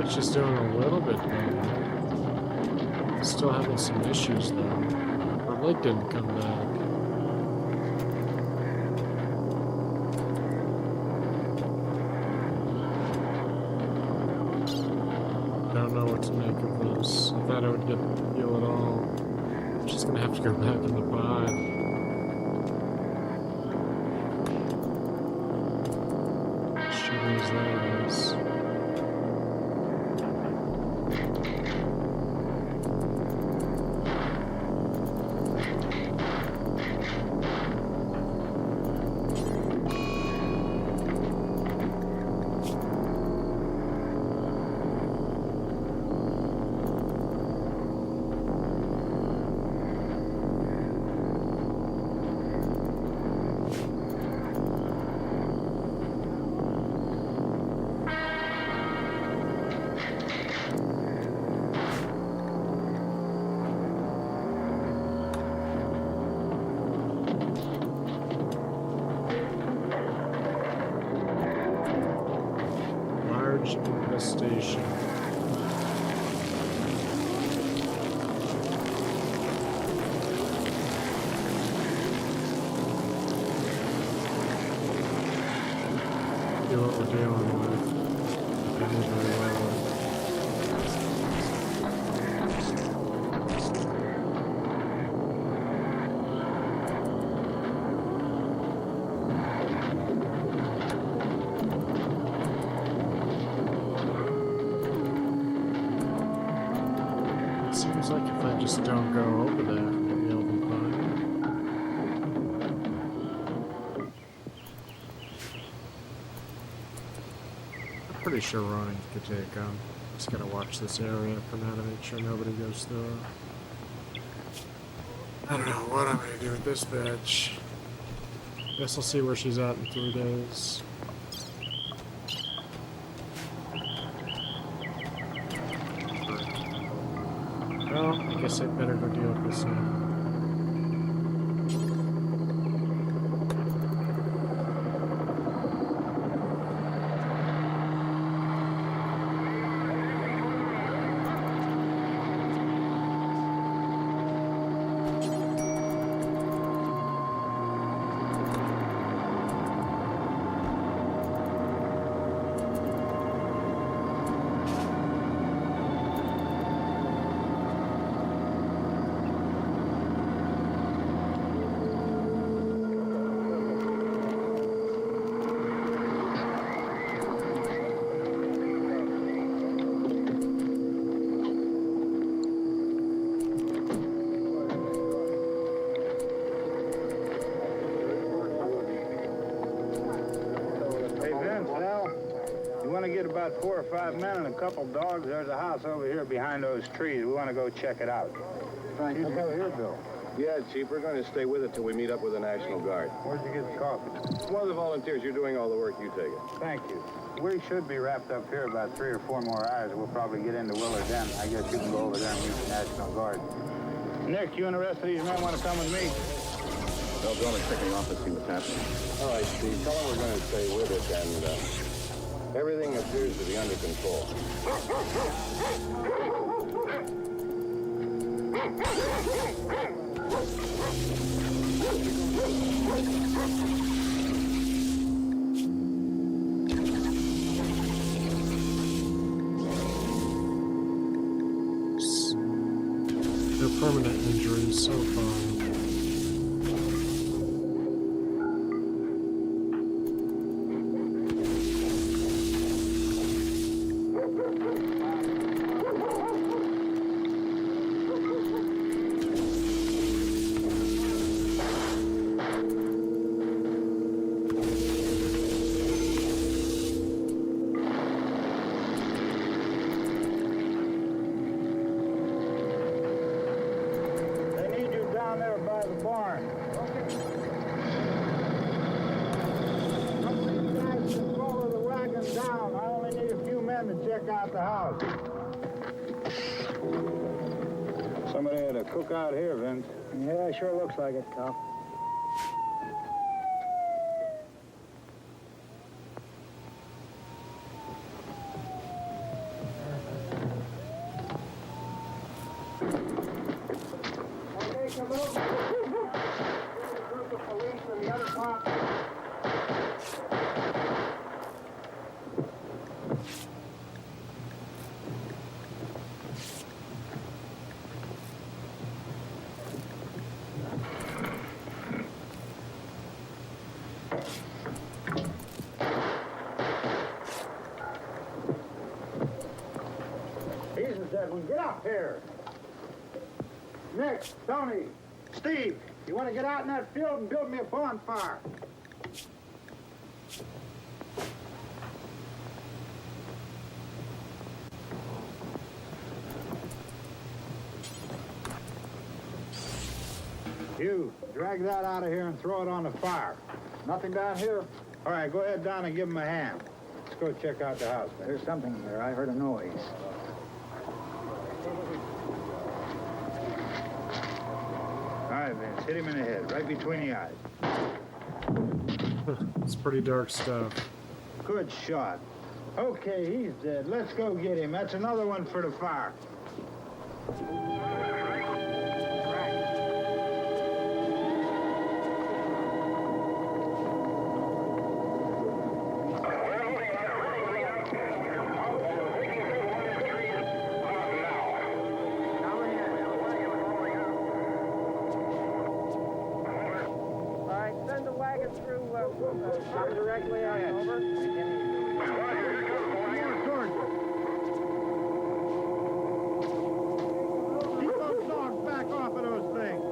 It's just doing a little bit better. Still having some issues though. Her leg didn't come back. I don't know what to make of this. I thought I would get the heal at all. I'm just gonna have to go back in the pod. Shitty as that is. Infestation. See what we're dealing with. Depends very well. Seems like if I just don't go over there, maybe I'll be fine. I'm pretty sure running could take him. Just gotta watch this area for now to make sure nobody goes through it. I don't know what I'm gonna do with this bitch. Guess I'll see where she's at in 3 days. Well, I guess I better go deal with this now. About 4 or 5 men and a couple dogs. There's a house over here behind those trees. We want to go check it out. Frank, you go here, Bill. Yeah, Chief, we're going to stay with it till we meet up with the National Guard. Where'd you get the coffee? One of the volunteers. You're doing all the work. You take it. Thank you. We should be wrapped up here about 3 or 4 more hours. We'll probably get into Willard then. I guess you can go over there and meet the National Guard. Nick, you and the rest of these men want to come with me? They'll go and check the office, see what's happening. All right, Steve. Tell them we're going to stay with it, and everything appears to be under control. No permanent injuries so far. Somebody had a cookout here, Vince. Yeah, it sure looks like it, Tom. Okay, come over. A group of police and the other cops. Get up here. Nick, Tony, Steve, you want to get out in that field and build me a bonfire? You, drag that out of here and throw it on the fire. Nothing down here. All right, go ahead down and give him a hand. Let's go check out the house. There's something there. I heard a noise. All right, Vince, hit him in the head, right between the eyes. It's pretty dark stuff. Good shot. Okay, he's dead. Let's go get him. That's another one for the fire. Directly out over. Keep those dogs back off of those things.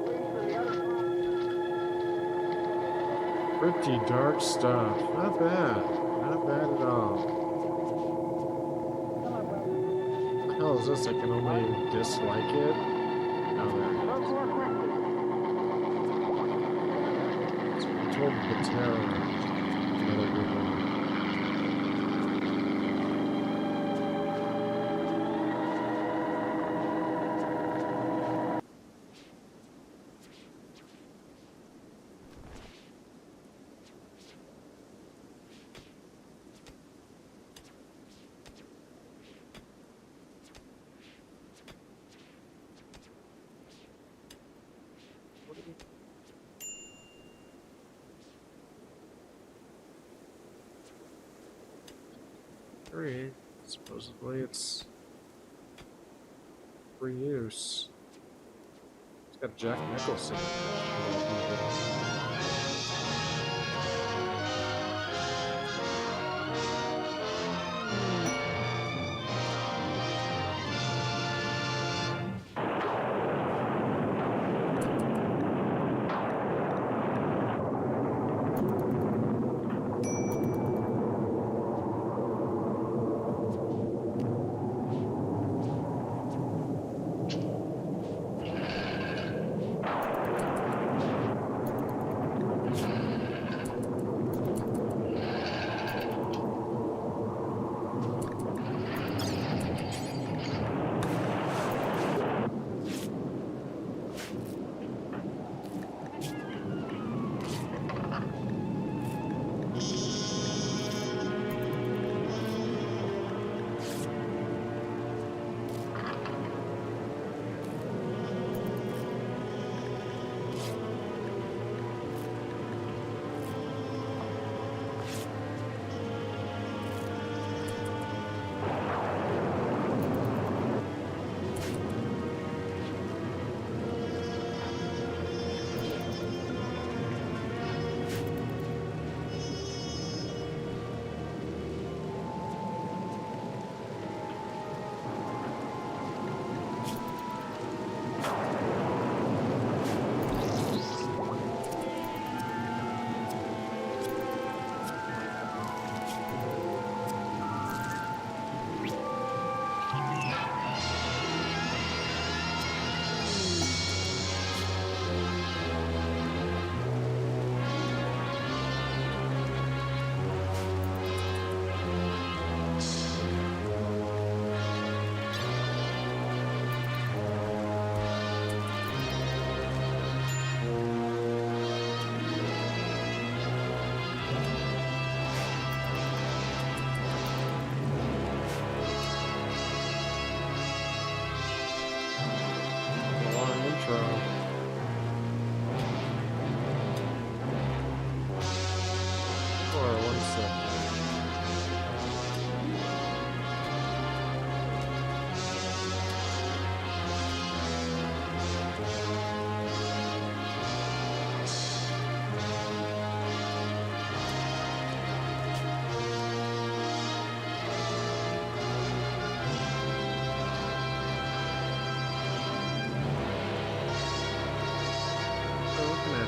Pretty dark stuff. Not bad. Not bad at all. hell is this? I can only dislike it? Oh, there it is. So we told the terror. Another good one. Free. Supposedly it's free use. It's got Jack Nicholson.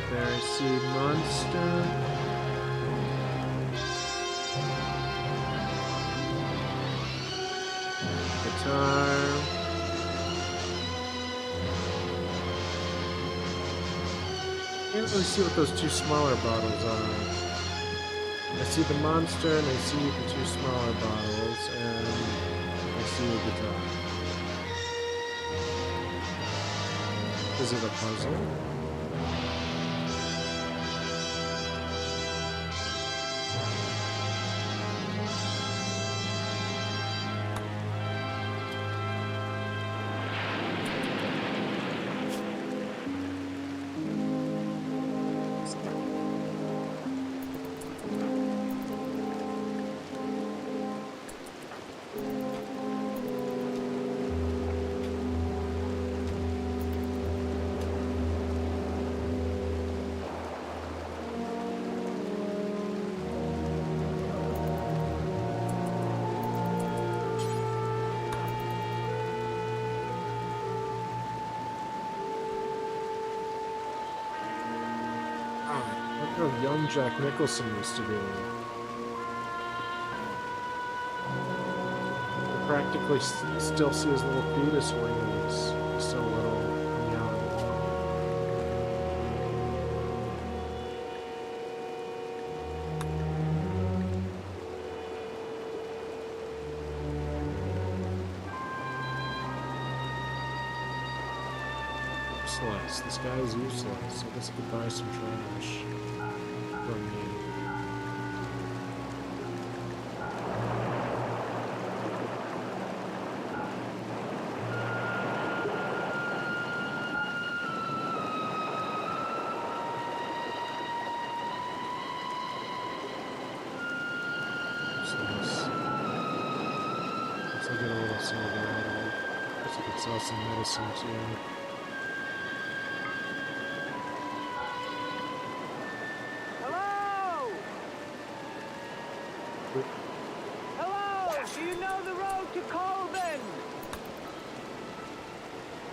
There I see monster. Guitar. Can't really see what those two smaller bottles are. I see the monster and I see the two smaller bottles and I see a guitar. Is it a puzzle? Look how young Jack Nicholson used to be. practically still see his little fetus wings. He's so little. Yeah. Useless. This guy is useless. I guess I could buy some trash from me. Sell some medicine too. Hello? Hello? Do you know the road to Colvin?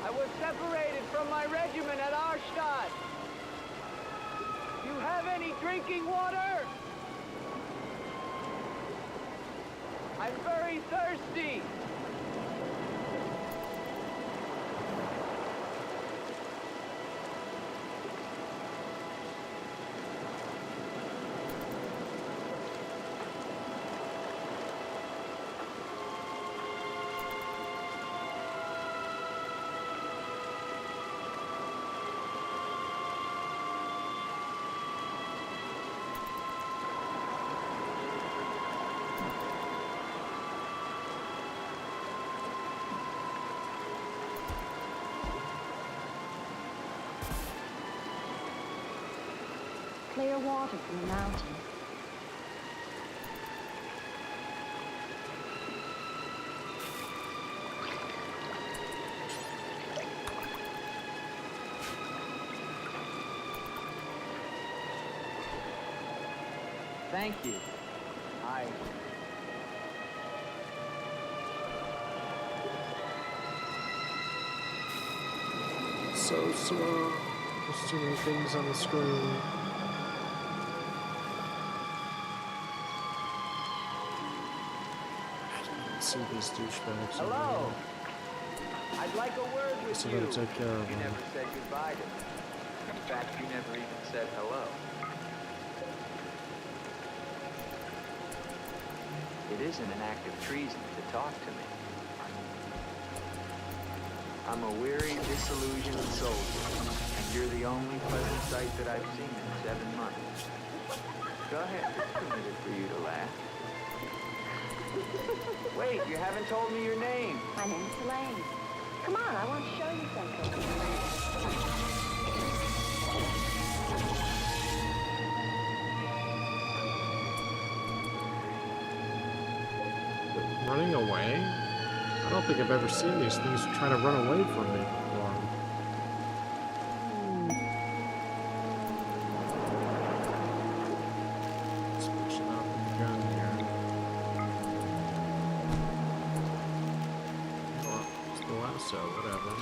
I was separated from my regiment at Arstadt. Do you have any drinking water? I'm very thirsty. Clear water from the mountain. Thank you. So slow. There's too many things on the screen. See these douchebags. Hello. I'd like a word with So you. gotta take care of You them. never said goodbye to me. In fact, you never even said hello. It isn't an act of treason to talk to me. I'm a weary, disillusioned soldier, and you're the only pleasant sight that I've seen in 7 months. Go ahead, it's permitted for you to laugh. Wait, you haven't told me your name. My name's Elaine. Come on, I want to show you something. Running away? I don't think I've ever seen these things trying to run away from me before. Switching out the gun here. Or it's the lasso, whatever.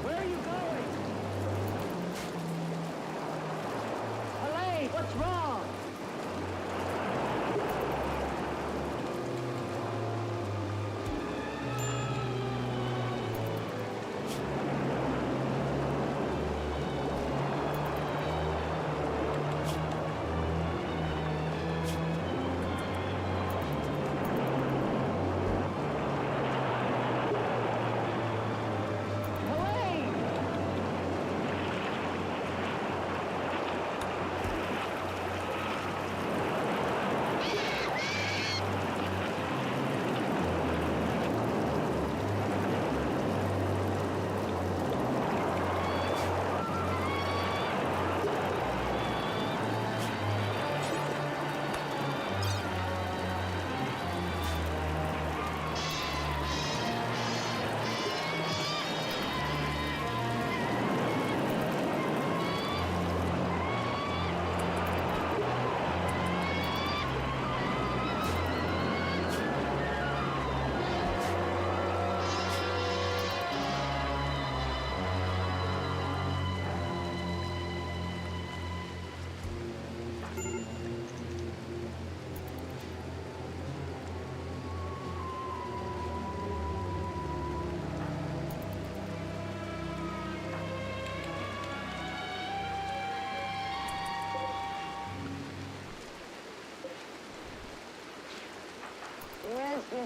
Where are you going? Elaine, what's wrong?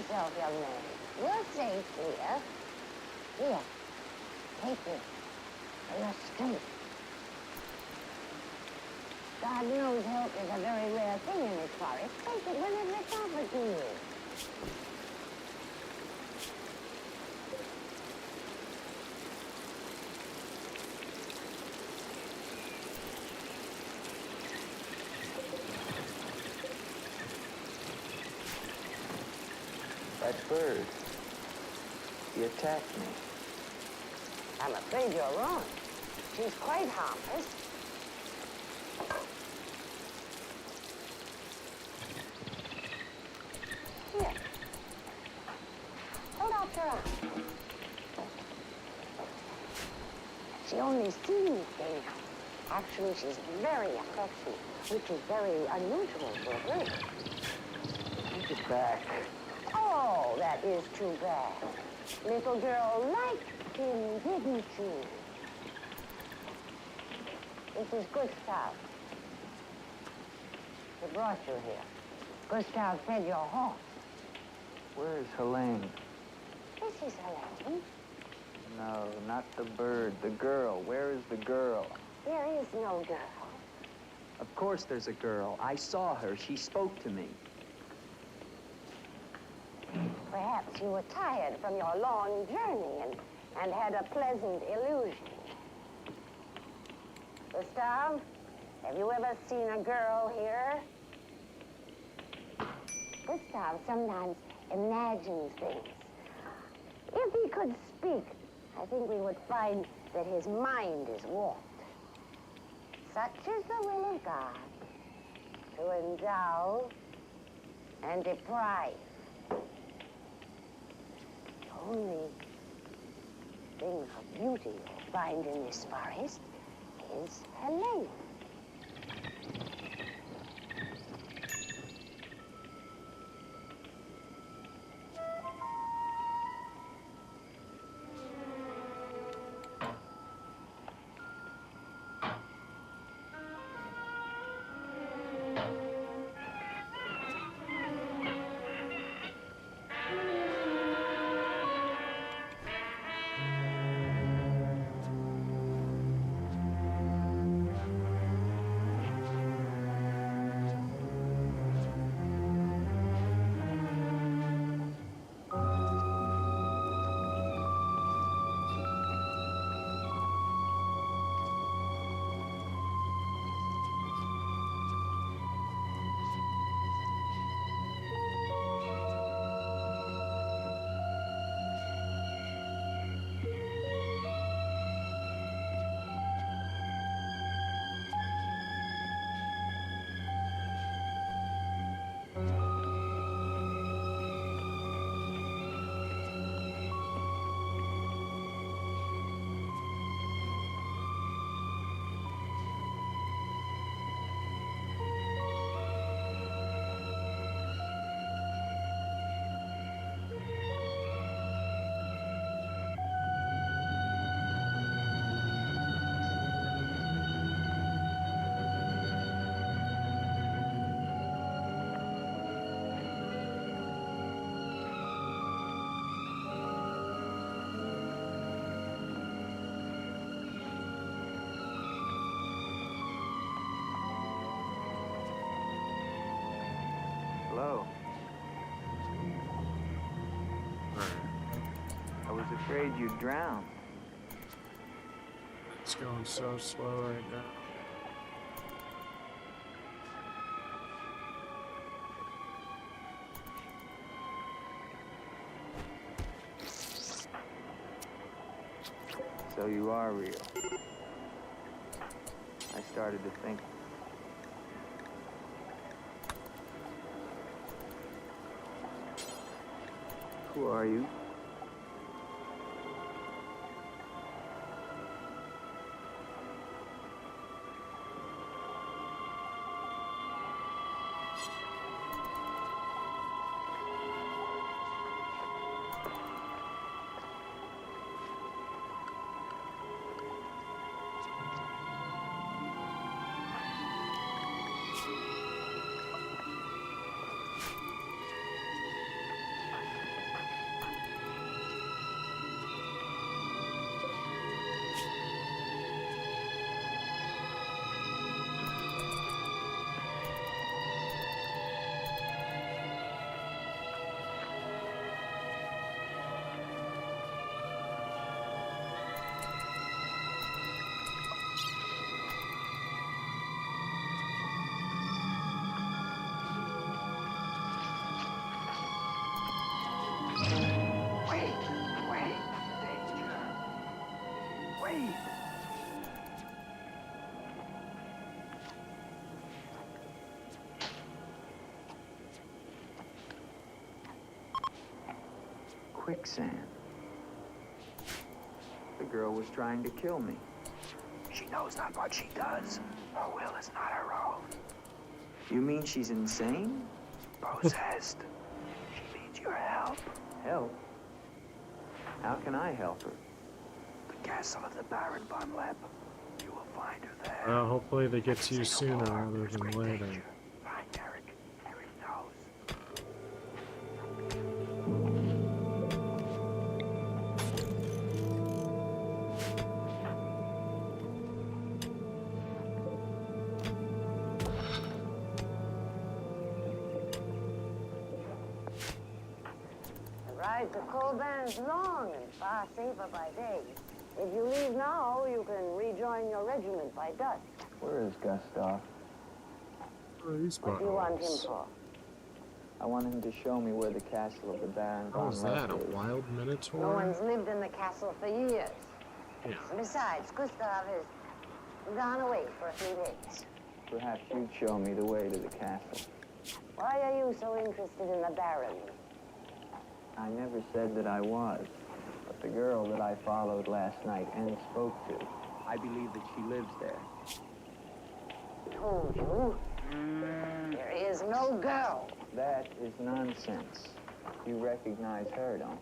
yourself, young man. You're safe here. Here, take this. For your strength. God knows help is a very rare thing in this forest. Take it whenever it's offered to you. That bird, she attacked me. I'm afraid you're wrong. She's quite harmless. Here. Hold out your arm. She only seems dangerous. Actually, she's very affectionate, which is very unusual for a bird. Take it back. Oh, that is too bad. Little girl liked him, didn't she? This is Gustav. He brought you here. Gustav fed your horse. Where's Helene? This is Helene. No, not the bird. The girl. Where is the girl? There is no girl. Of course there's a girl. I saw her. She spoke to me. Perhaps you were tired from your long journey and had a pleasant illusion. Gustav, have you ever seen a girl here? Gustav sometimes imagines things. If he could speak, I think we would find that his mind is warped. Such is the will of God, to endow and deprive. The only thing of beauty you'll find in this forest is Helene. Hello. I was afraid you'd drown. It's going so slow right now. So you are real. I started to think. Who are you? quicksand. The girl was trying to kill me. She knows not what she does. Her will is not her own. You mean she's insane? Possessed. She needs your help. Help? How can I help her? The castle of the Baron von Lepp. You will find her there. Hopefully they get to you sooner rather than later. Find Eric. Eric knows. The ride to Colban is long and far safer by day. If you leave now, you can rejoin your regiment by dusk. Where is Gustav? What do you want him for? I want him to show me where the castle of the Baron Oh, von is that a Lepp is. wild No minotaur? one's lived in the castle for years. Yeah. Besides, Gustav has gone away for a few days. Perhaps you'd show me the way to the castle. Why are you so interested in the Baron? I never said that I was, but the girl that I followed last night and spoke to, I believe that she lives there. Told you. There is no girl. That is nonsense. You recognize her, don't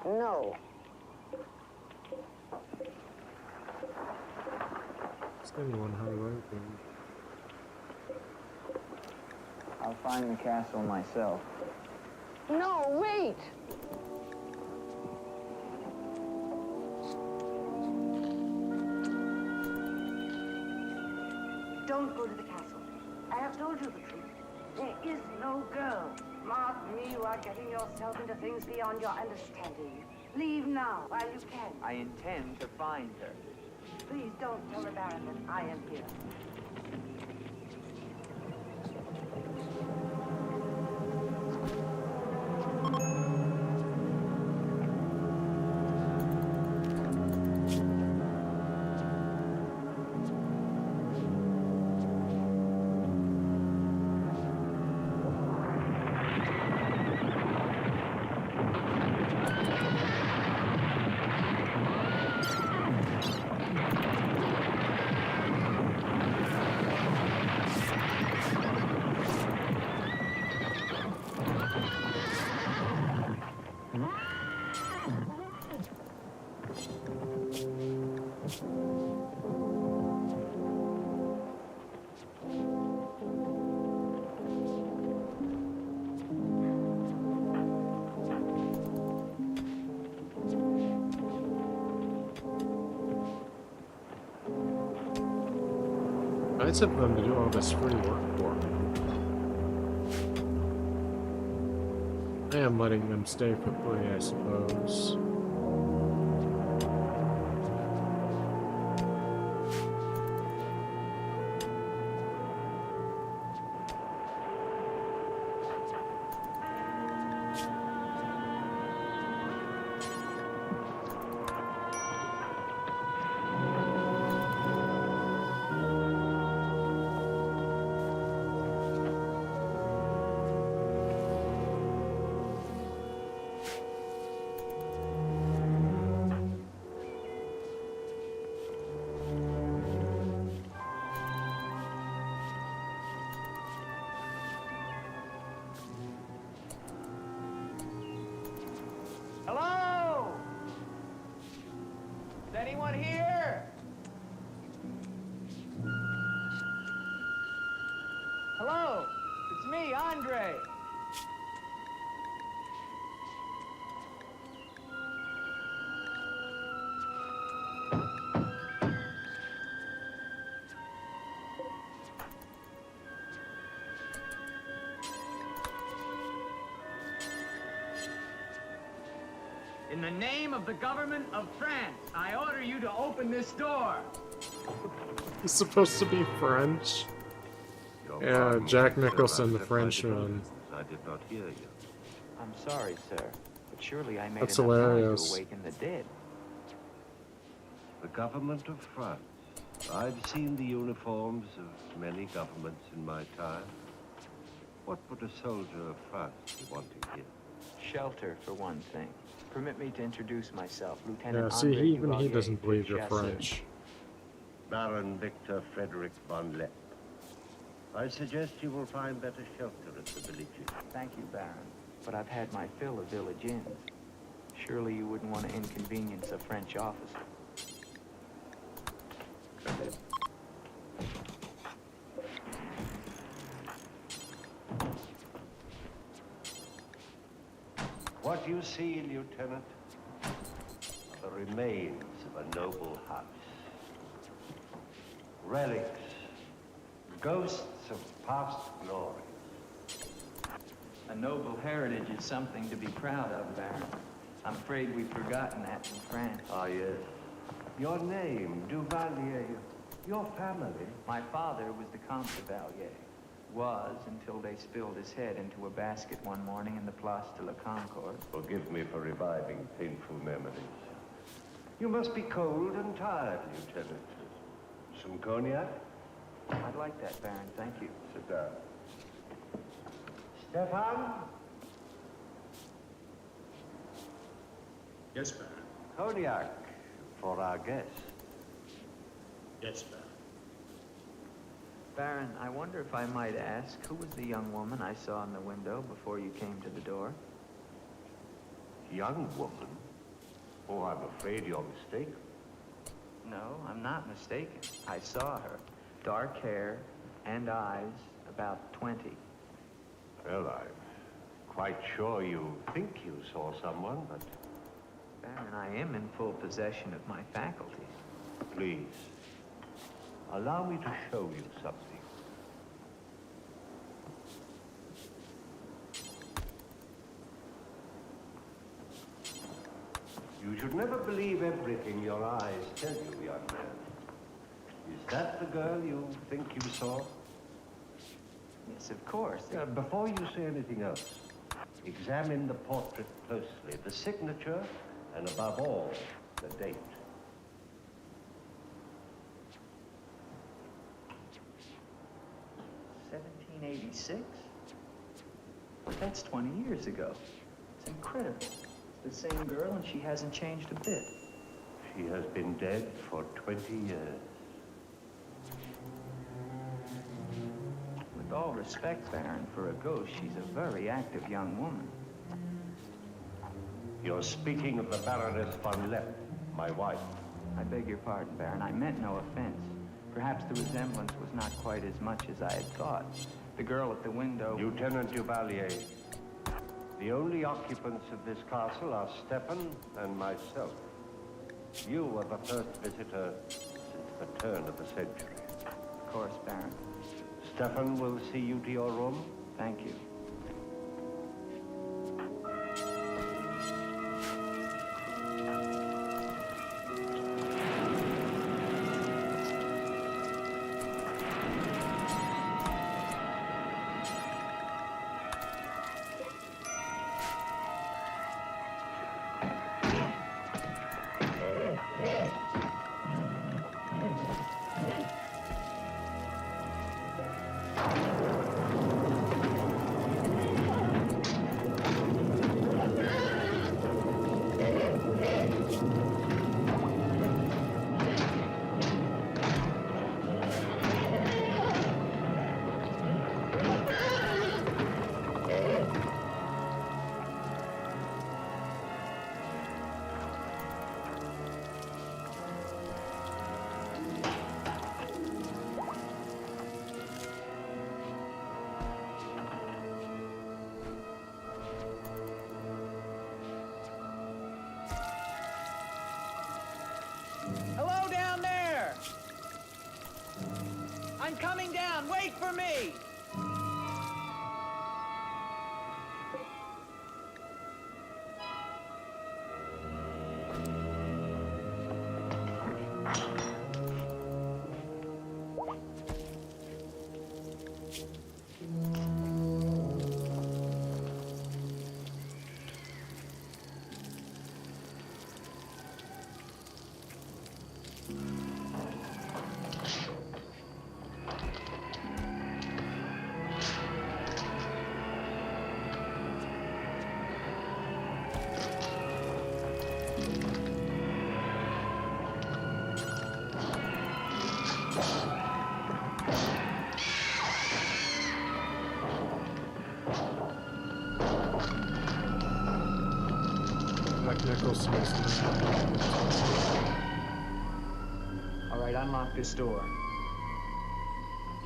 you? No. It's anyone how to write them. I'll find the castle myself. No, wait! Don't go to the castle. I have told you the truth. There is no girl. Mark me, you are getting yourself into things beyond your understanding. Leave now, while you can. I intend to find her. Please don't tell the Baron that I am here. Nice of them to do all this free work for me. I am letting them stay for free, I suppose. Hello? Is anyone here? Hello? It's me, Andre. In the name of the government of France, I order you to open this door. It's supposed to be French. Yeah, Jack Nicholson, the Frenchman. I did not hear you. I'm sorry, sir, but surely I made That's enough noise hilarious. to awaken the dead. The government of France. I've seen the uniforms of many governments in my time. What would a soldier of France be wanting here? Shelter, for one thing. Permit me to introduce myself, Lieutenant Yeah, see, Andre even he Duvalier doesn't believe de you're Chasseur. French. Baron Victor Frederick von Lepp. I suggest you will find better shelter at the village inn. Thank you, Baron, but I've had my fill of village inns. Surely you wouldn't want to inconvenience a French officer. What you see, Lieutenant, are the remains of a noble house. Relics, ghosts of past glory. A noble heritage is something to be proud of, Baron. I'm afraid we've forgotten that in France. Ah, yes. Your name, Duvalier, your family. My father was the Comte Duvalier. Was until they spilled his head into a basket one morning in the Place de la Concorde. Forgive me for reviving painful memories. You must be cold and tired, Lieutenant. Some cognac? I'd like that, Baron. Thank you. Sit down. Stefan? Yes, Baron. Cognac for our guest. Yes, Baron. Baron, I wonder if I might ask, who was the young woman I saw in the window before you came to the door? Young woman? Oh, I'm afraid you're mistaken. No, I'm not mistaken. I saw her. Dark hair and eyes, about 20. Well, I'm quite sure you think you saw someone, but... Baron, I am in full possession of my faculties. Please, allow me to show you something. You should never believe everything your eyes tell you, young man. Is that the girl you think you saw? Yes, of course. Before you say anything else, examine the portrait closely, the signature, and above all, the date. $1786? That's 20 years ago. It's incredible. It's the same girl and she hasn't changed a bit. She has been dead for 20 years. With all respect, Baron, for a ghost, she's a very active young woman. You're speaking of the Baroness von Lepp, my wife. I beg your pardon, Baron. I meant no offense. Perhaps the resemblance was not quite as much as I had thought. The girl at the window... Lieutenant Duvalier, the only occupants of this castle are Stefan and myself. You are the first visitor since the turn of the century. Of course, Baron. Stefan will see you to your room. Thank you. Hello down there! I'm coming down. Wait for me! house is All right, unlock this door.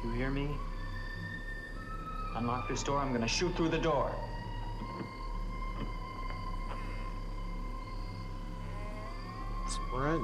You hear me? Unlock this door, I'm gonna shoot through the door. It's French.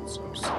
So sad.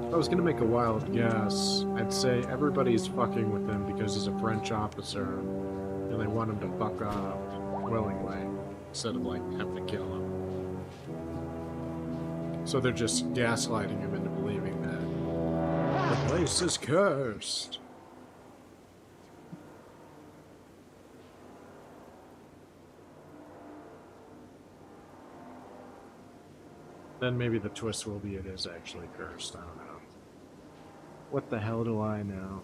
If I was gonna make a wild guess, I'd say everybody's fucking with him because he's a French officer, and they want him to fuck off willingly, instead of, like, having to kill him. So they're just gaslighting him into believing that the place is cursed. Then maybe the twist will be it is actually cursed, I don't know. What the hell do I know?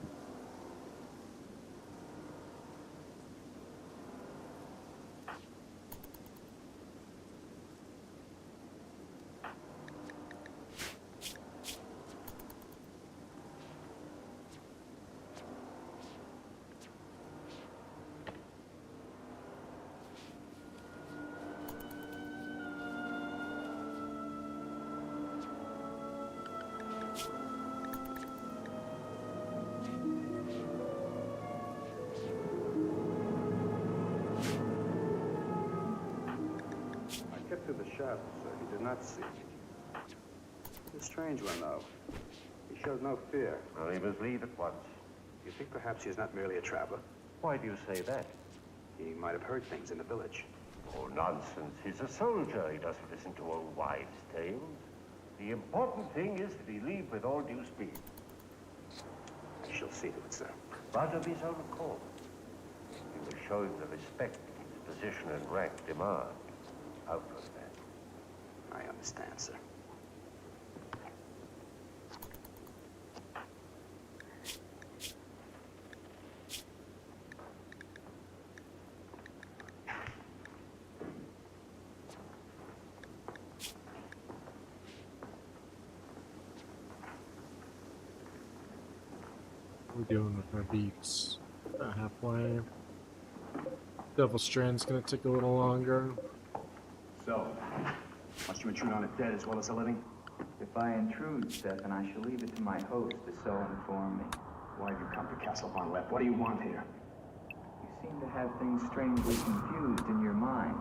To the shadow, sir. He did not see me. He's a strange one, though. He showed no fear. Well, he must leave at once. You think perhaps he's not merely a traveler? Why do you say that? He might have heard things in the village. Oh, nonsense. He's a soldier. He doesn't listen to old wives' tales. The important thing is that he leave with all due speed. I shall see to it, sir. But of his own accord. He will show him the respect his position and rank demand. Out of that. I understand, sir. we doing with our beaks? About halfway. Devil Strand's gonna take a little longer. So, must you intrude on the dead as well as the living? If I intrude, Stefan, I shall leave it to my host to so inform me. Why have you come to Castle Von Lepp? What do you want here? You seem to have things strangely confused in your mind.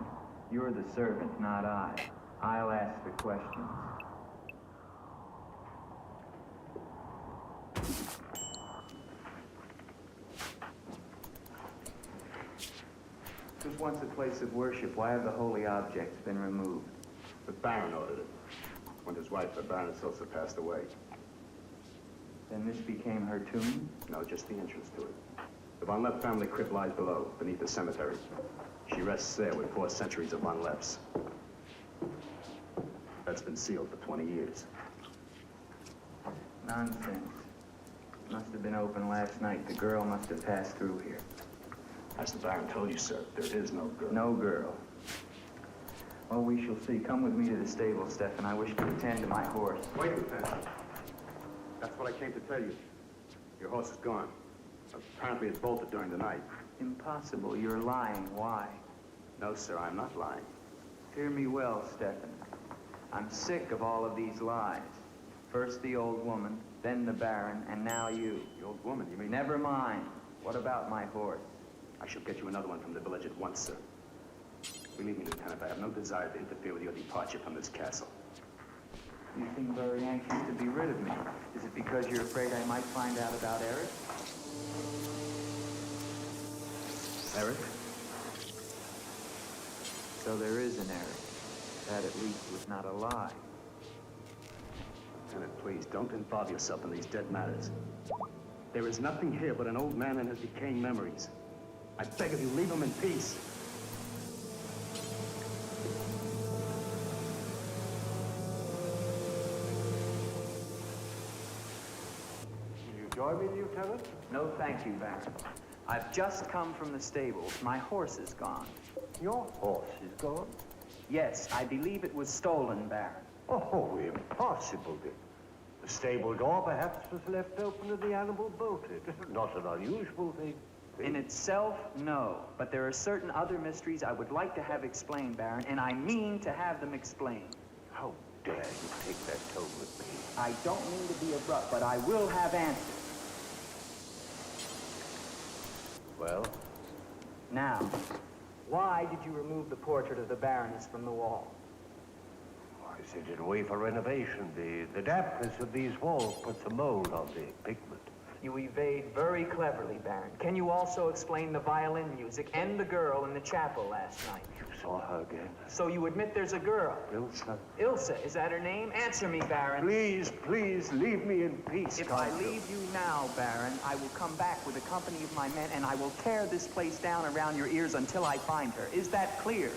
You're the servant, not I. I'll ask the questions. This was once a place of worship. Why have the holy objects been removed? The Baron ordered it. When his wife, the Baroness Ilsa, passed away. Then this became her tomb? No, just the entrance to it. The Von Lepp family crypt lies below, beneath the cemetery. She rests there with 4 centuries of Von Lepps. That's been sealed for 20 years. Nonsense. Must have been open last night. The girl must have passed through here. As the Baron told you, sir, there is no girl. No girl. Well, we shall see. Come with me to the stable, Stefan. I wish to attend to my horse. Wait, Lieutenant. That's what I came to tell you. Your horse is gone. Apparently it's bolted during the night. Impossible. You're lying. Why? No, sir, I'm not lying. Hear me well, Stefan. I'm sick of all of these lies. First the old woman, then the Baron, and now you. The old woman, you mean? Never mind. What about my horse? I shall get you another one from the village at once, sir. Believe me, Lieutenant, I have no desire to interfere with your departure from this castle. You seem very anxious to be rid of me. Is it because you're afraid I might find out about Eric? Eric? So there is an Eric. That at least was not a lie. Lieutenant, please, don't involve yourself in these dead matters. There is nothing here but an old man and his decaying memories. I beg of you, leave him in peace. Will you join me, Lieutenant? No, thank you, Baron. I've just come from the stables. My horse is gone. Your horse is gone? Yes, I believe it was stolen, Baron. Oh, impossible, Dick. The stable door perhaps was left open and the animal bolted. Not an unusual thing. In itself, no. But there are certain other mysteries I would like to have explained, Baron, and I mean to have them explained. How dare you take that tone with me? I don't mean to be abrupt, but I will have answers. Well? Now, why did you remove the portrait of the Baroness from the wall? I sent it away for renovation. The dampness of these walls puts a mold on the pigment. You evade very cleverly, Baron. Can you also explain the violin music and the girl in the chapel last night? You saw her again? So you admit there's a girl? Ilsa. Ilsa, is that her name? Answer me, Baron. Please, please, leave me in peace. If I leave you now, Baron, I will come back with a company of my men and I will tear this place down around your ears until I find her. Is that clear?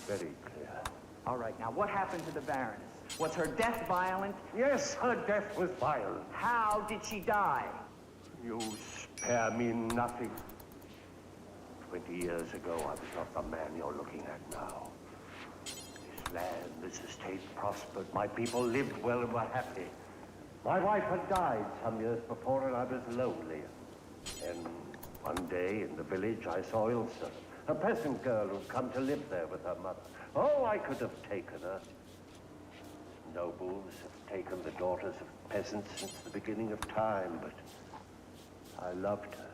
Very clear. All right, now what happened to the Baroness? Was her death violent? Yes, her death was violent. How did she die? You spare me nothing. 20 years ago, I was not the man you're looking at now. This land, this estate prospered. My people lived well and were happy. My wife had died some years before, and I was lonely. And one day in the village, I saw Ilsa, a peasant girl who'd come to live there with her mother. Oh, I could have taken her. Nobles have taken the daughters of peasants since the beginning of time, but I loved her.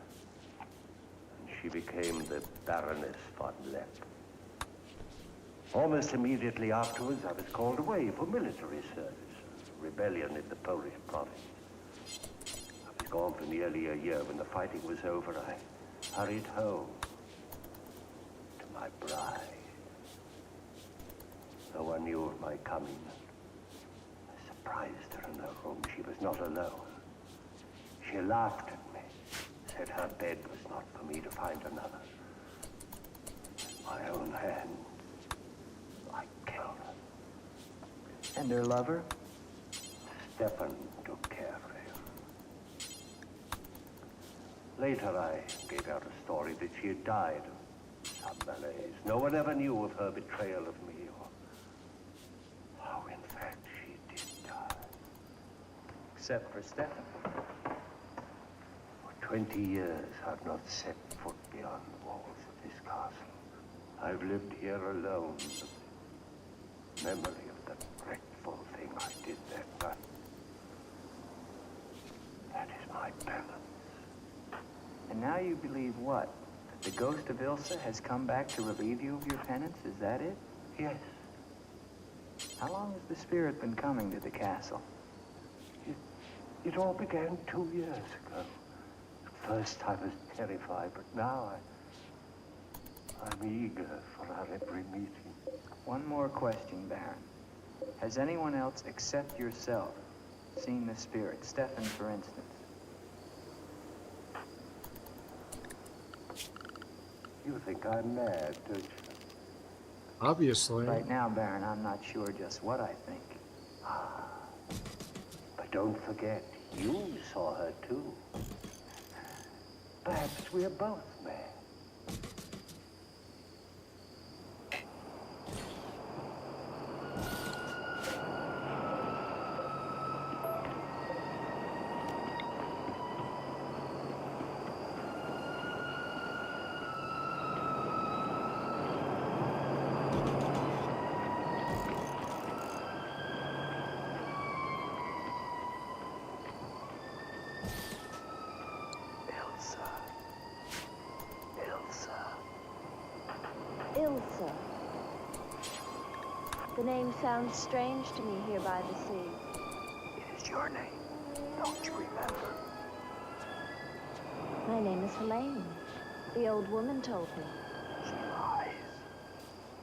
And she became the Baroness von Lepp. Almost immediately afterwards, I was called away for military service, a rebellion in the Polish province. I was gone for nearly a year. When the fighting was over, I hurried home to my bride. No one knew of my coming. Surprised her in her room. She was not alone. She laughed at me, said her bed was not for me to find another. With my own hand, I killed her. And her lover? Stefan took care of him. Later, I gave out a story that she had died of some malaise. No one ever knew of her betrayal of me, or how, in fact, she did die. except for Stefan. For 20 years, I've not set foot beyond the walls of this castle. I've lived here alone. The memory of the dreadful thing I did that night. That is my penance. And now you believe what? That the ghost of Ilsa has come back to relieve you of your penance? Is that it? Yes. How long has the spirit been coming to the castle? It all began 2 years ago. At first I was terrified, but now I'm eager for our every meeting. One more question, Baron. Has anyone else except yourself seen the spirit? Stefan, for instance. You think I'm mad, don't you? Obviously. Right now, Baron, I'm not sure just what I think. But don't forget, you saw her too. Perhaps we're both mad. Ilsa. The name sounds strange to me here by the sea. It is your name. Don't you remember? My name is Helene. The old woman told me. She lies.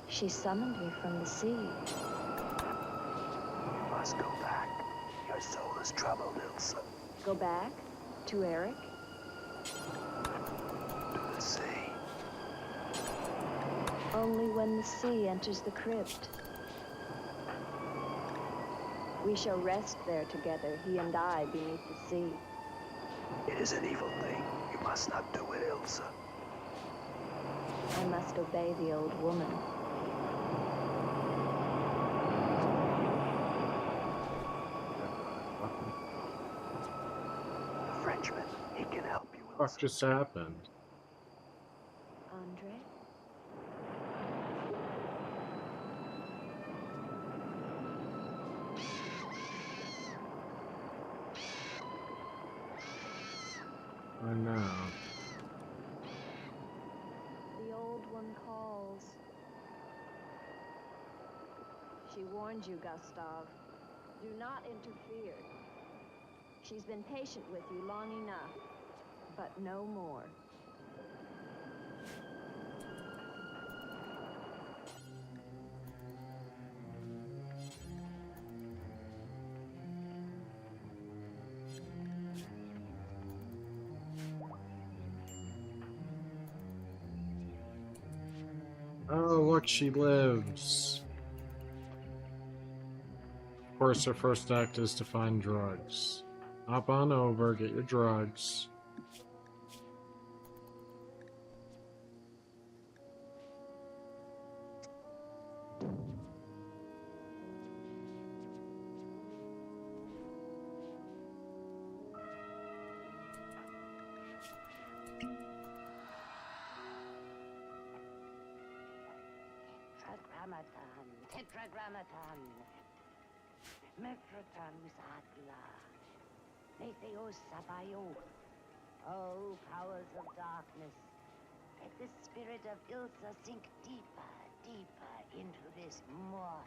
She summoned me from the sea. You must go back. Your soul is troubled, Ilsa. Go back? To Eric? To the sea. Only when the sea enters the crypt. We shall rest there together, he and I, beneath the sea. It is an evil thing. You must not do it, Ilsa. I must obey the old woman. A Frenchman, he can help you, Ilsa. What just happened? Andre? I know. The old one calls. She warned you, Gustav. Do not interfere. She's been patient with you long enough, but no more. Oh, look, she lives. Of course, her first act is to find drugs. Hop on over, get your drugs. Tetragrammaton. Metrotonus Atla. Metheos Sabaoth. Oh, powers of darkness. Let the spirit of Ilsa sink deeper, deeper into this mortal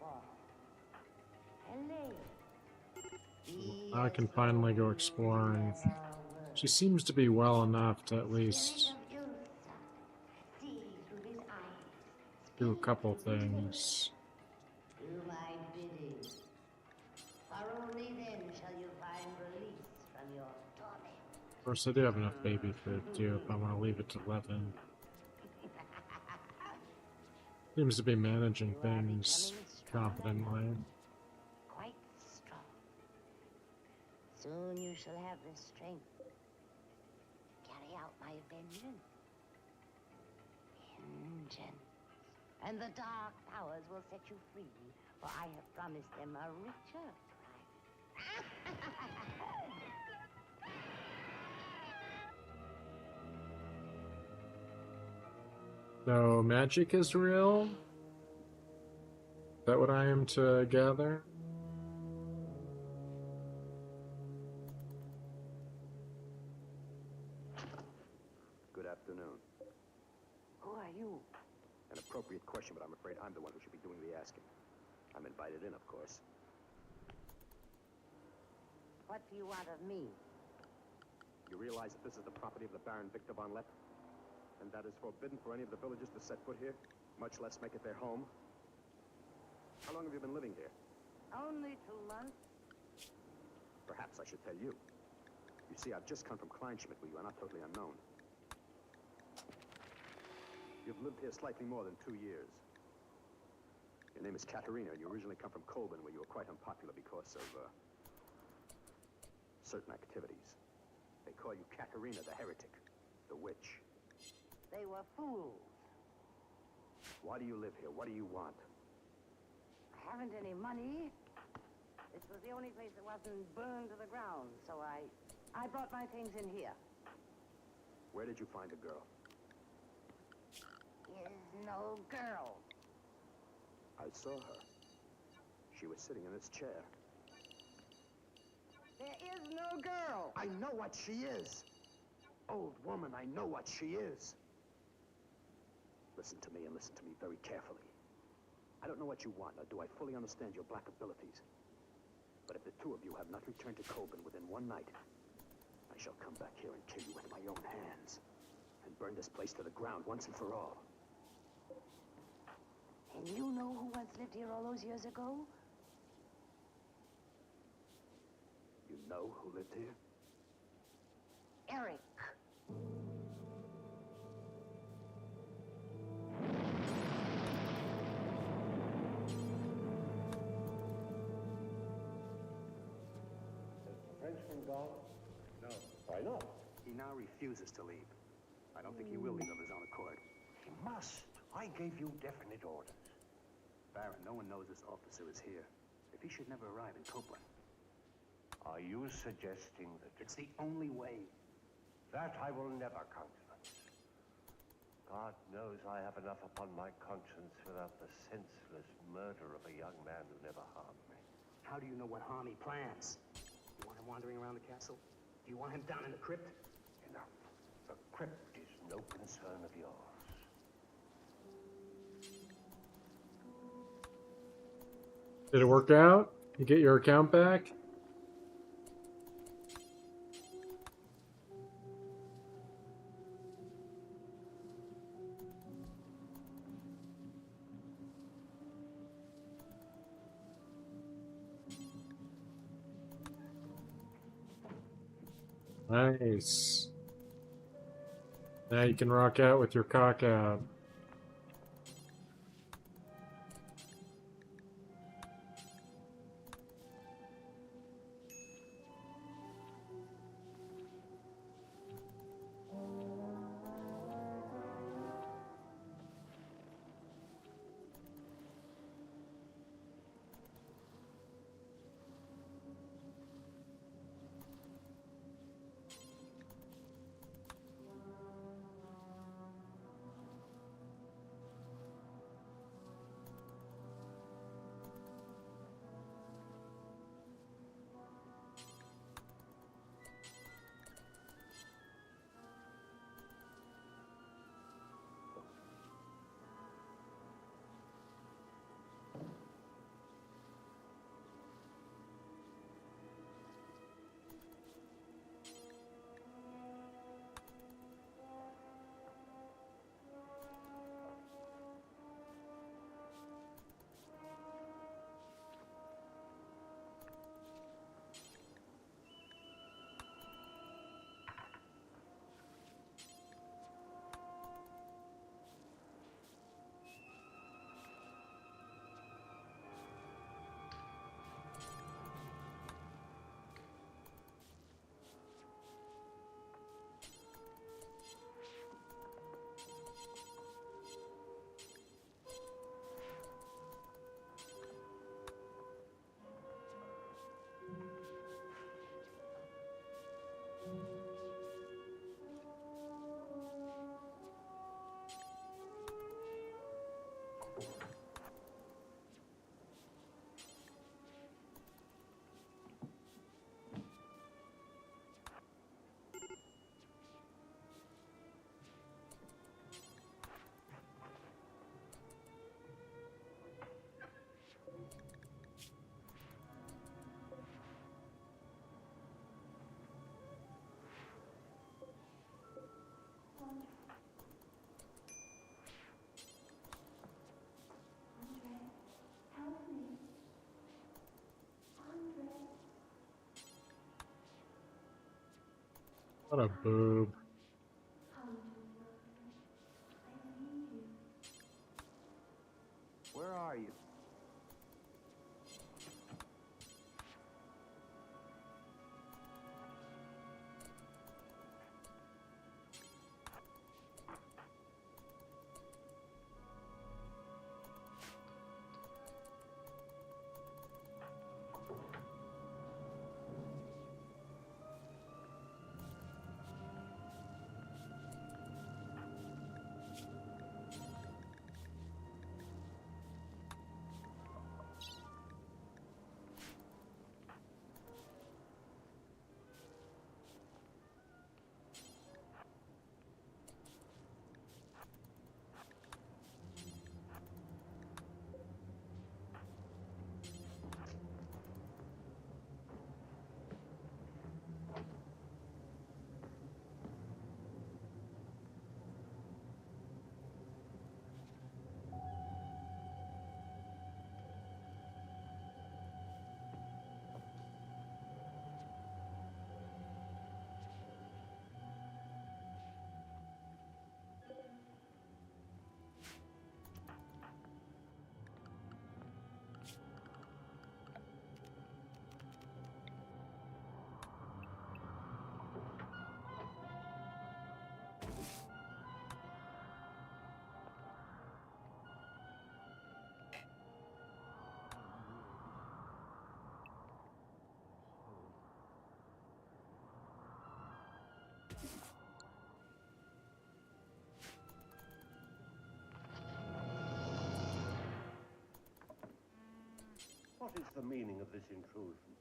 form. Helene. I can finally go exploring. She seems to be well enough to at least do a couple things. Do my bidding. For only then shall you find release from your torment. Of course, I do have enough baby food too if I want to leave it to 11. Seems to be managing things competently. Quite strong. Soon you shall have the strength to carry out my vengeance. Vengeance. And the dark powers will set you free, for I have promised them a richer prize. So magic is real? Is that what I am to gather? Good afternoon. Who are you? An appropriate question, but I'm afraid I'm the one who should be doing the asking. I'm invited in, of course. What do you want of me? You realize that this is the property of the Baron Victor von Lepp? And that is forbidden for any of the villagers to set foot here, much less make it their home? How long have you been living here? Only 2 months. Perhaps I should tell you. You see, I've just come from Kleinschmidt, where you are not totally unknown. You've lived here slightly more than 2 years. Your name is Katerina, and you originally come from Colburn, where you were quite unpopular because of, certain activities. They call you Katerina the Heretic, the Witch. They were fools. Why do you live here? What do you want? I haven't any money. This was the only place that wasn't burned to the ground, so I brought my things in here. Where did you find the girl? Is no girl. I saw her. She was sitting in this chair. There is no girl. I know what she is. Old woman, I know what she is. Listen to me, and listen to me very carefully. I don't know what you want, nor do I fully understand your black abilities. But if the two of you have not returned to Colburn within one night, I shall come back here and kill you with my own hands, and burn this place to the ground once and for all. And you know who once lived here all those years ago? You know who lived here? Eric. Frenchman gone? No. Why not? He now refuses to leave. I don't think he will leave of his own accord. He must. I gave you definite orders. Baron, no one knows this officer is here. If he should never arrive in Copeland. Are you suggesting that... It's the only way. That I will never countenance. God knows I have enough upon my conscience without the senseless murder of a young man who never harmed me. How do you know what harm he plans? You want him wandering around the castle? Do you want him down in the crypt? Enough. The crypt is no concern of yours. Did it work out? You get your account back? Nice. Now you can rock out with your cock out. What a boob. Where are you? What is the meaning of this intrusion?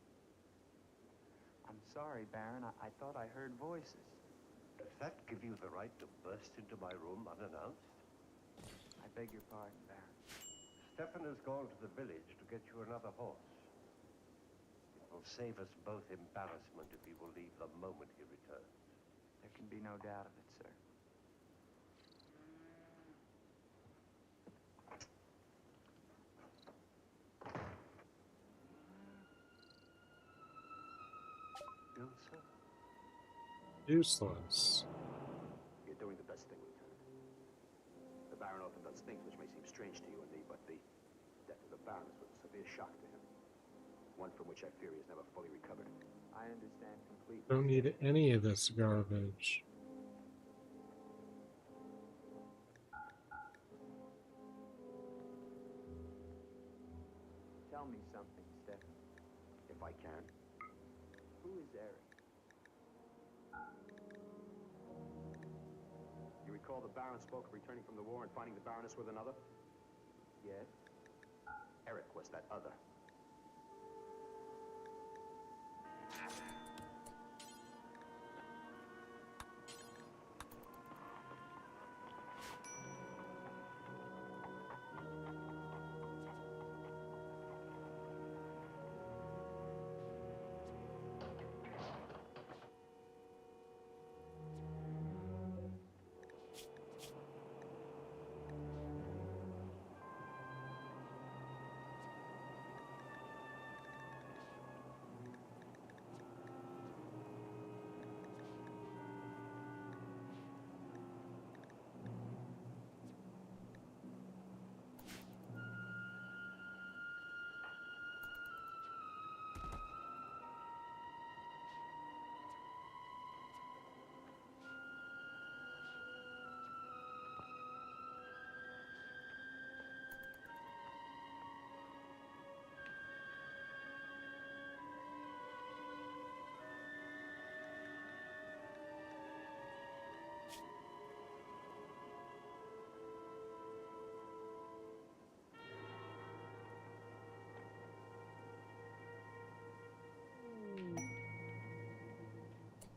I'm sorry, Baron. I thought I heard voices. Does that give you the right to burst into my room unannounced? I beg your pardon, Baron. Stefan has gone to the village to get you another horse. It will save us both embarrassment if he will leave the moment he returns. There can be no doubt of it, sir. Useless. You're doing the best thing, Lieutenant. The Baron often does things which may seem strange to you and me, but the death of the Baroness was a severe shock to him. One from which I fear he has never fully recovered. I understand completely. Don't need any of this garbage. Tell me something, Stefan. If I can. Who is Eric? You recall the Baron spoke of returning from the war and finding the Baroness with another? Yes. Eric was that other.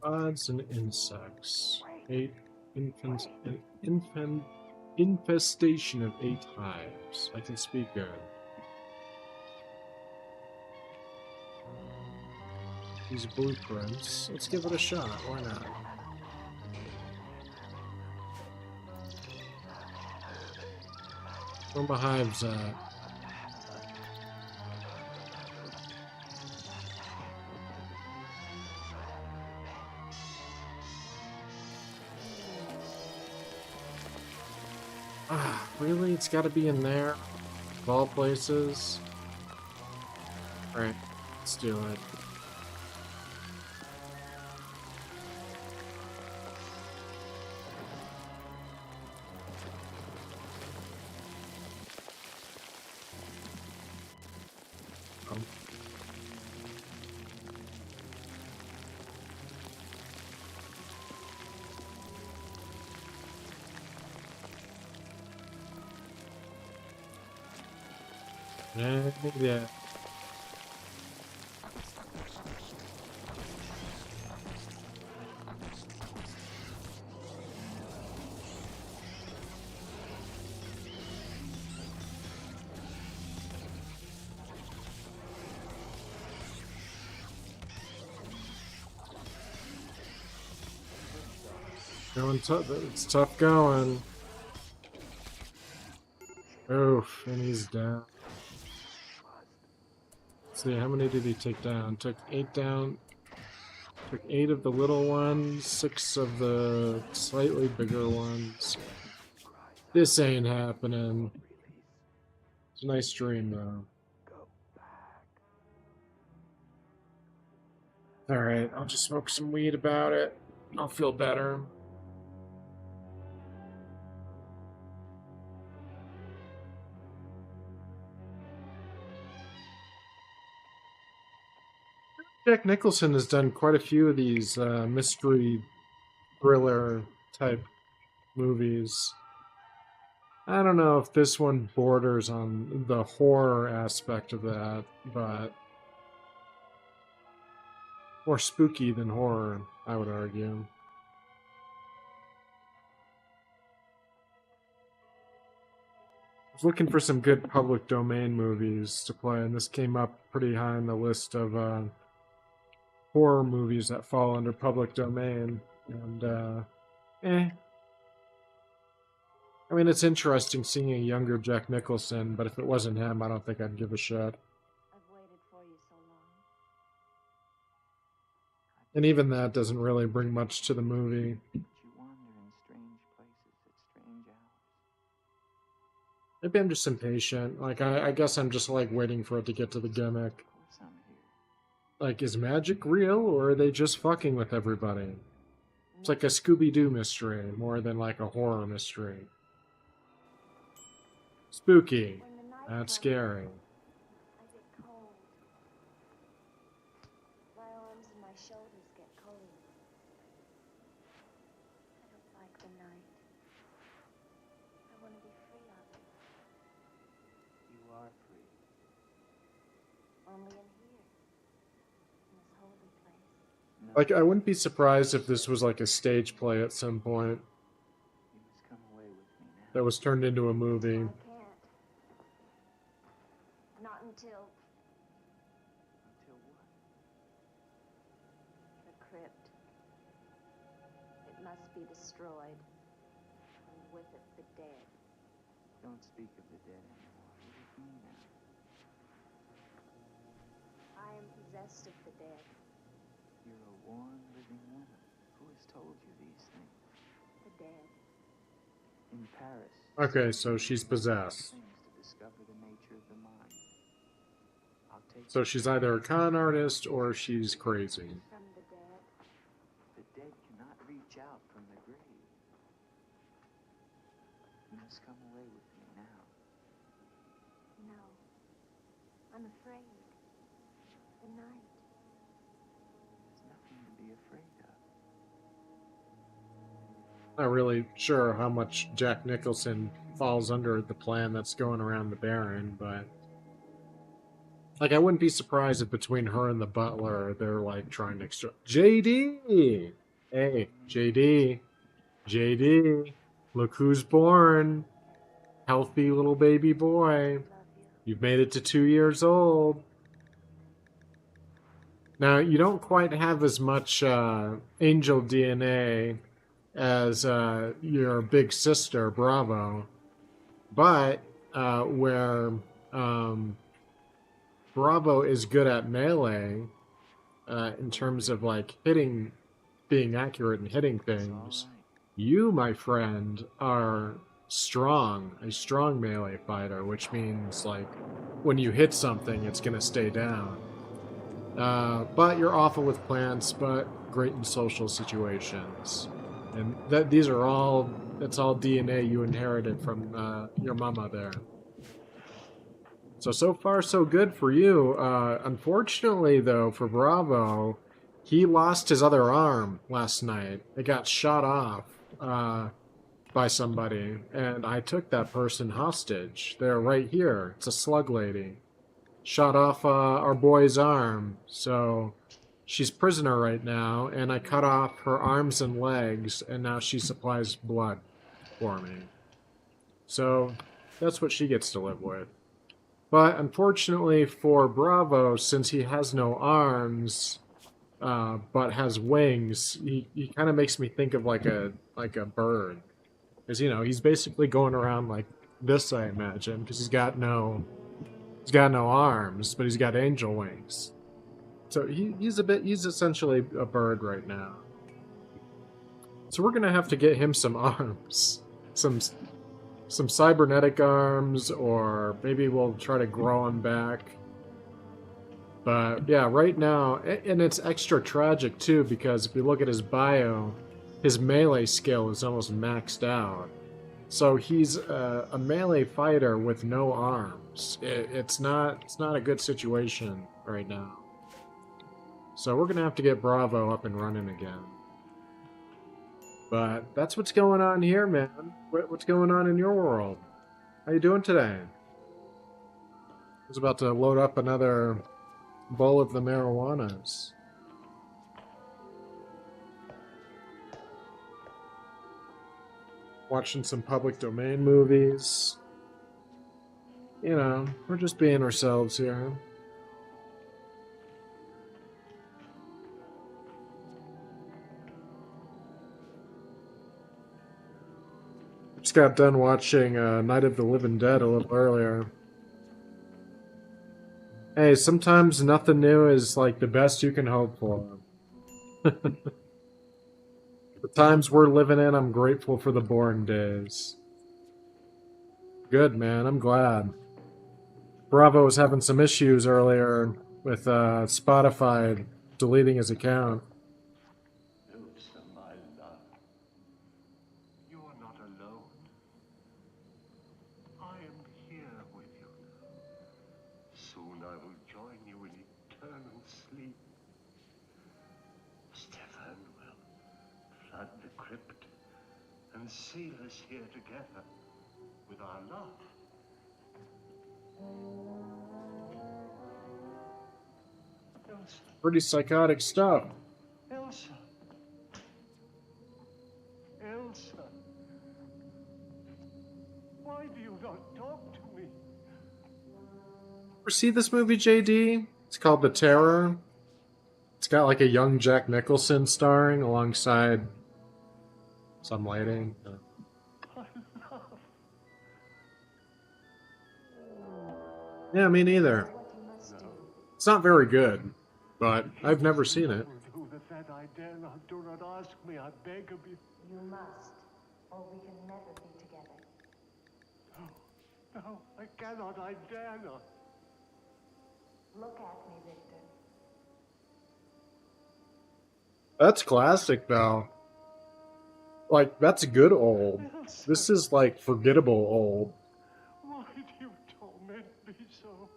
Birds and insects. 8 infestation of 8 hives. I can speak good. These blueprints. Let's give it a shot. Why not? Where my hives at? Ah, really? It's gotta be in there? Of all places? Alright, let's do it. Yeah. Going tough. It's tough going. Oof, and he's down. Let's see, how many did he take down? Took 8 down. Took 8 of the little ones, 6 of the slightly bigger ones. This ain't happening. It's a nice dream, though. Alright, I'll just smoke some weed about it. I'll feel better. Jack Nicholson has done quite a few of these mystery thriller type movies. I don't know if this one borders on the horror aspect of that, but more spooky than horror, I would argue. I was looking for some good public domain movies to play, and this came up pretty high on the list of horror movies that fall under public domain. And, I mean, it's interesting seeing a younger Jack Nicholson, but if it wasn't him, I don't think I'd give a shit. I've waited for you so long. And even that doesn't really bring much to the movie. You wander in strange places at strange hours. Maybe I'm just impatient. Like, I guess I'm just, like, waiting for it to get to the gimmick. Of course I'm here. Like, is magic real, or are they just fucking with everybody? It's like a Scooby-Doo mystery, more than, like, a horror mystery. Spooky. Not scary. I get cold. My arms and my shoulders get cold. I don't like the night. I want to be free of it. You are free. Only in here. In this holy place. No, Like, I wouldn't be surprised if this was, like, a stage play at some point you must come away with me now. that was turned into a movie. I can't. Not until Until what? the crypt. It must be destroyed. And with it, the dead. Don't speak of the dead anymore. Leave me now. I am possessed of the dead. You're a warm, living woman. Who has told you these things? The dead. In Paris. Okay, so she's possessed. Things to discover the nature of the mind. I'll take So she's either a con artist or she's crazy. From the dead. The dead cannot reach out from the grave. You must come away with me now. No. I'm afraid. The night. There's nothing to be afraid of. Not really sure how much Jack Nicholson falls under the plan that's going around the Baron, but like, I wouldn't be surprised if between her and the butler, they're like trying to extract JD. Hey, JD, JD, look who's born, healthy little baby boy. You've made it to 2 years old. Now, you don't quite have as much angel DNA as your big sister, Bravo. But where Bravo is good at melee in terms of like being accurate and hitting things, you, my friend, are a strong melee fighter, which means, like, when you hit something, it's gonna stay down. But you're awful with plants, but great in social situations. And these are all, it's all DNA you inherited from your mama there. So far, so good for you. Unfortunately, though, for Bravo, he lost his other arm last night. It got shot off by somebody, and I took that person hostage. They're right here. It's a slug lady. Shot off our boy's arm, so she's prisoner right now, and I cut off her arms and legs, and now she supplies blood for me. So that's what she gets to live with. But unfortunately for Bravo, since he has no arms, but has wings, he kind of makes me think of like a bird, because he's basically going around like this, I imagine, because he's got no arms, but he's got angel wings. So he's essentially a bird right now. So we're gonna have to get him some arms, some cybernetic arms, or maybe we'll try to grow him back. But yeah, right now, and it's extra tragic too, because if you look at his bio, his melee skill is almost maxed out. So he's a melee fighter with no arms. It's not a good situation right now. So we're gonna have to get Bravo up and running again. But that's what's going on here, man. What's going on in your world? How you doing today? I was about to load up another bowl of the marijuanas. Watching some public domain movies. We're just being ourselves here. Just got done watching Night of the Living Dead a little earlier. Hey, sometimes nothing new is like the best you can hope for. The times we're living in, I'm grateful for the boring days. Good, man. I'm glad. Bravo was having some issues earlier with Spotify deleting his account. Elsa, my love, you are not alone. I am here with you now. Soon I will join you in eternal sleep. Stefan will flood the crypt and seal us here together with our love. Elsa. Pretty psychotic stuff. Elsa. Elsa. Why do you not talk to me? Ever see this movie, JD? It's called The Terror. It's got like a young Jack Nicholson starring alongside some lady. Yeah, me neither. It's not very good, but I've never seen it. That I dare not. Do not ask me, I beg of you. You must, or we can never be together. No, I cannot, I dare not. Look at me, Victor. That's classic, though. Like, that's good old. This is, like, forgettable old. Why do you torment me so? You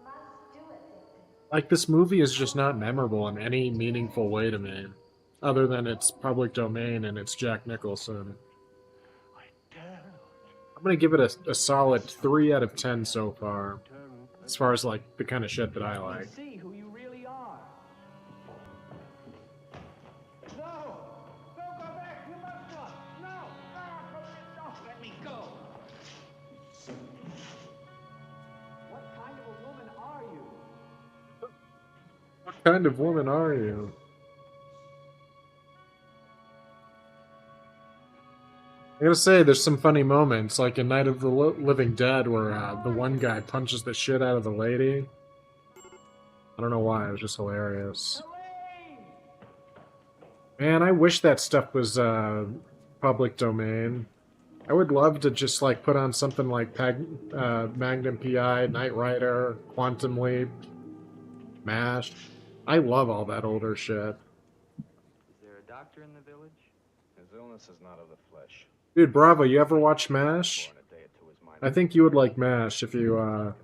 must do it, Victor. Like, this movie is just not memorable in any meaningful way to me. Other than it's public domain and it's Jack Nicholson. I'm gonna give it a solid 3 out of 10 so far. As far as, like, the kind of shit that I like. See who you really are. No! Don't go back! You must not! No! No! Let me go! What kind of a woman are you? What kind of woman are you? I gotta say, there's some funny moments, like in Night of the Living Dead, where the one guy punches the shit out of the lady. I don't know why, it was just hilarious. Man, I wish that stuff was public domain. I would love to just like put on something like Magnum PI, Knight Rider, Quantum Leap, MASH. I love all that older shit. Is there a doctor in the village? His illness is not of the flesh. Dude, Bravo, you ever watch MASH? I think you would like MASH if you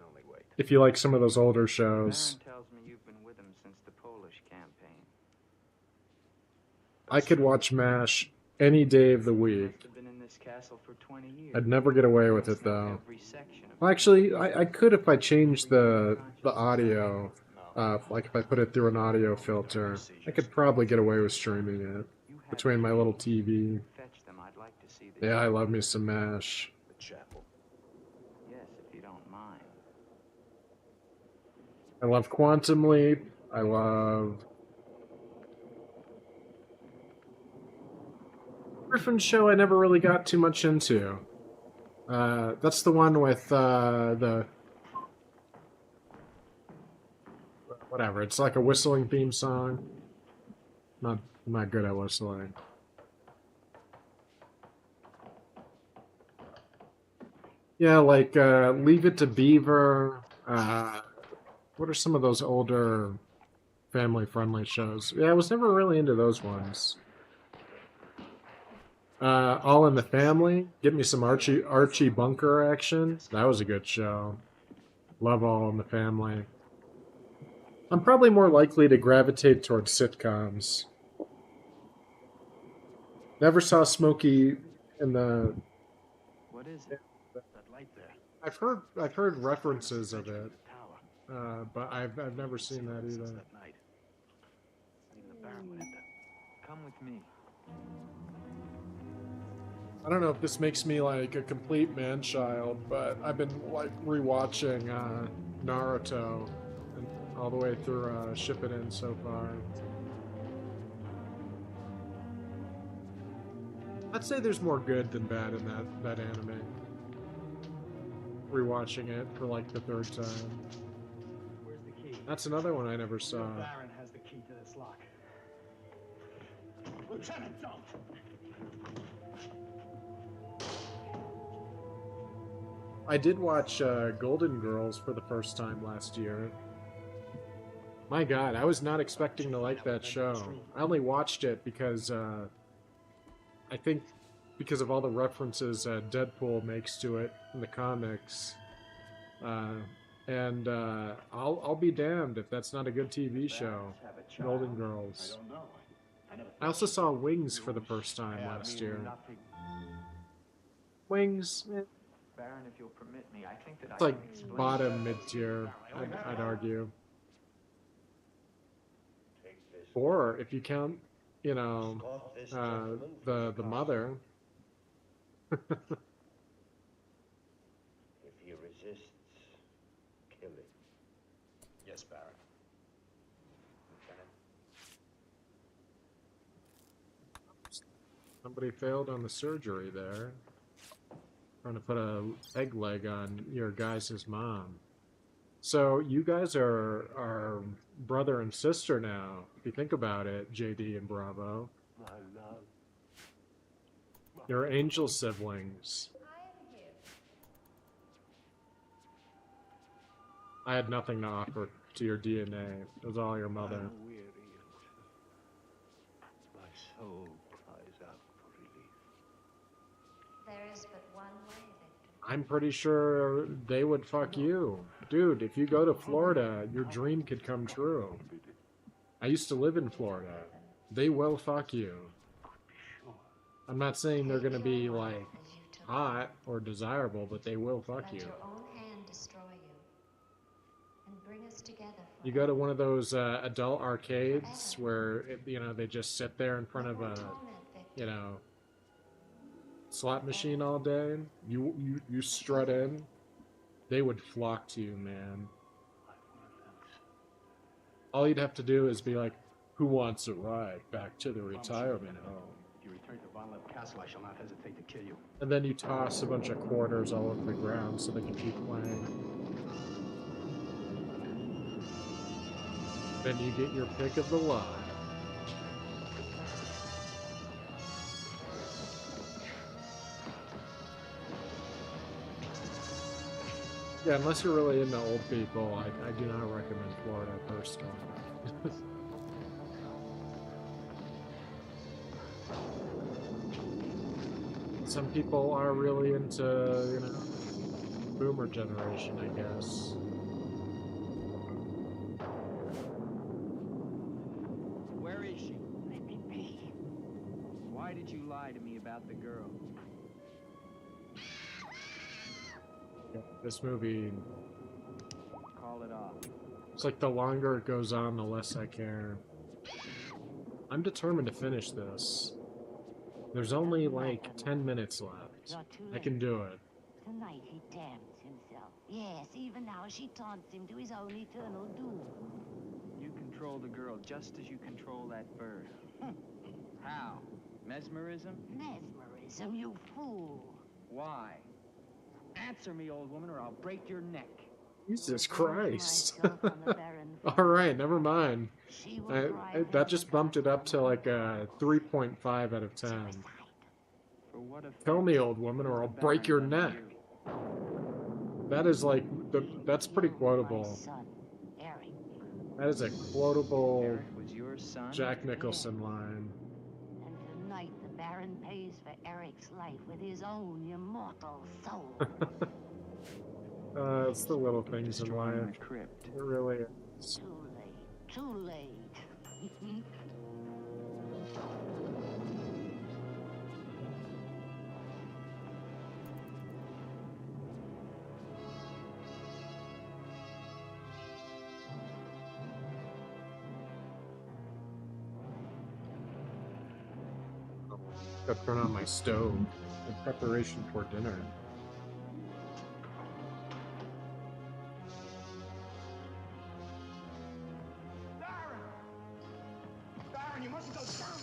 like some of those older shows. Baron tells me you've been with him since the Polish campaign. I could watch MASH any day of the week. You've been in this castle for 20 years. I'd never get away with it though. Well, actually, I could if I changed the audio. Like if I put it through an audio filter, I could probably get away with streaming it between my little TV. Yeah, I love me some MASH. The chapel. Yes, if you don't mind. I love Quantum Leap. I love Griffin Show. I never really got too much into. That's the one with the whatever. It's like a whistling theme song. Not good at whistling. Yeah, like Leave It to Beaver. What are some of those older family-friendly shows? Yeah, I was never really into those ones. All in the Family. Get me some Archie Bunker action. That was a good show. Love All in the Family. I'm probably more likely to gravitate towards sitcoms. Never saw Smokey in the... What is it? That light there. I've heard references of it, but I've never seen that either. That night. Even the Baron went in there. Come with me. I don't know if this makes me like a complete man-child, but I've been like rewatching Naruto and all the way through Shippuden so far. I'd say there's more good than bad in that anime. Rewatching it for like the third time. Where's the key? That's another one I never saw. The Baron has the key to this lock. Lieutenant, don't! I did watch Golden Girls for the first time last year. My God, I was not expecting to like that show. I only watched it because I think because of all the references Deadpool makes to it in the comics. And I'll be damned if that's not a good TV show. Golden Girls. I also saw Wings for the first time last year. Wings, Baron, if you'll permit me, I think that it's like bottom mid-tier, I'd argue. Or if you count, you know, the mother. If he resists, kill him. Yes, Baron. Lieutenant. Somebody failed on the surgery there. Trying to put a egg leg on your guys' mom. So you guys are brother and sister now. If you think about it, JD and Bravo. My love. You're angel siblings. I had nothing to offer to your DNA. It was all your mother. I'm weary and my soul cries out for relief. There is but one way, Victor. I'm pretty sure they would fuck you. Dude, if you go to Florida, your dream could come true. I used to live in Florida. They will fuck you. I'm not saying they're gonna be, like, hot or desirable, but they will fuck you. Let your own hand destroy you and bring us together. You go to one of those adult arcades where, you know, they just sit there in front of a, you know, slot machine all day. You strut in. They would flock to you, man. All you'd have to do is be like, who wants a ride back to the retirement home? If you return to Von Lepp Castle, I shall not hesitate to kill you. And then you toss a bunch of quarters all over the ground so they can keep playing. Then you get your pick of the lot. Yeah, unless you're really into old people, I do not recommend Florida personally. Some people are really into, you know, boomer generation, I guess. Where is she? Let me be. Why did you lie to me about the girl? Yeah, this movie, Call it off. it's like the longer it goes on, the less I care. I'm determined to finish this. There's only like 10 minutes left. I can do it. Tonight he damns himself. Yes, even now she taunts him to his own eternal doom. You control the girl just as you control that bird. How? Mesmerism? Mesmerism, you fool. Why? Answer me, old woman, or I'll break your neck. Jesus Christ. Alright, never mind. That just bumped it up to like a 3.5 out of 10. Tell me, old woman, or I'll break your neck. That is like, that's pretty quotable. That is a quotable Jack Nicholson line. And tonight the Baron pays for Eric's life with his own immortal soul. It's the little things in life. It really is. Too late. Too late. Gotta turn on my stove in preparation for dinner. Baron, you mustn't go down.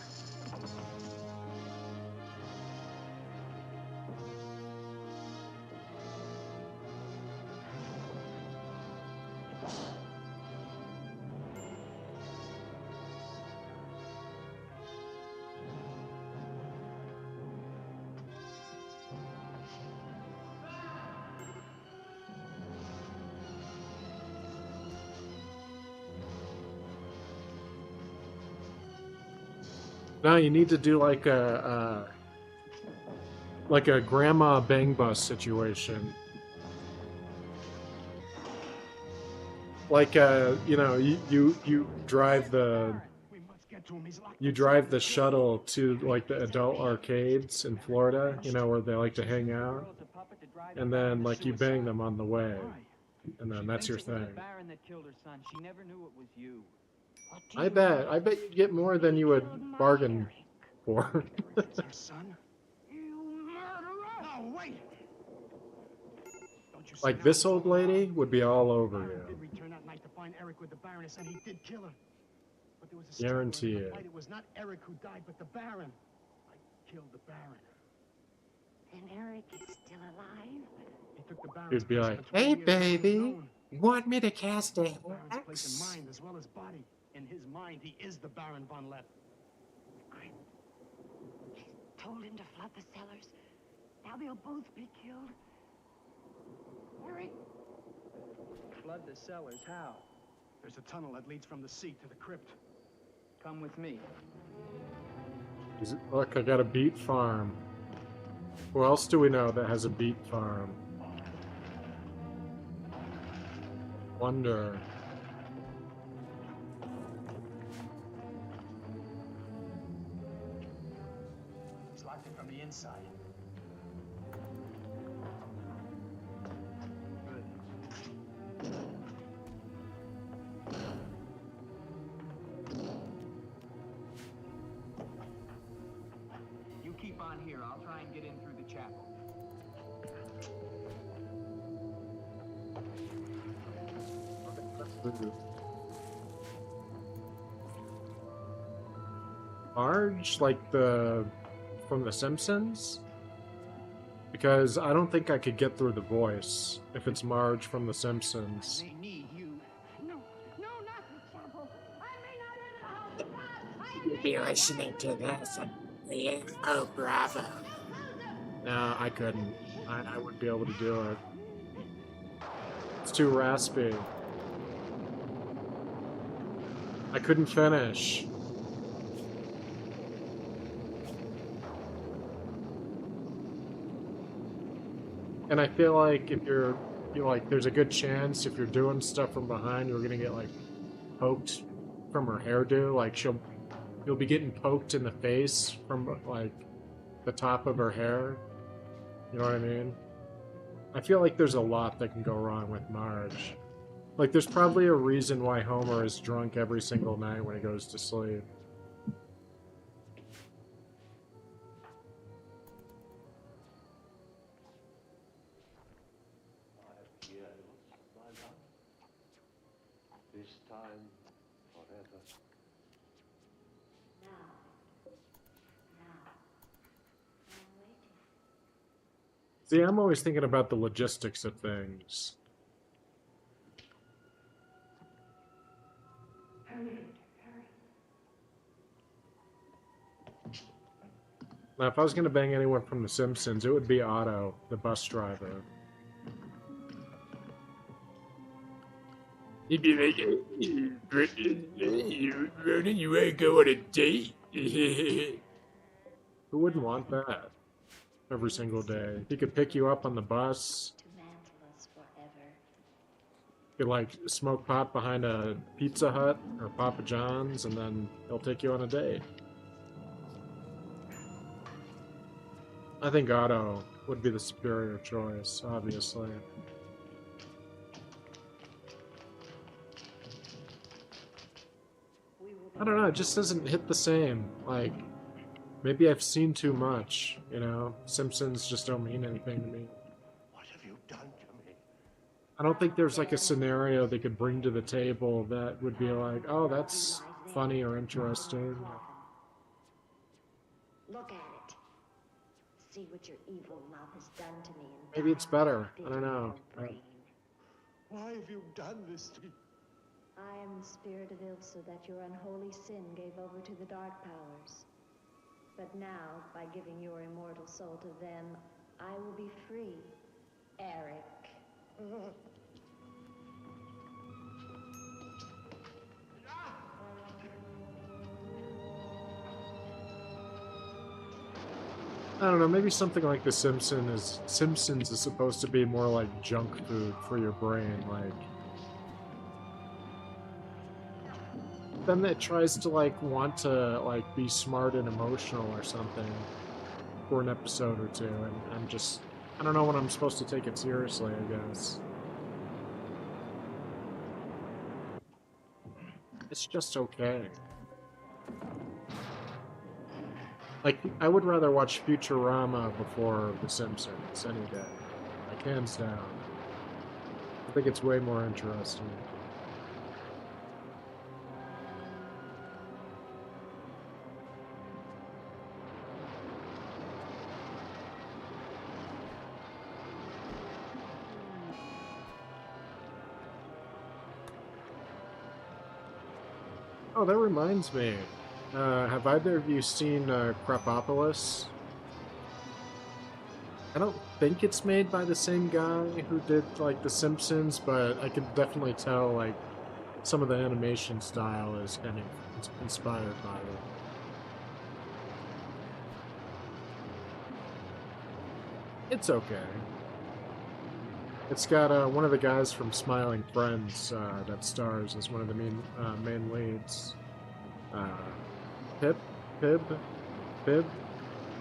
No, you need to do like a grandma bang bus situation. Like you know, you drive the shuttle to like the adult arcades in Florida, you know, where they like to hang out, and then like you bang them on the way, and then that's your thing. Baron that killed her son. She never knew it was you. I bet you'd get more than you would bargain for. Our son? You murderer! No, wait! Don't you see Like now? this old lady would be all over Baron you. did return that night to find Eric with the Baroness, and he did kill her. But there was a Guarantee stickler in the it. fight. It was not Eric who died, but the Baron. I killed the Baron. And Eric is still alive? He took the Baron's He'd be place like, for 20 "Hey, years until he was baby, known. you want me to cast a The Baron's place in hex?" mind as well as body. In his mind, he is the Baron von Lepp. Told him to flood the cellars. Now they'll both be killed. Eric, Flood the cellars. How? There's a tunnel that leads from the sea to the crypt. Come with me. Look, I got a beet farm. Who else do we know that has a beet farm? Wonder. He's locked it from the inside. You keep on here. I'll try and get in through the chapel. Marge, like from The Simpsons? Because I don't think I could get through the voice if it's Marge from The Simpsons. They need you. No, not the chapel. I may not enter the house. You'll be listening to this. Oh, bravo. No, I couldn't. I wouldn't be able to do it. too raspy. I couldn't finish. And I feel like if you're like, there's a good chance if you're doing stuff from behind, you're gonna get like poked from her hairdo. Like you'll be getting poked in the face from like the top of her hair. You know what I mean? I feel like there's a lot that can go wrong with Marge. Like, there's probably a reason why Homer is drunk every single night when he goes to sleep. This time, forever. See, I'm always thinking about the logistics of things. Now, if I was going to bang anyone from The Simpsons, it would be Otto, the bus driver. He'd be like, Vernon, you want to go on a date? Who wouldn't want that? Every single day. He could pick you up on the bus. You could, like, smoke pot behind a Pizza Hut or Papa John's, and then he'll take you on a date. I think Otto would be the superior choice, obviously. I don't know, it just doesn't hit the same. Like, maybe I've seen too much, you know? Simpsons just don't mean anything to me. What have you done to me? I don't think there's like a scenario they could bring to the table that would be like, oh, that's funny or interesting. Look at it. See what your evil mouth has done to me. Maybe it's better. I don't know. Why have you done this to me? I am the spirit of Ilsa that your unholy sin gave over to the dark powers. But now, by giving your immortal soul to them, I will be free. Eric. I don't know, maybe something like The Simpsons is supposed to be more like junk food for your brain, like... Then it tries to, like, want to, like, be smart and emotional or something for an episode or two, and I'm just... I don't know when I'm supposed to take it seriously, I guess. It's just okay. Like, I would rather watch Futurama before The Simpsons any day. Like, hands down. I think it's way more interesting. Oh, that reminds me. Have either of you seen Crepopolis? I don't think it's made by the same guy who did, like, The Simpsons, but I could definitely tell, like, some of the animation style is kind of inspired by it. It's okay. It's got one of the guys from Smiling Friends that stars as one of the main leads. Pib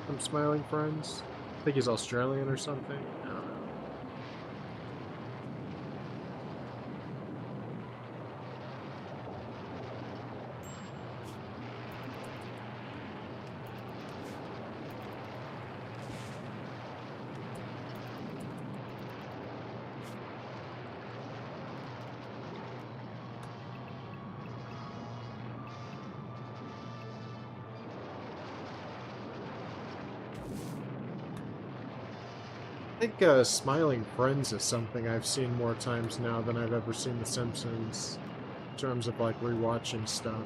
from Smiling Friends. I think he's Australian or something. I don't know. I think Smiling Friends is something I've seen more times now than I've ever seen The Simpsons, in terms of, like, rewatching stuff.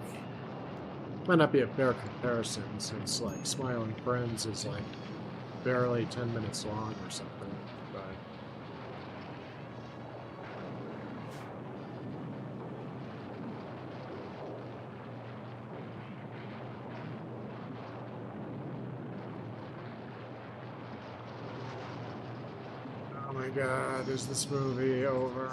Might not be a fair comparison, since, like, Smiling Friends is, like, barely 10 minutes long or something, but... my god, is this movie over?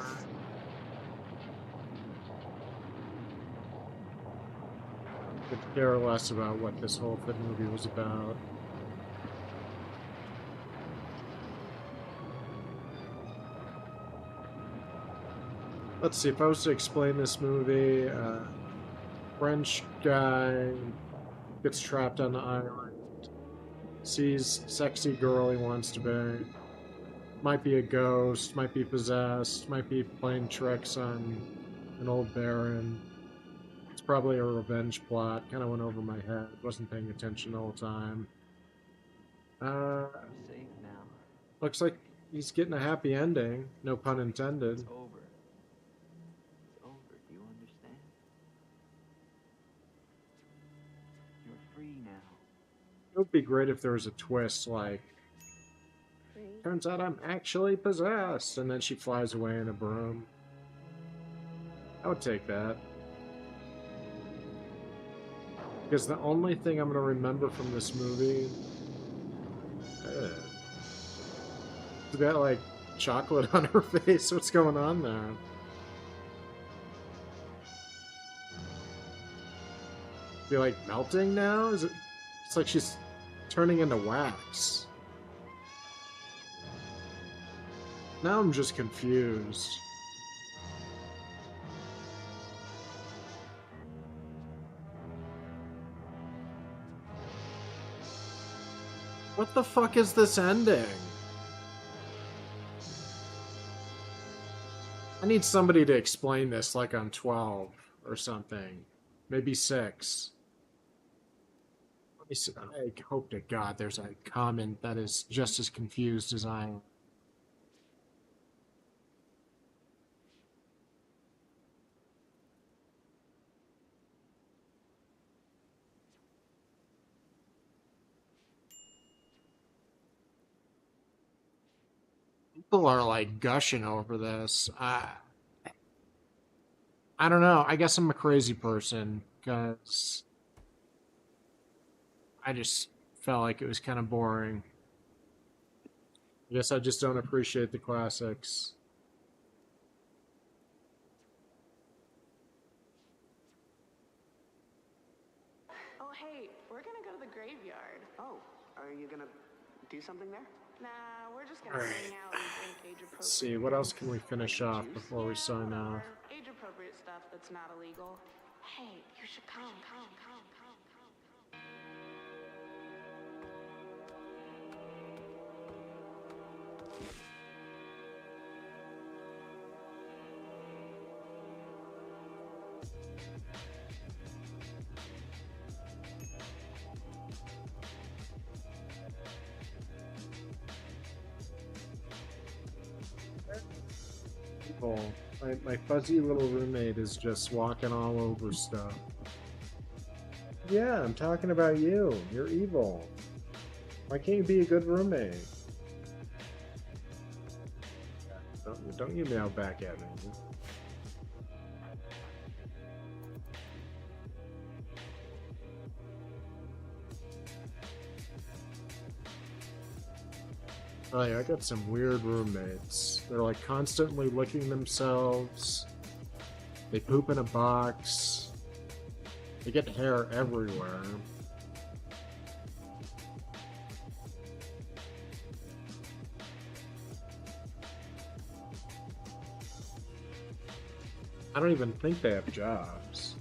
Could care less about what this whole movie was about. Let's see, if I was to explain this movie, French guy gets trapped on the island, sees sexy girl he wants to be, might be a ghost, might be possessed, might be playing tricks on an old baron. It's probably a revenge plot, kind of went over my head, wasn't paying attention the whole time. I'm safe now. Looks like he's getting a happy ending, no pun intended. It's over. It's over. Do you understand? You're free now. It would be great if there was a twist, like, turns out I'm actually possessed, and then she flies away in a broom. I would take that. Because the only thing I'm going to remember from this movie... She's got, like, chocolate on her face. What's going on there? Is she, like, melting now? Is it... It's like she's turning into wax. Now I'm just confused. What the fuck is this ending? I need somebody to explain this, like on 12 or something. Maybe 6. Let me see. I hope to God there's a comment that is just as confused as I am. People are like gushing over this. I don't know. I guess I'm a crazy person because I just felt like it was kind of boring. I guess I just don't appreciate the classics. Oh, hey, we're gonna go to the graveyard. Oh, are you gonna do something there? Nah, we're just gonna hang out and drink age-appropriate. Let's see, what else can we finish off before we sign off? Age-appropriate stuff that's not illegal. Hey, you should come. People, my fuzzy little roommate is just walking all over stuff. Yeah, I'm talking about you. You're evil. Why can't you be a good roommate? Don't you mail back at me. Oh yeah, I got some weird roommates. They're like constantly licking themselves. They poop in a box. They get hair everywhere. I don't even think they have jobs.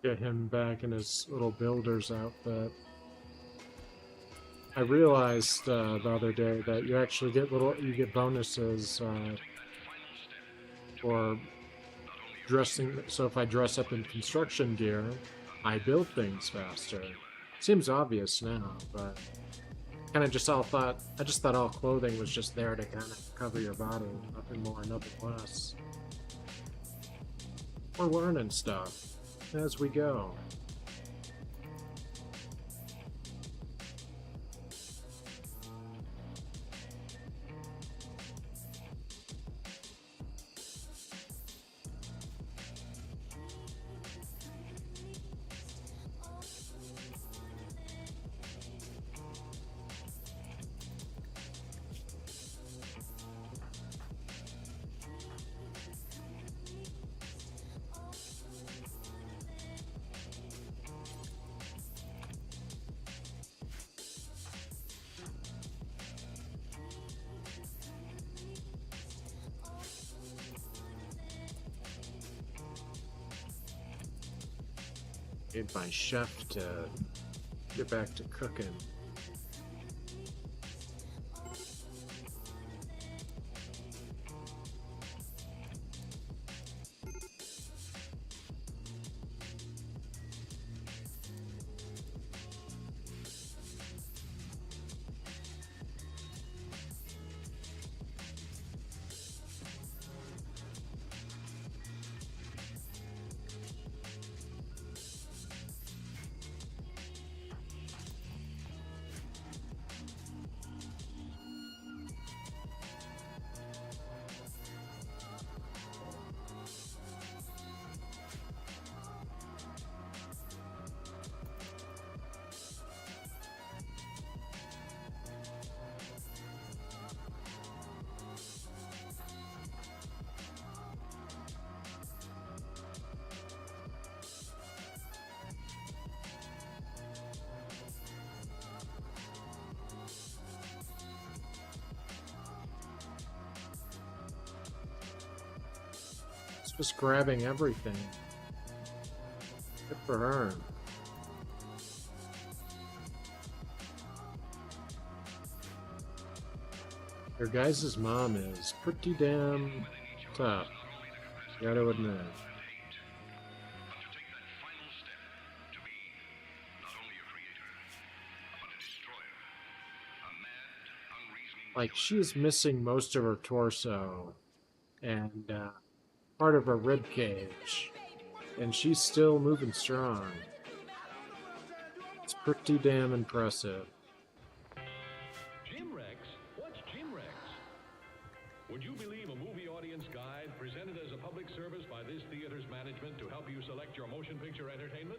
Get him back in his little builder's outfit. I realized the other day that you actually get you get bonuses for dressing. So if I dress up in construction gear, I build things faster. Seems obvious now, but kind of just I just thought all clothing was just there to kind of cover your body, nothing more, nothing less. We're learning stuff as we go. Need my chef to get back to cooking. Just grabbing everything. Good for her. Your guys' mom is pretty damn tough. Gotta admit. Like, she's missing most of her torso and part of her rib cage, and she's still moving strong. It's pretty damn impressive. Jim Rex? What's Jim Rex? Would you believe a movie audience guide presented as a public service by this theater's management to help you select your motion picture entertainment?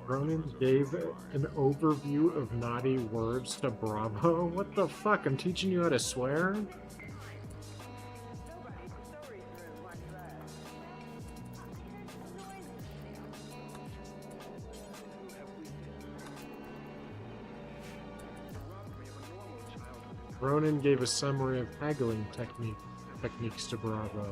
Ronan gave an overview of naughty words to Bravo? What the fuck? I'm teaching you how to swear? Ronan gave a summary of haggling techniques to Bravo.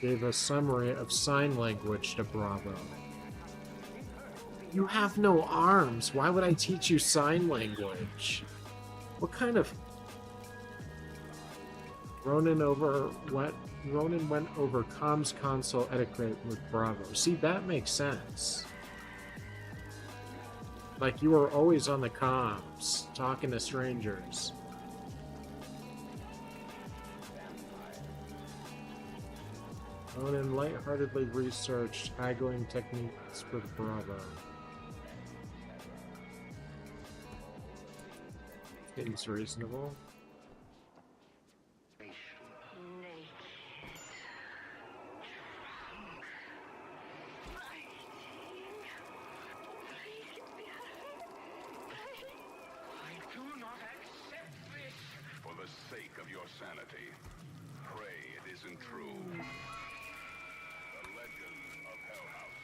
Gave a summary of sign language to Bravo. You have no arms. Why would I teach you sign language? What kind of... Ronan went over comms console etiquette with Bravo. See, that makes sense. Like, you were always on the comms, talking to strangers. Ronan lightheartedly researched haggling techniques with Bravo. Seems reasonable. For the sake of your sanity, pray it isn't true. The legend of Hell House.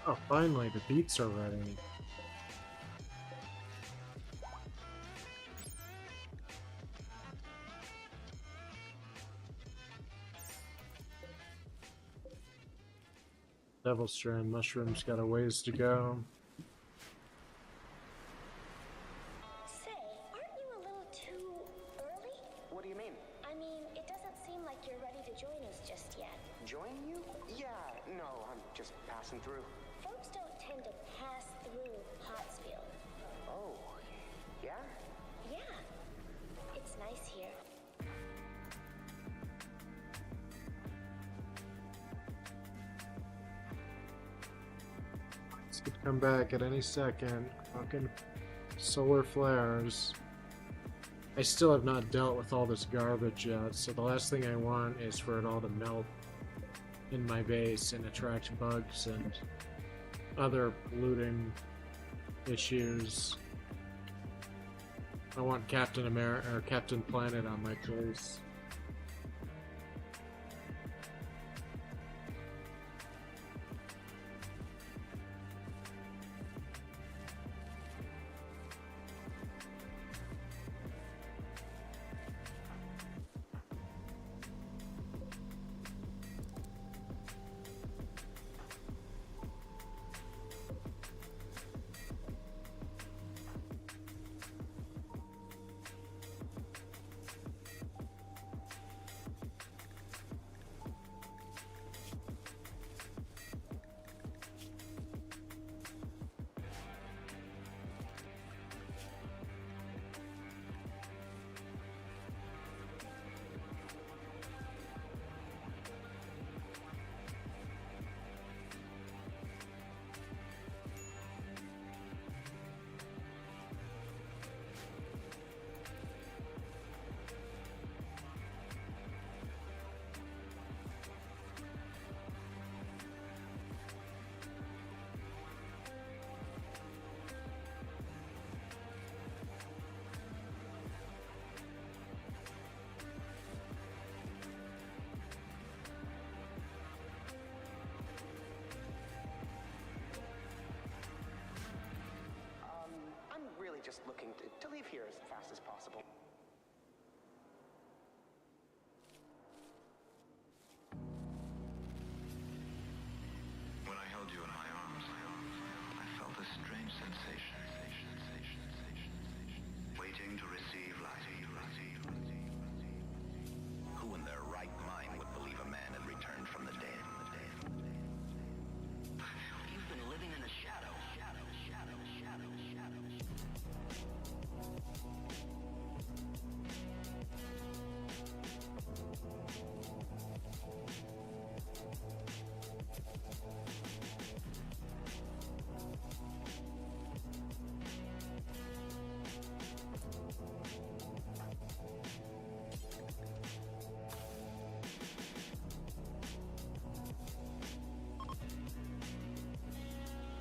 Oh, finally, the beats are ready. Devil Strand mushrooms got a ways to go. Say, aren't you a little too early? What do you mean? I mean, it doesn't seem like you're ready to join us just yet. Join you? Yeah, no, I'm just passing through. Folks don't tend to pass through Pottsfield. Oh, yeah? Yeah, it's nice here. This could come back at any second. Fucking solar flares. I still have not dealt with all this garbage yet, so the last thing I want is for it all to melt in my base and attract bugs and other polluting issues. I want Captain America or Captain Planet on my case.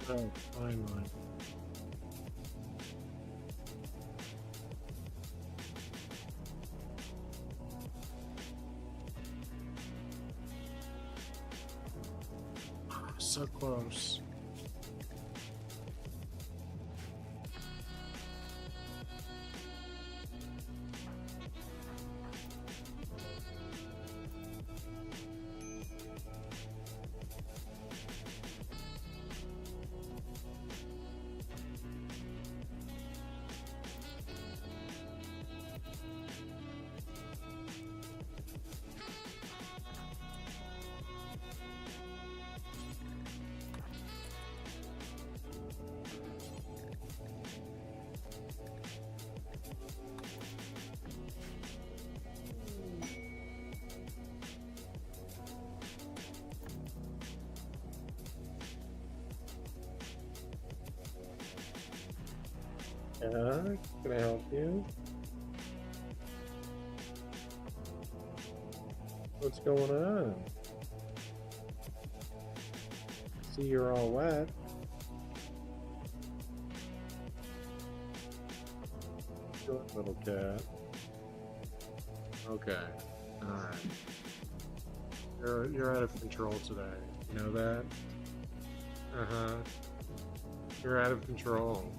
Oh, finally. So close. Yeah, can I help you? What's going on? See, you're all wet. Good little cat. Okay. Alright. You're out of control today. You know that? Uh-huh. You're out of control.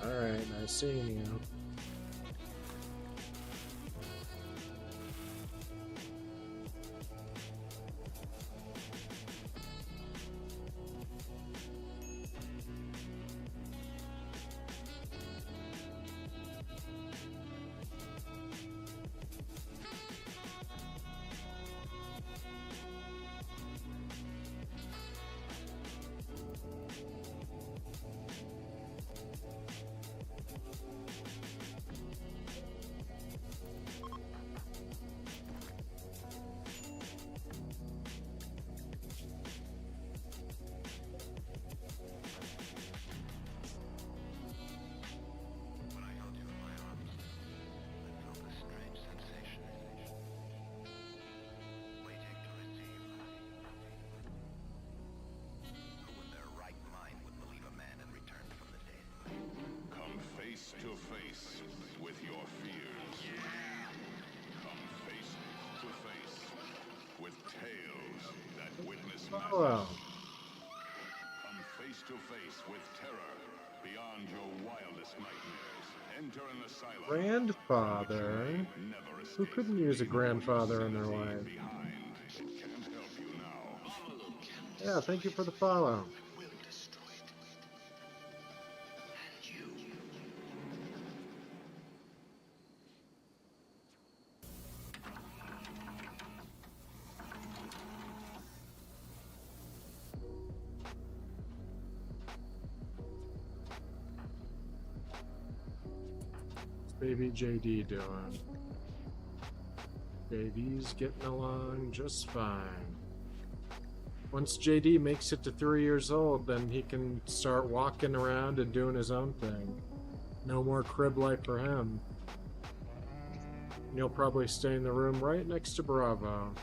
Alright, nice seeing you. Face to face with your fears. Come face to face with tales that witness Hello. Come face to face with terror beyond your wildest nightmares. Enter an asylum. Grandfather? Who couldn't use a grandfather in their life? Can't help you now. Yeah, thank you for the follow. Baby JD doing? JD's getting along just fine. Once JD makes it to 3 years old, then he can start walking around and doing his own thing. No more crib life for him. And he'll probably stay in the room right next to Bravo.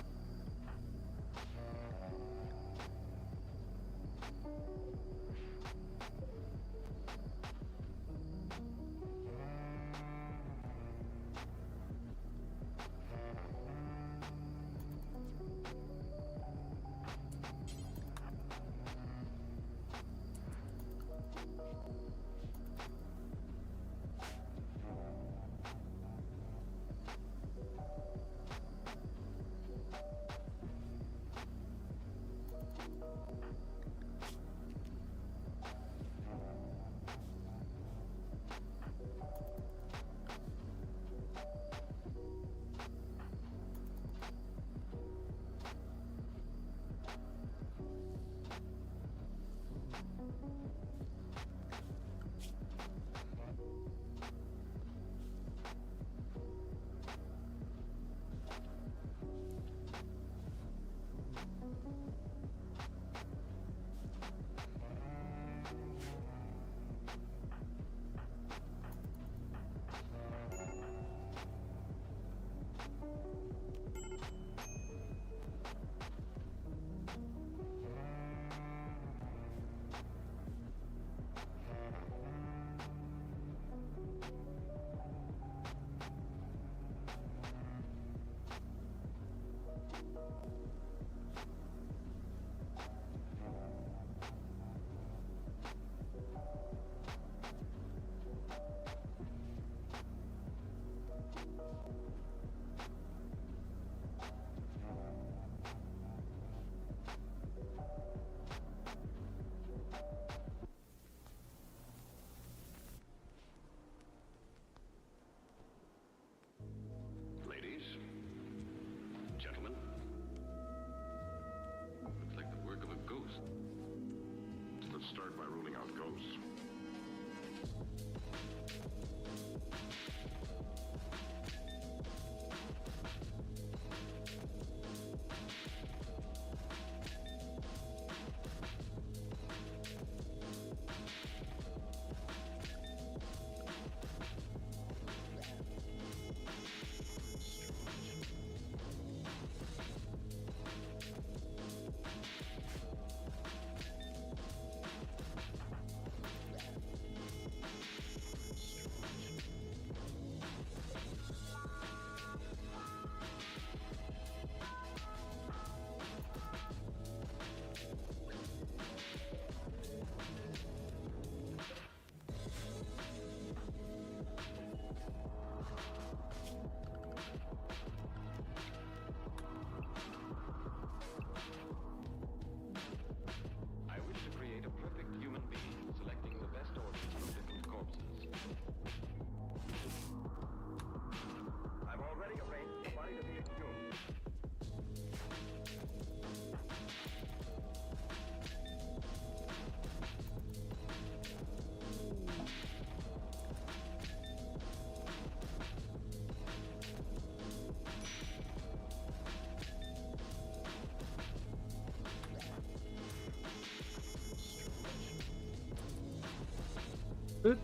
could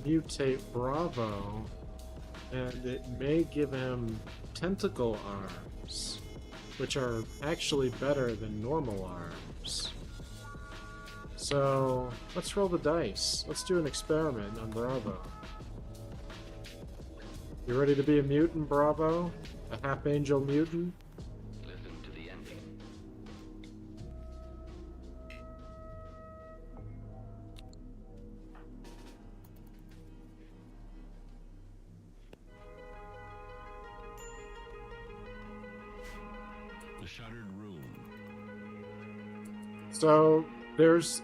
mutate Bravo, and it may give him tentacle arms, which are actually better than normal arms. So, let's roll the dice. Let's do an experiment on Bravo. You ready to be a mutant, Bravo? A half-angel mutant? Listen to the ending. The Shuttered Room. So, there's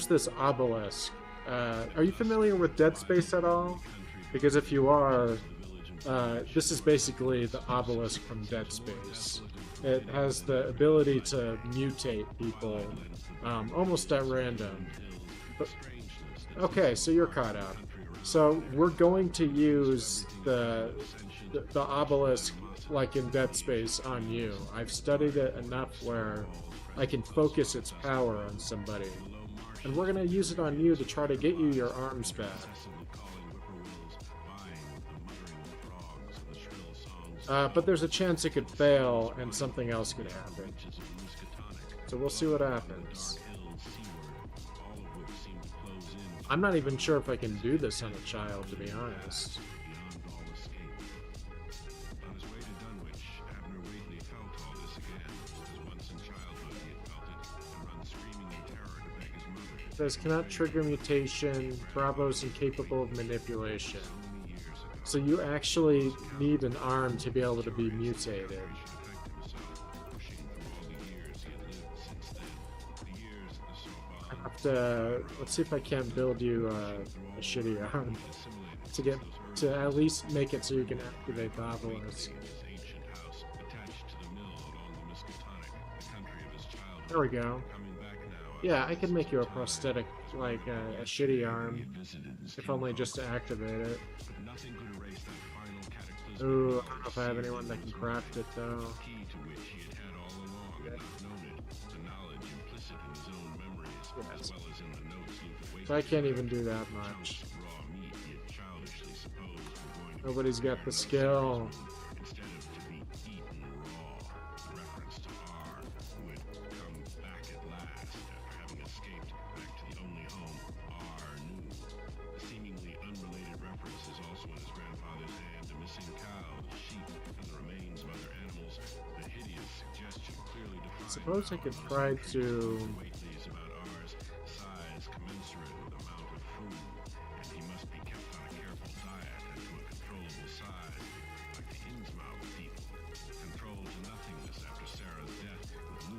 this obelisk. Are you familiar with Dead Space at all? Because if you are, this is basically the obelisk from Dead Space. It has the ability to mutate people almost at random. But, okay, so you're caught up. So we're going to use the obelisk like in Dead Space on you. I've studied it enough where I can focus its power on somebody. And we're going to use it on you to try to get you your arms back. But there's a chance it could fail and something else could happen. So we'll see what happens. I'm not even sure if I can do this on a child, to be honest. It says, cannot trigger mutation, Bravo's incapable of manipulation. So you actually need an arm to be able to be mutated. I have to, let's see if I can't build you a shitty arm to at least make it so you can activate the obelisk. There we go. Yeah, I can make you a prosthetic, like a shitty arm, if only just to activate it. Ooh, I don't know if I have anyone that can craft it though. Yes. So I can't even do that much. Nobody's got the skill. I suppose I could try to...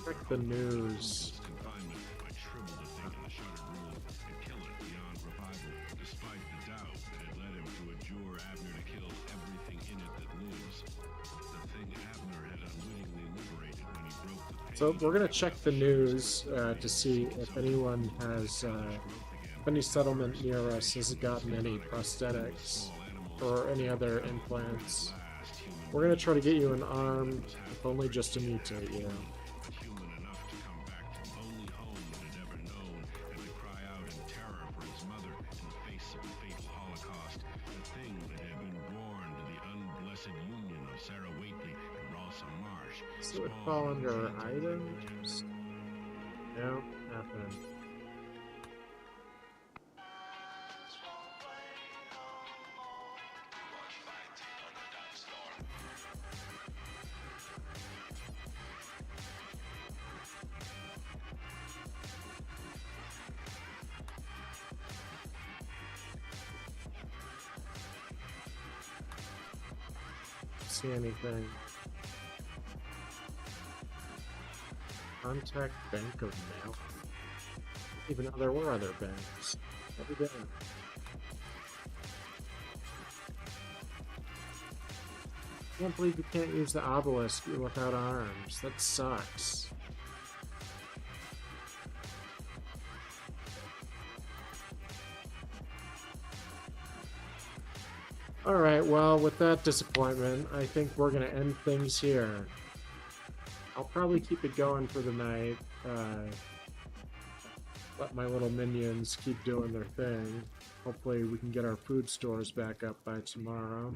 check the news. So we're gonna check the news to see if anyone has, if any settlement near us has gotten any prosthetics or any other implants. We're gonna try to get you an arm, if only just to mutate you. So it would fall under items? No, nothing. See anything? Contact Bank of Mail. Even though there were other banks. Every day. I can't believe you can't use the obelisk without arms. That sucks. Alright, well, with that disappointment, I think we're gonna end things here. I'll probably keep it going for the night. Let my little minions keep doing their thing. Hopefully we can get our food stores back up by tomorrow.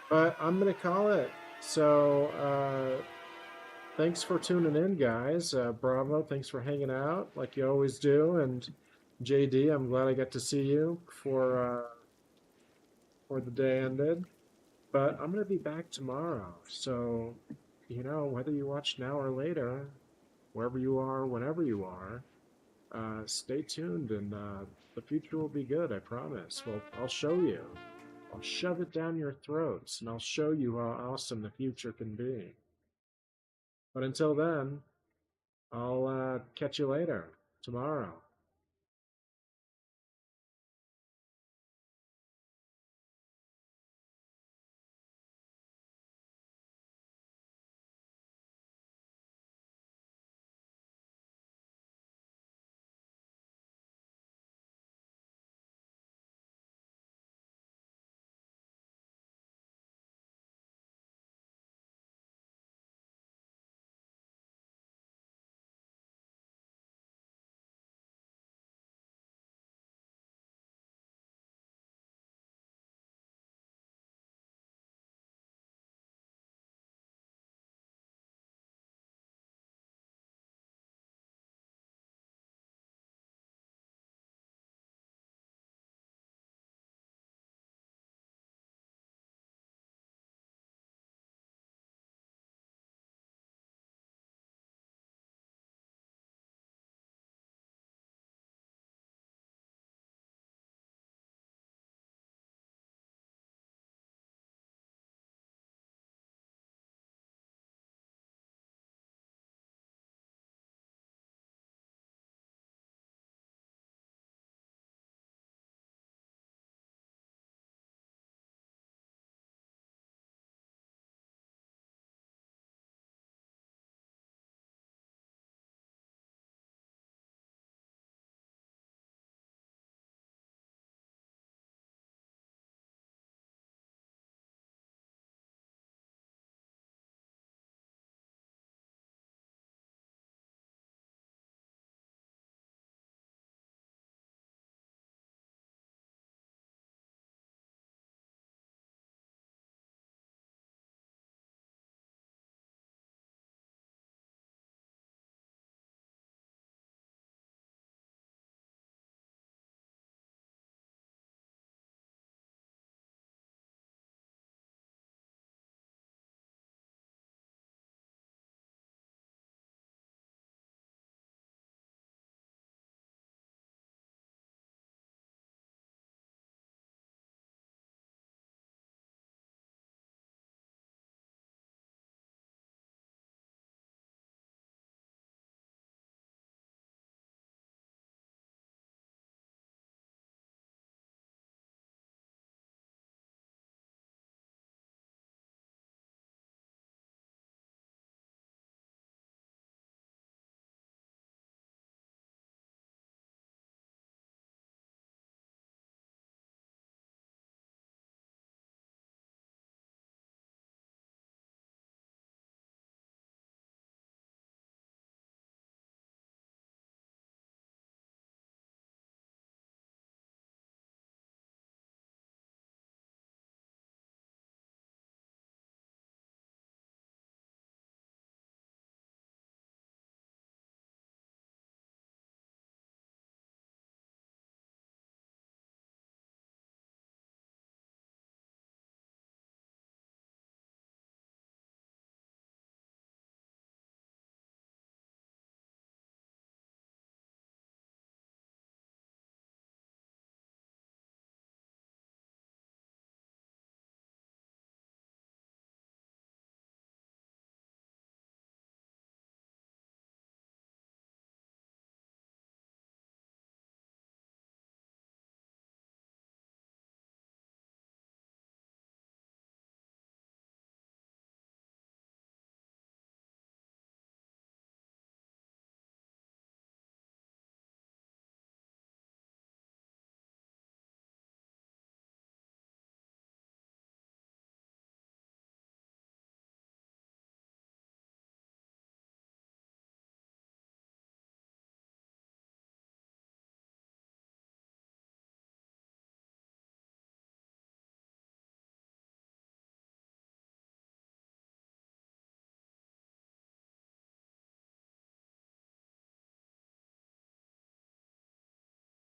But I'm going to call it. So, thanks for tuning in, guys. Bravo, thanks for hanging out like you always do. And JD, I'm glad I got to see you before the day ended. But I'm going to be back tomorrow. So, whether you watch now or later, wherever you are, whenever you are, stay tuned and the future will be good, I promise. Well, I'll show you. I'll shove it down your throats and I'll show you how awesome the future can be. But until then, I'll catch you later, tomorrow.